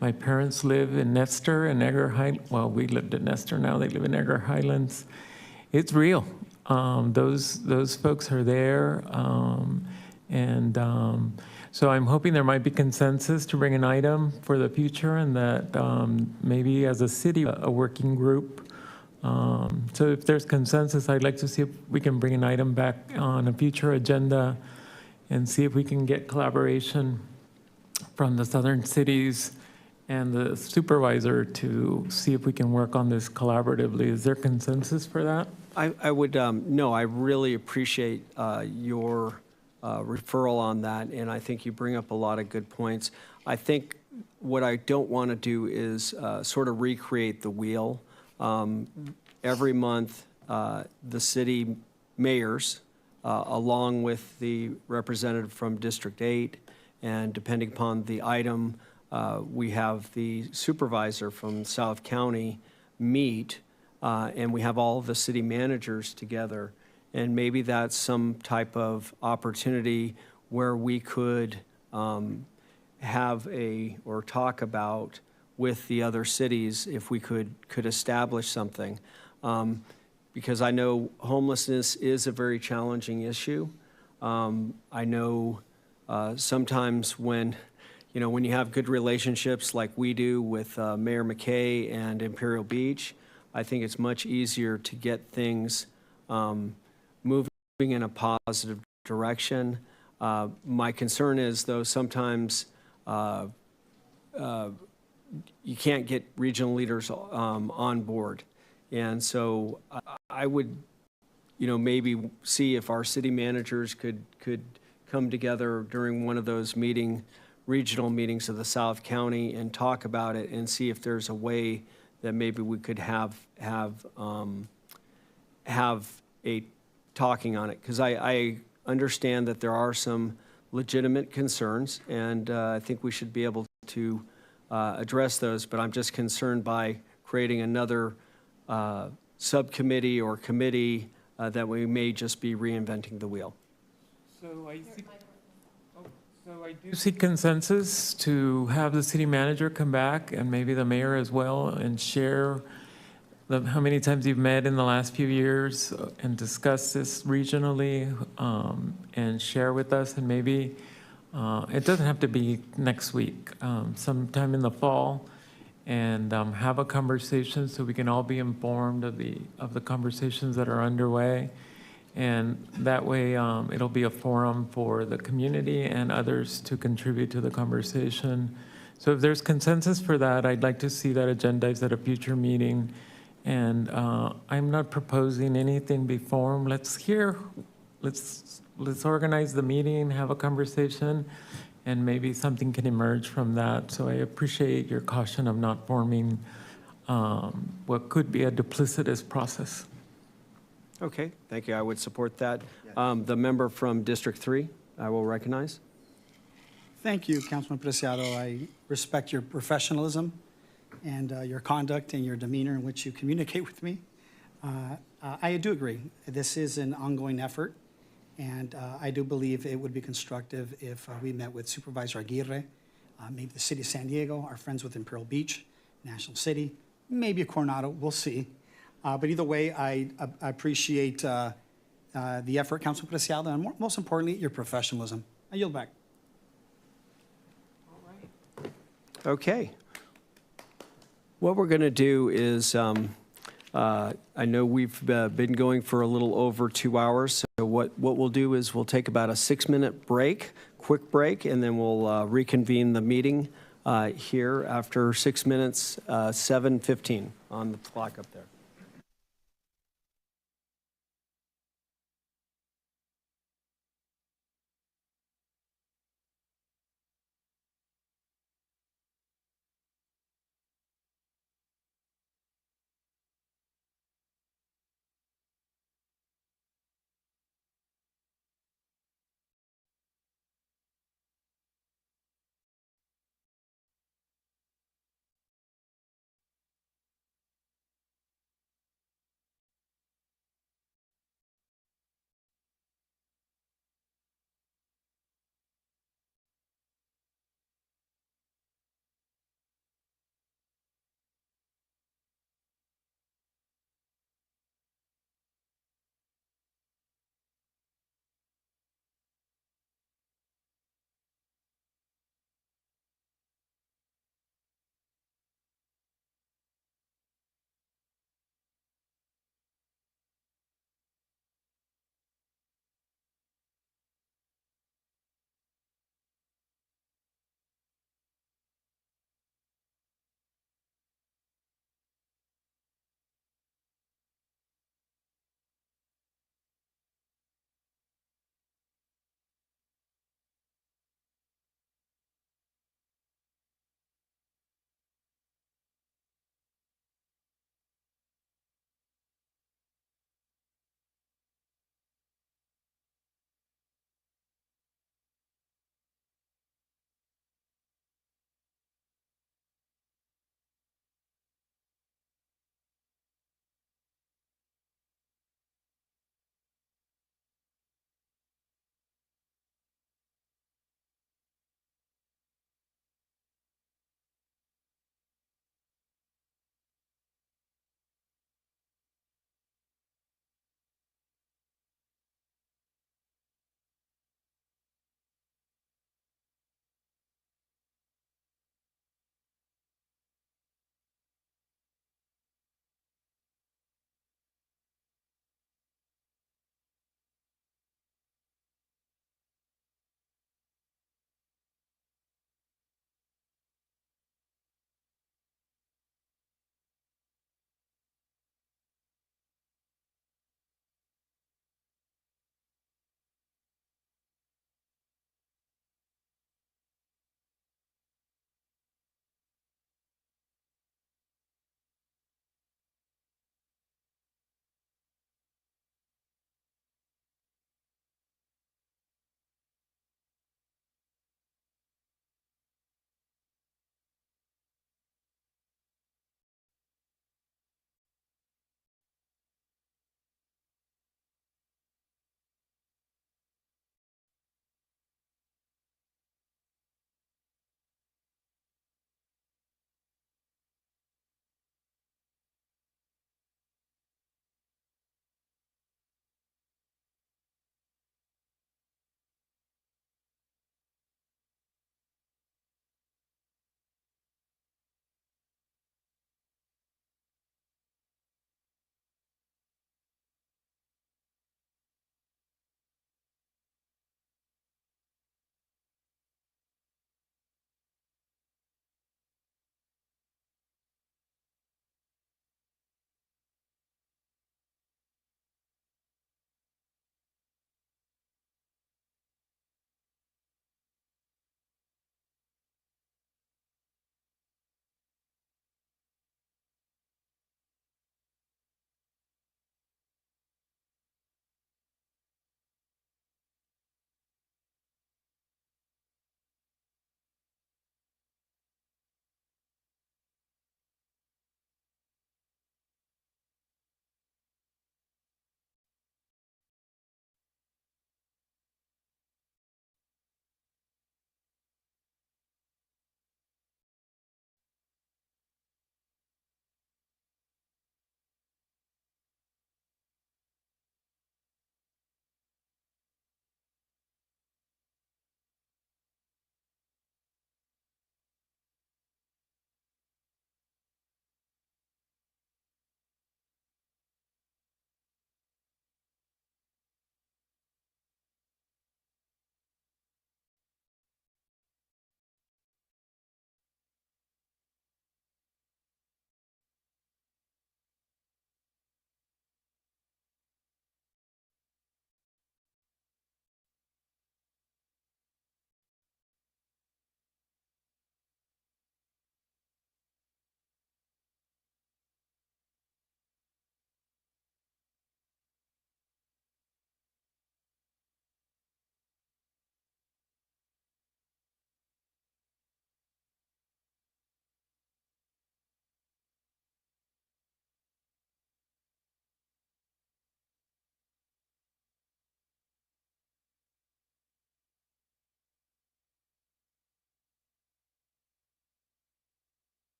My parents live in Nestor and Edgar Highlands. Well, we lived in Nestor, now they live in Edgar Highlands. It's real. Those folks are there. So I'm hoping there might be consensus to bring an item for the future, and that maybe as a city, a working group. So if there's consensus, I'd like to see if we can bring an item back on a future agenda and see if we can get collaboration from the southern cities and the supervisor to see if we can work on this collaboratively. Is there consensus for that? I would, no, I really appreciate your referral on that, and I think you bring up a lot of good points. I think what I don't want to do is sort of recreate the wheel. Every month, the city mayors, along with the representative from District 8, and depending upon the item, we have the supervisor from South County meet, and we have all of the city managers together. And maybe that's some type of opportunity where we could have or talk about with the other cities if we could establish something. Because I know homelessness is a very challenging issue. I know sometimes when you have good relationships like we do with Mayor McKay and Imperial Beach, I think it's much easier to get things moving in a positive direction. My concern is, though, sometimes you can't get regional leaders on board. And so I would, maybe see if our city managers could come together during one of those regional meetings of the South County and talk about it and see if there's a way that maybe we could have a talking on it. Because I understand that there are some legitimate concerns, and I think we should be able to address those, but I'm just concerned by creating another subcommittee or committee that we may just be reinventing the wheel. So I do see consensus to have the city manager come back, and maybe the mayor as well, and share how many times you've met in the last few years and discuss this regionally, and share with us. And maybe it doesn't have to be next week, sometime in the fall, and have a conversation so we can all be informed of the conversations that are underway. And that way, it'll be a forum for the community and others to contribute to the conversation. So if there's consensus for that, I'd like to see that agendized at a future meeting. And I'm not proposing anything before. Let's organize the meeting, have a conversation, and maybe something can emerge from that. So I appreciate your caution of not forming what could be a duplicitous process. Okay, thank you. I would support that. The member from District 3, I will recognize. Thank you, Councilman Preciado. I respect your professionalism and your conduct and your demeanor in which you communicate with me. I do agree. This is an ongoing effort, and I do believe it would be constructive if we met with Supervisor Aguirre, maybe the City of San Diego, our friends with Imperial Beach, National City, maybe a Coronado, we'll see. But either way, I appreciate the effort, Councilman Preciado, and most importantly, your professionalism. I yield back. Okay. What we're going to do is, I know we've been going for a little over 2 hours, so what we'll do is we'll take about a 6-minute break, quick break, and then we'll reconvene the meeting here after 6 minutes, 7:15 on the clock up there.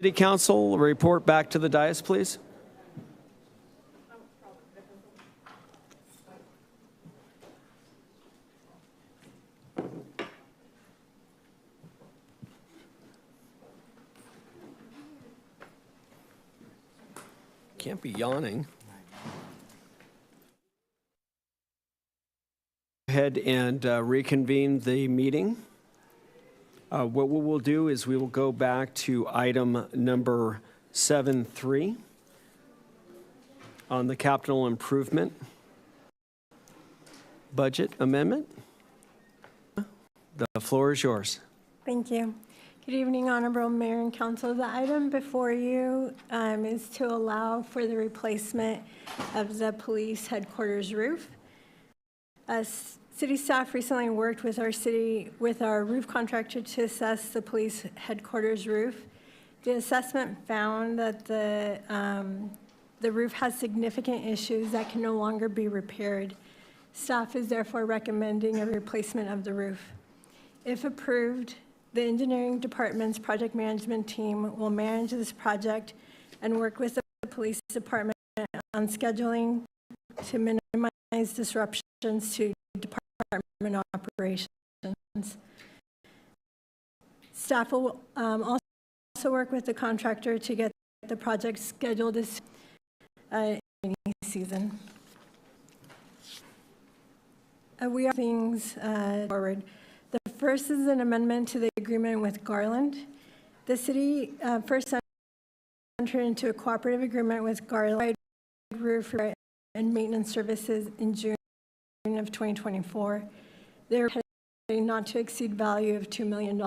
City Council, report back to the dais, please. Can't be yawning. Go ahead and reconvene the meeting. What we will do is we will go back to item number 7.3 on the capital improvement budget amendment. The floor is yours. Thank you. Good evening, Honorable Mayor and Council. The item before you is to allow for the replacement of the police headquarters roof. City staff recently worked with our roof contractor to assess the police headquarters roof. The assessment found that the roof has significant issues that can no longer be repaired. Staff is therefore recommending a replacement of the roof. If approved, the engineering department's project management team will manage this project and work with the police department on scheduling to minimize disruptions to department operations. Staff will also work with the contractor to get the project scheduled this season. We are things forward. The first is an amendment to the agreement with Garland. The city first entered into a cooperative agreement with Garland roof and maintenance services in June of 2024. They were a not to exceed value of $2 million.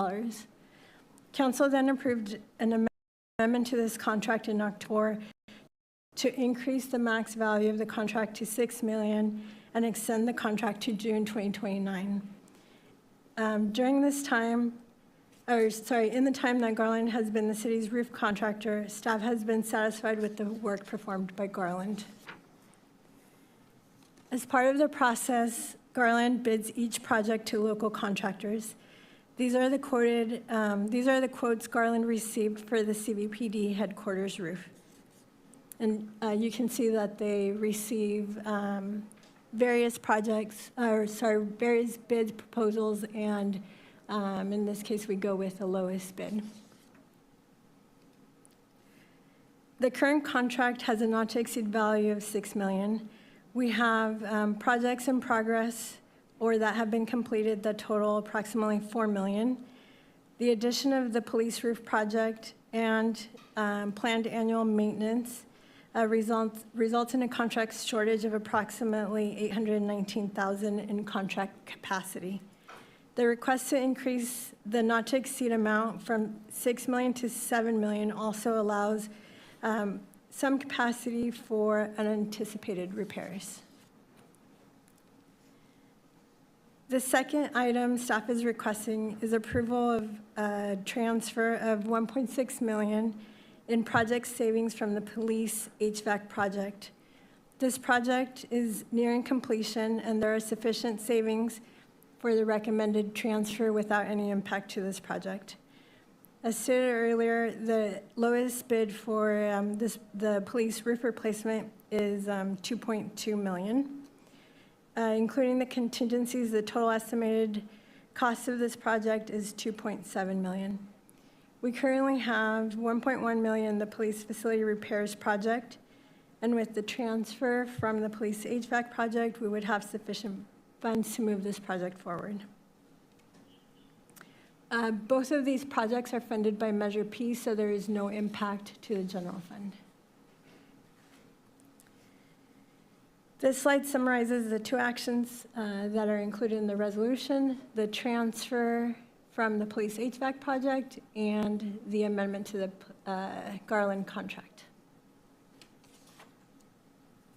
Council then approved an amendment to this contract in October to increase the max value of the contract to $6 million and extend the contract to June 2029. During this time, in the time that Garland has been the city's roof contractor, staff has been satisfied with the work performed by Garland. As part of the process, Garland bids each project to local contractors. These are the quotes Garland received for the CVPD headquarters roof. And you can see that they receive various various bid proposals, and in this case, we go with the lowest bid. The current contract has a not to exceed value of $6 million. We have projects in progress or that have been completed that total approximately $4 million. The addition of the police roof project and planned annual maintenance results in a contract shortage of approximately $819,000 in contract capacity. The request to increase the not to exceed amount from $6 million to $7 million also allows some capacity for unanticipated repairs. The second item staff is requesting is approval of a transfer of $1.6 million in project savings from the police HVAC project. This project is nearing completion, and there are sufficient savings for the recommended transfer without any impact to this project. As stated earlier, the lowest bid for the police roof replacement is $2.2 million. Including the contingencies, the total estimated cost of this project is $2.7 million. We currently have $1.1 million the police facility repairs project, and with the transfer from the police HVAC project, we would have sufficient funds to move this project forward. Both of these projects are funded by Measure P, so there is no impact to the general fund. This slide summarizes the two actions that are included in the resolution: the transfer from the police HVAC project and the amendment to the Garland contract.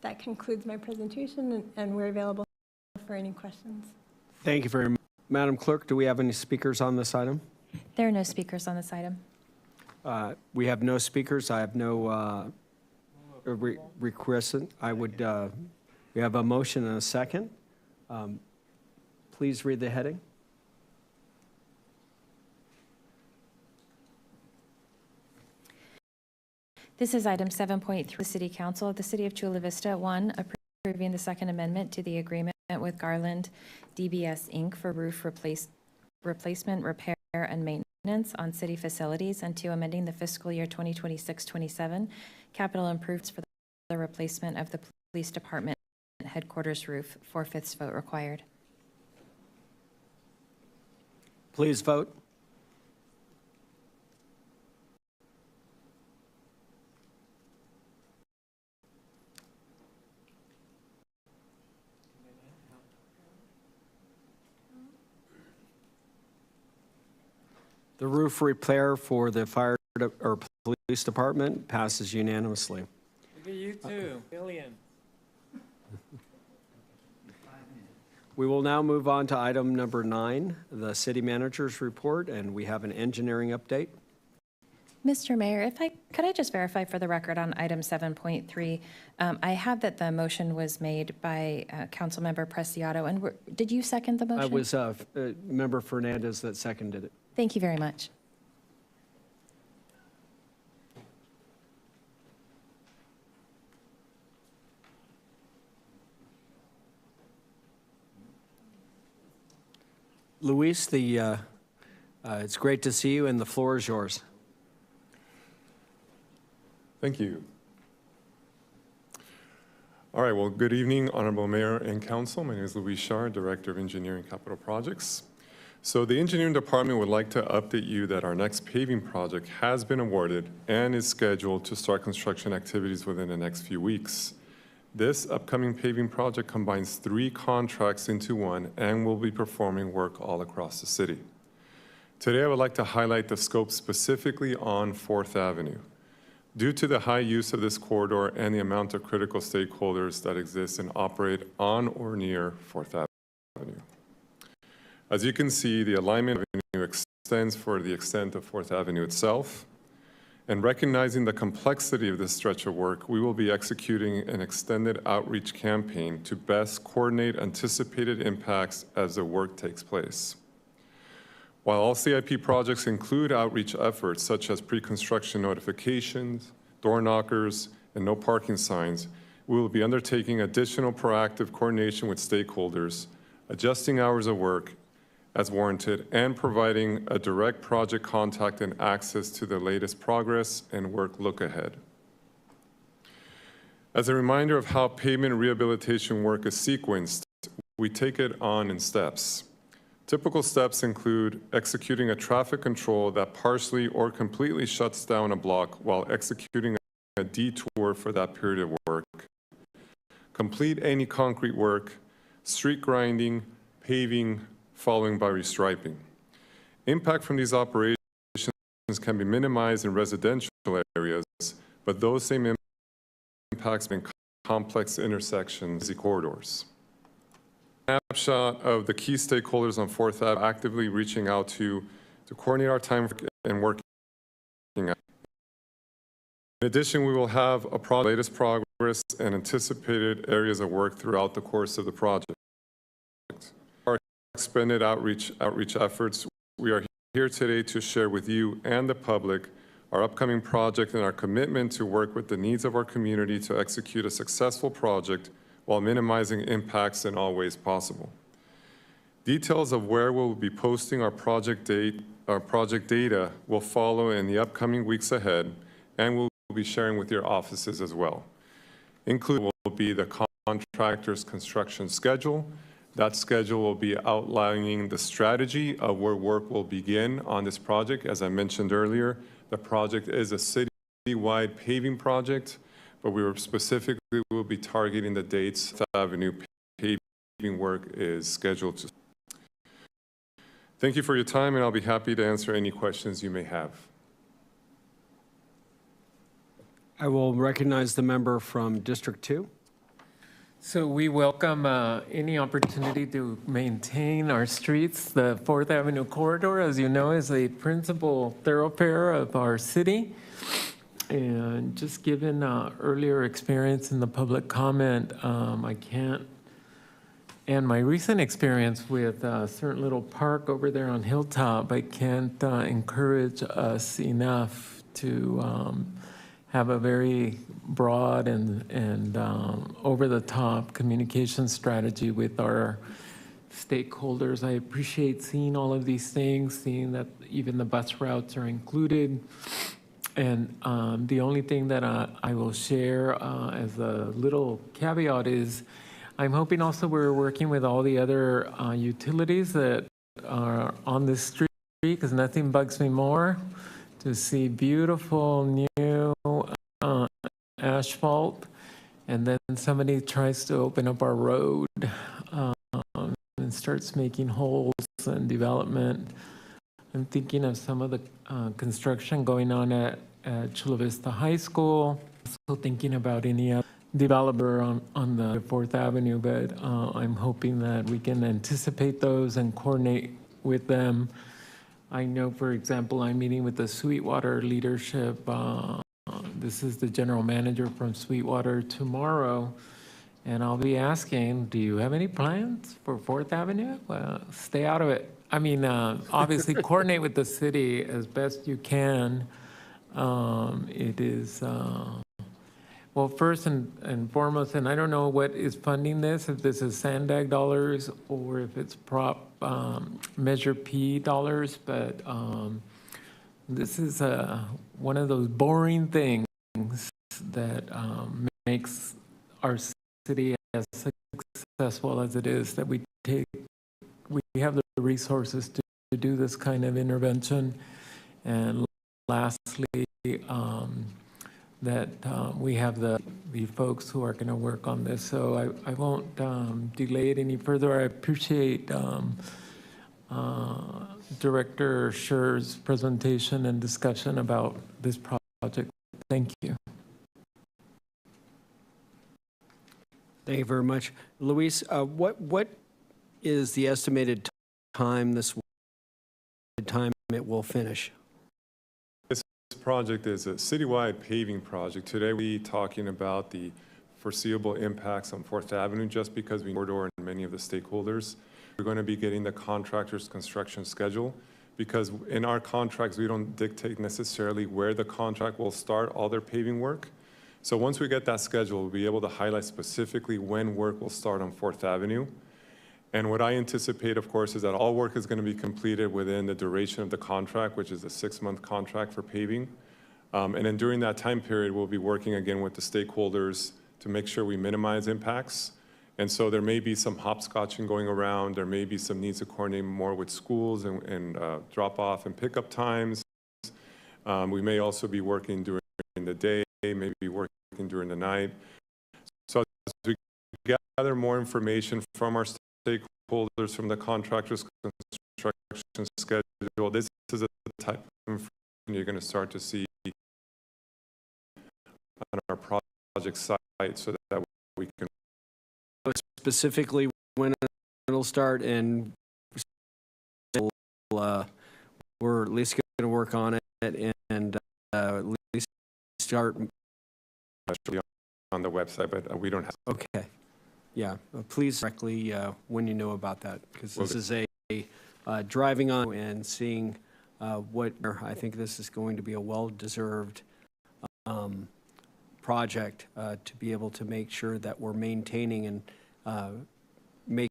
That concludes my presentation, and we're available for any questions. Thank you very much. Madam Clerk, do we have any speakers on this item? There are no speakers on this item. We have no speakers. I have no requests. We have a motion and a second. Please read the heading. This is item 7.3, the City Council of the City of Chula Vista. 1, approving the Second Amendment to the agreement with Garland DBS Inc. for roof replacement, repair, and maintenance on city facilities, and 2, amending the fiscal year 2026-27 capital improvements for the replacement of the police department headquarters roof. 4/5 vote required. Please vote. The roof repair for the fire or police department passes unanimously. Look at you too, Billion. We will now move on to item number 9, the city manager's report, and we have an engineering update. Mr. Mayor, could I just verify for the record on item 7.3? I have that the motion was made by Councilmember Preciado, and did you second the motion? It was Member Fernandez that seconded it. Thank you very much. Luis, it's great to see you, and the floor is yours. Thank you. All right, well, good evening, Honorable Mayor and Council. My name is Luis Shar, Director of Engineering Capital Projects. So the Engineering Department would like to update you that our next paving project has been awarded and is scheduled to start construction activities within the next few weeks. This upcoming paving project combines 3 contracts into one and will be performing work all across the city. Today, I would like to highlight the scope specifically on 4th Avenue. Due to the high use of this corridor and the amount of critical stakeholders that exist and operate on or near 4th Avenue. As you can see, the alignment of Avenue extends for the extent of 4th Avenue itself. And recognizing the complexity of this stretch of work, we will be executing an extended outreach campaign to best coordinate anticipated impacts as the work takes place. While all CIP projects include outreach efforts such as pre-construction notifications, door knockers, and no parking signs, we will be undertaking additional proactive coordination with stakeholders, adjusting hours of work as warranted, and providing a direct project contact and access to the latest progress and work look ahead. As a reminder of how pavement rehabilitation work is sequenced, we take it on in steps. Typical steps include executing a traffic control that partially or completely shuts down a block while executing a detour for that period of work, complete any concrete work, street grinding, paving, following by restriping. Impact from these operations can be minimized in residential areas, but those same impacts in complex intersections, busy corridors. Snapshot of the key stakeholders on 4th Ave actively reaching out to coordinate our time and working out. In addition, we will have latest progress and anticipated areas of work throughout the course of the project. Our expanded outreach efforts, we are here today to share with you and the public our upcoming project and our commitment to work with the needs of our community to execute a successful project while minimizing impacts in all ways possible. Details of where we'll be posting our project data will follow in the upcoming weeks ahead, and we'll be sharing with your offices as well. Included will be the contractor's construction schedule. That schedule will be outlining the strategy of where work will begin on this project. As I mentioned earlier, the project is a citywide paving project, but we were specifically will be targeting the dates 5th Avenue paving work is scheduled to. Thank you for your time, and I'll be happy to answer any questions you may have. I will recognize the member from District 2. So we welcome any opportunity to maintain our streets. The 4th Avenue corridor, as you know, is a principal thoroughfare of our city. And just given earlier experience in the public comment, I can't, and my recent experience with a certain little park over there on Hilltop, I can't encourage us enough to have a very broad and over-the-top communication strategy with our stakeholders. I appreciate seeing all of these things, seeing that even the bus routes are included. And the only thing that I will share as a little caveat is I'm hoping also we're working with all the other utilities that are on this street, because nothing bugs me more to see beautiful new asphalt, and then somebody tries to open up our road and starts making holes and development. I'm thinking of some of the construction going on at Chula Vista High School. Also thinking about any other developer on the 4th Avenue, but I'm hoping that we can anticipate those and coordinate with them. I know, for example, I'm meeting with the Sweetwater leadership. This is the general manager from Sweetwater tomorrow, and I'll be asking, do you have any plans for 4th Avenue? Well, stay out of it. I mean, obviously coordinate with the city as best you can. It is, well, first and foremost, and I don't know what is funding this, if this is SANDAG dollars or if it's Measure P dollars, but this is one of those boring things that makes our city as successful as it is, that we have the resources to do this kind of intervention. And lastly, that we have the folks who are going to work on this. So I won't delay it any further. I appreciate Director Scher's presentation and discussion about this project. Thank you. Thank you very much. Luis, what is the estimated time it will finish? This project is a citywide paving project. Today we're talking about the foreseeable impacts on 4th Avenue just because we corridor and many of the stakeholders. We're going to be getting the contractor's construction schedule because in our contracts we don't dictate necessarily where the contract will start all their paving work. So once we get that schedule, we'll be able to highlight specifically when work will start on 4th Avenue. And what I anticipate, of course, is that all work is going to be completed within the duration of the contract, which is a 6-month contract for paving. And then during that time period, we'll be working again with the stakeholders to make sure we minimize impacts. And so there may be some hopscotching going around. There may be some needs to coordinate more with schools and drop-off and pickup times. We may also be working during the day, maybe working during the night. So as we gather more information from our stakeholders, from the contractor's construction schedule, this is a type of information you're going to start to see on our project site so that we can specifically when it'll start, and we're at least going to work on it and at least start on the website, but we don't have. Okay. Yeah, please directly when you know about that, because this is a driving on and seeing what I think this is going to be a well-deserved project to be able to make sure that we're maintaining and make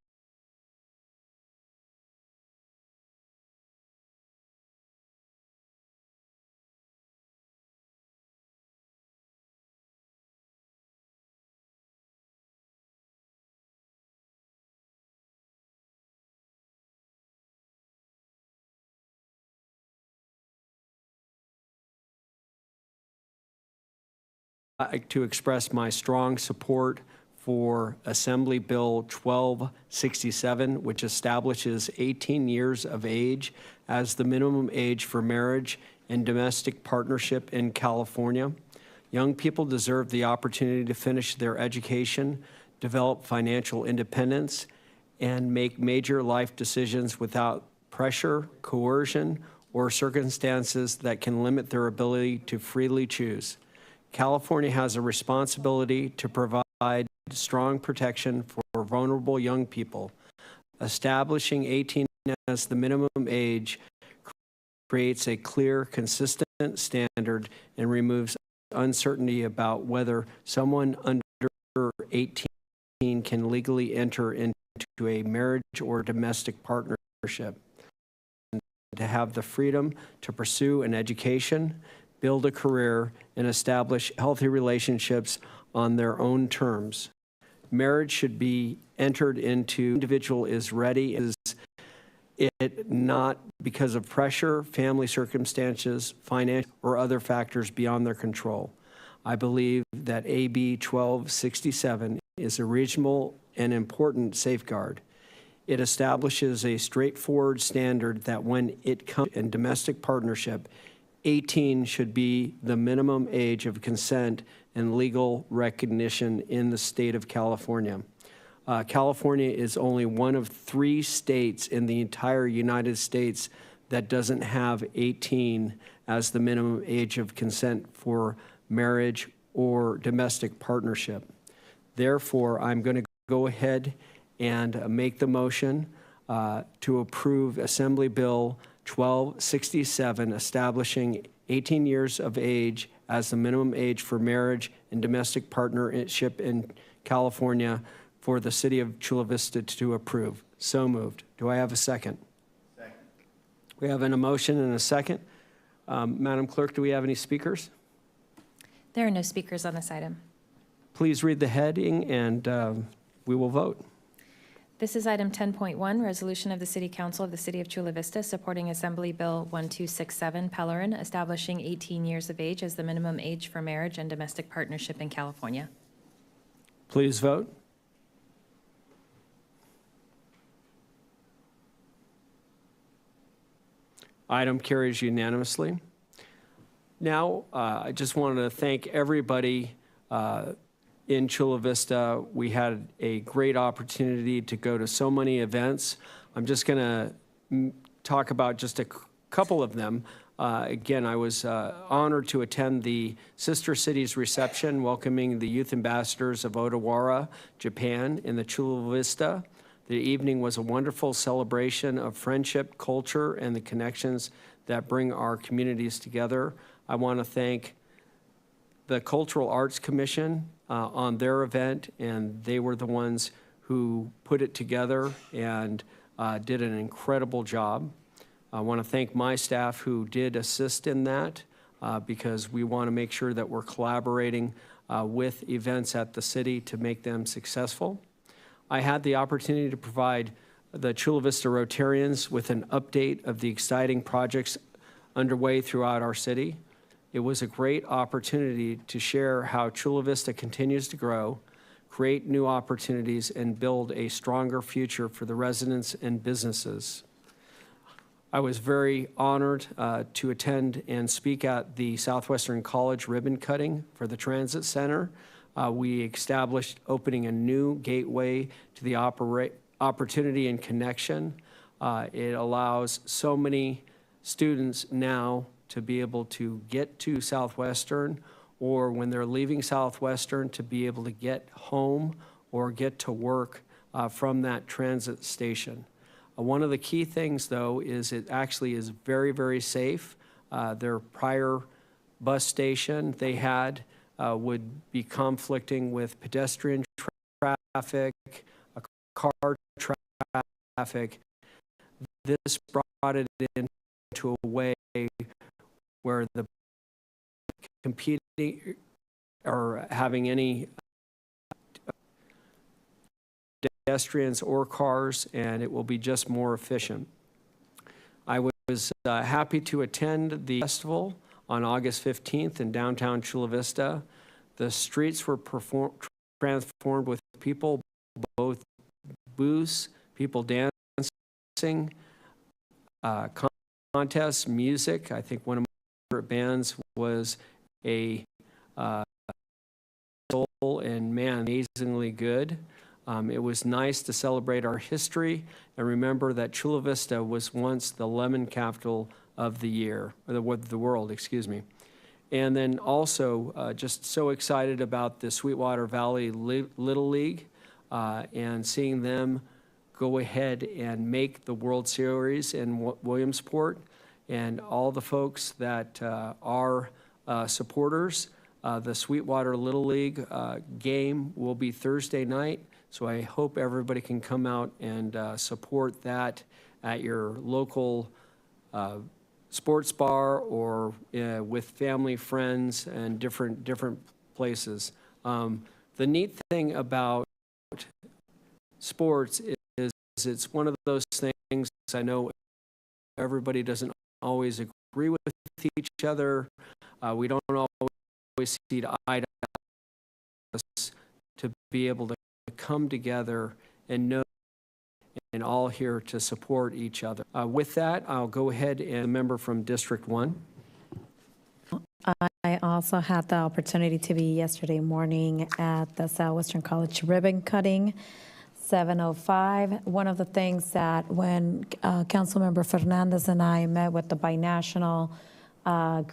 to express my strong support for Assembly Bill 1267, which establishes 18 years of age as the minimum age for marriage and domestic partnership in California. Young people deserve the opportunity to finish their education, develop financial independence, and make major life decisions without pressure, coercion, or circumstances that can limit their ability to freely choose. California has a responsibility to provide strong protection for vulnerable young people. Establishing 18 as the minimum age creates a clear, consistent standard and removes uncertainty about whether someone under 18 can legally enter into a marriage or domestic partnership, and to have the freedom to pursue an education, build a career, and establish healthy relationships on their own terms. Marriage should be entered into, individual is ready, is it not because of pressure, family circumstances, financial, or other factors beyond their control. I believe that AB 1267 is a reasonable and important safeguard. It establishes a straightforward standard that when it comes in domestic partnership, 18 should be the minimum age of consent and legal recognition in the state of California. California is only one of 3 states in the entire United States that doesn't have 18 as the minimum age of consent for marriage or domestic partnership. Therefore, I'm going to go ahead and make the motion to approve Assembly Bill 1267, establishing 18 years of age as the minimum age for marriage and domestic partnership in California for the city of Chula Vista to approve. So moved. Do I have a second? Second. We have a motion and a second. Madam Clerk, do we have any speakers? There are no speakers on this item. Please read the heading and we will vote. This is item 10.1, resolution of the City Council of the City of Chula Vista supporting Assembly Bill 1267, Pellerin, establishing 18 years of age as the minimum age for marriage and domestic partnership in California. Please vote. Item carries unanimously. Now, I just wanted to thank everybody in Chula Vista. We had a great opportunity to go to so many events. I'm just going to talk about just a couple of them. Again, I was honored to attend the Sister Cities reception welcoming the youth ambassadors of Odawara, Japan, in the Chula Vista. The evening was a wonderful celebration of friendship, culture, and the connections that bring our communities together. I want to thank the Cultural Arts Commission on their event, and they were the ones who put it together and did an incredible job. I want to thank my staff who did assist in that because we want to make sure that we're collaborating with events at the city to make them successful. I had the opportunity to provide the Chula Vista Rotarians with an update of the exciting projects underway throughout our city. It was a great opportunity to share how Chula Vista continues to grow, create new opportunities, and build a stronger future for the residents and businesses. I was very honored to attend and speak at the Southwestern College ribbon cutting for the Transit Center. We established opening a new gateway to the opportunity and connection. It allows so many students now to be able to get to Southwestern, or when they're leaving Southwestern to be able to get home or get to work from that transit station. One of the key things, though, is it actually is very, very safe. Their prior bus station they had would be conflicting with pedestrian traffic, car traffic. This brought it into a way where the competing or having any pedestrians or cars, and it will be just more efficient. I was happy to attend the festival on August 15th in downtown Chula Vista. The streets were transformed with people, both booths, people dancing, contests, music. I think one of my favorite bands was a soul, and man, amazingly good. It was nice to celebrate our history and remember that Chula Vista was once the lemon capital of the year, or the world, excuse me. And then also just so excited about the Sweetwater Valley Little League and seeing them go ahead and make the World Series in Williamsport, and all the folks that are supporters The Sweetwater Little League game will be Thursday night, so I hope everybody can come out and support that at your local sports bar or with family, friends, and different places. The neat thing about sports is it's one of those things, I know everybody doesn't always agree with each other. We don't always see eye to eye to be able to come together and know and all here to support each other. With that, I'll go ahead and a member from District 1. I also had the opportunity to be yesterday morning at the Southwestern College ribbon cutting, 7:05. One of the things that when Councilmember Fernandez and I met with the binational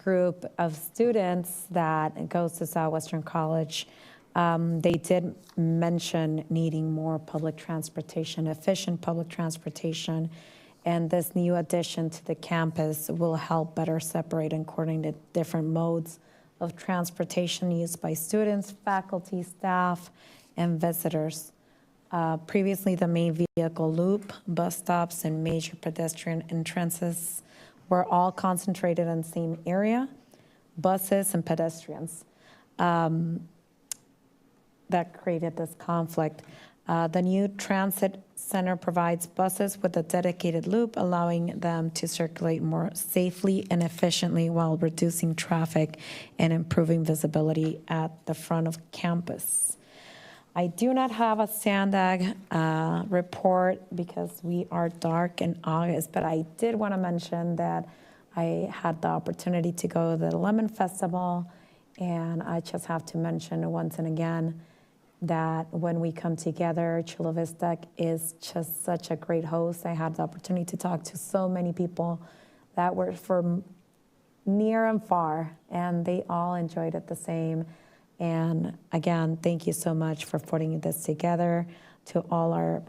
group of students that goes to Southwestern College, they did mention needing more public transportation, efficient public transportation, and this new addition to the campus will help better separate and coordinate different modes of transportation used by students, faculty, staff, and visitors. Previously, the main vehicle loop, bus stops, and major pedestrian entrances were all concentrated in the same area, buses and pedestrians. That created this conflict. The new transit center provides buses with a dedicated loop, allowing them to circulate more safely and efficiently while reducing traffic and improving visibility at the front of campus. I do not have a Sandag report because we are dark in August, but I did want to mention that I had the opportunity to go to the Lemon Festival, and I just have to mention once and again that when we come together, Chula Vista is just such a great host. I had the opportunity to talk to so many people that were from near and far, and they all enjoyed it the same. And again, thank you so much for putting this together, to all our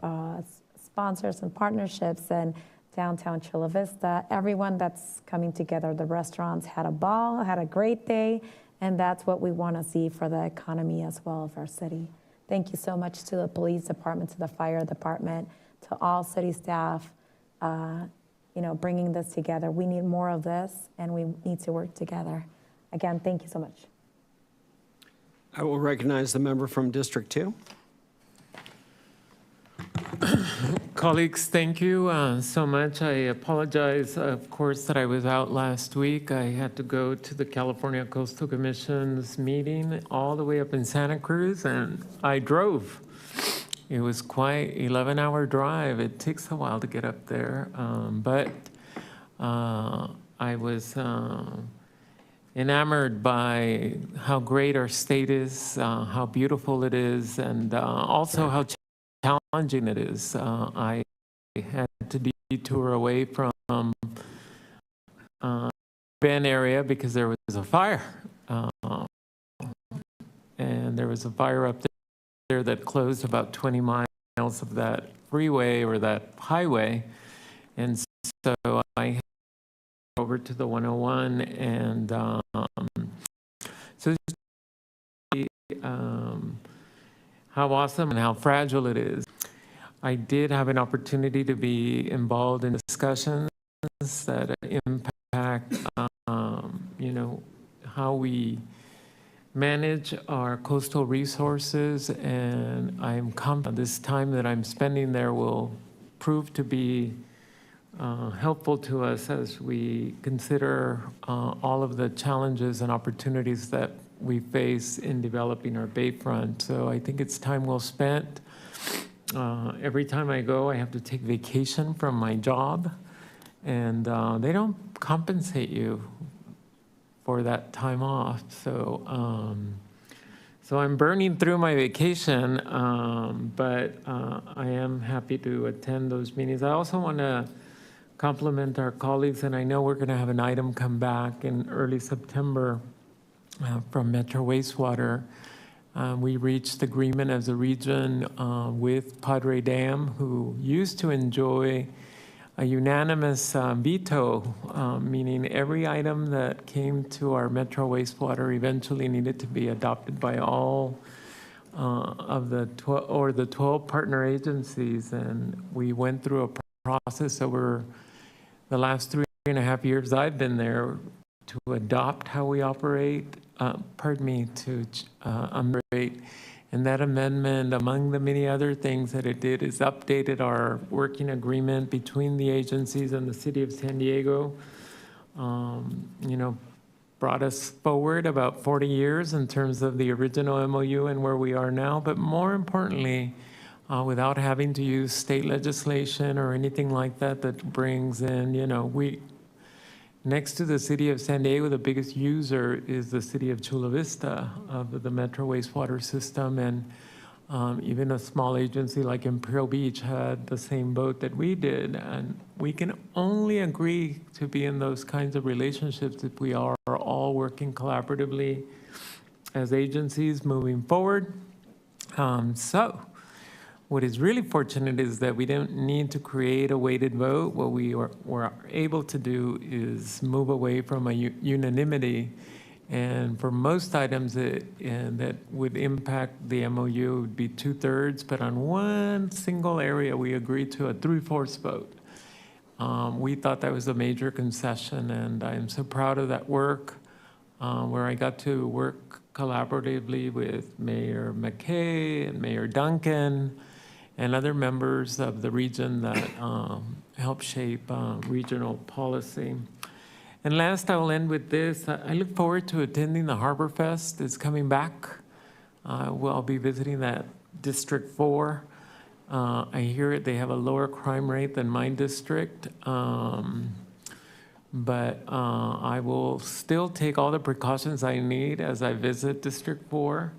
sponsors and partnerships and downtown Chula Vista, everyone that's coming together. The restaurants had a ball, had a great day, and that's what we want to see for the economy as well of our city. Thank you so much to the police department, to the fire department, to all city staff, bringing this together. We need more of this, and we need to work together. Again, thank you so much. I will recognize the member from District 2. Colleagues, thank you so much. I apologize, of course, that I was out last week. I had to go to the California Coastal Commission's meeting all the way up in Santa Cruz, and I drove. It was quite 11-hour drive. It takes a while to get up there, but I was enamored by how great our state is, how beautiful it is, and also how challenging it is. I had to detour away from Ben area because there was a fire. And there was a fire up there that closed about 20 miles of that freeway or that highway. And so I headed over to the 101 and so how awesome and how fragile it is. I did have an opportunity to be involved in discussions that impact, how we manage our coastal resources, and I'm confident this time that I'm spending there will prove to be helpful to us as we consider all of the challenges and opportunities that we face in developing our bayfront. So I think it's time well spent. Every time I go, I have to take vacation from my job, and they don't compensate you for that time off. So I'm burning through my vacation, but I am happy to attend those meetings. I also want to compliment our colleagues, and I know we're going to have an item come back in early September from Metro Wastewater. We reached agreement as a region with Padre Dam, who used to enjoy a unanimous veto, meaning every item that came to our Metro wastewater eventually needed to be adopted by all of the 12 partner agencies. And we went through a process over the last 3.5 years I've been there to adopt how we operate, to operate. And that amendment, among the many other things that it did, is updated our working agreement between the agencies and the city of San Diego. Brought us forward about 40 years in terms of the original MOU and where we are now. But more importantly, without having to use state legislation or anything like that that brings in, next to the city of San Diego, the biggest user is the city of Chula Vista of the Metro wastewater system. And even a small agency like Imperial Beach had the same boat that we did. And we can only agree to be in those kinds of relationships if we are all working collaboratively as agencies moving forward. What is really fortunate is that we don't need to create a weighted vote. What we were able to do is move away from a unanimity. And for most items that would impact the MOU, it would be 2/3. But on one single area, we agreed to a 3/4 vote. We thought that was a major concession, and I am so proud of that work, where I got to work collaboratively with Mayor McKay and Mayor Duncan, and other members of the region that help shape regional policy. And last, I will end with this. I look forward to attending the Harbor Fest. It's coming back. I'll be visiting that District 4. I hear they have a lower crime rate than my district. But I will still take all the precautions I need as I visit District 4.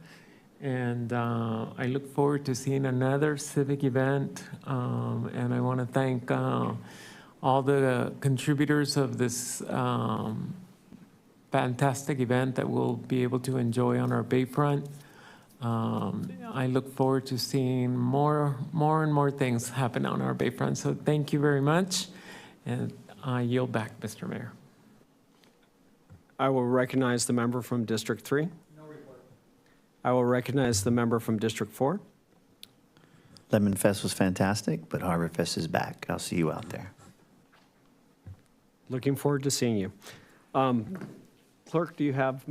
And I look forward to seeing another civic event. And I want to thank all the contributors of this fantastic event that we'll be able to enjoy on our Bayfront. I look forward to seeing more and more things happen on our Bayfront. So thank you very much. And I yield back, Mr. Mayor. I will recognize the member from District 3. I will recognize the member from District 4. Lemon Fest was fantastic, but Harbor Fest is back. I'll see you out there. Looking forward to seeing you. Madam Clerk, do you have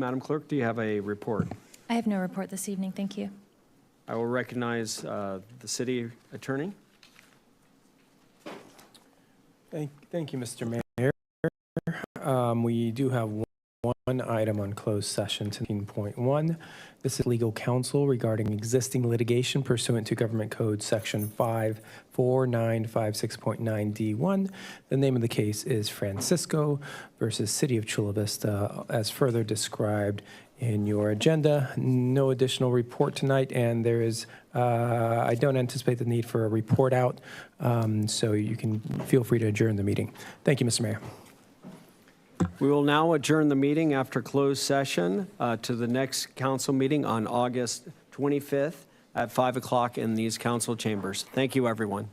a report? I have no report this evening, thank you. I will recognize the city attorney. Thank you, Mr. Mayor. We do have one item on closed session, 17.1. This is legal counsel regarding existing litigation pursuant to Government Code Section 54956.9D1. The name of the case is Francisco versus City of Chula Vista, as further described in your agenda. No additional report tonight, and there is, I don't anticipate the need for a report out, so you can feel free to adjourn the meeting. Thank you, Mr. Mayor. We will now adjourn the meeting after closed session to the next council meeting on August 25th at 5 o'clock in these council chambers. Thank you, everyone.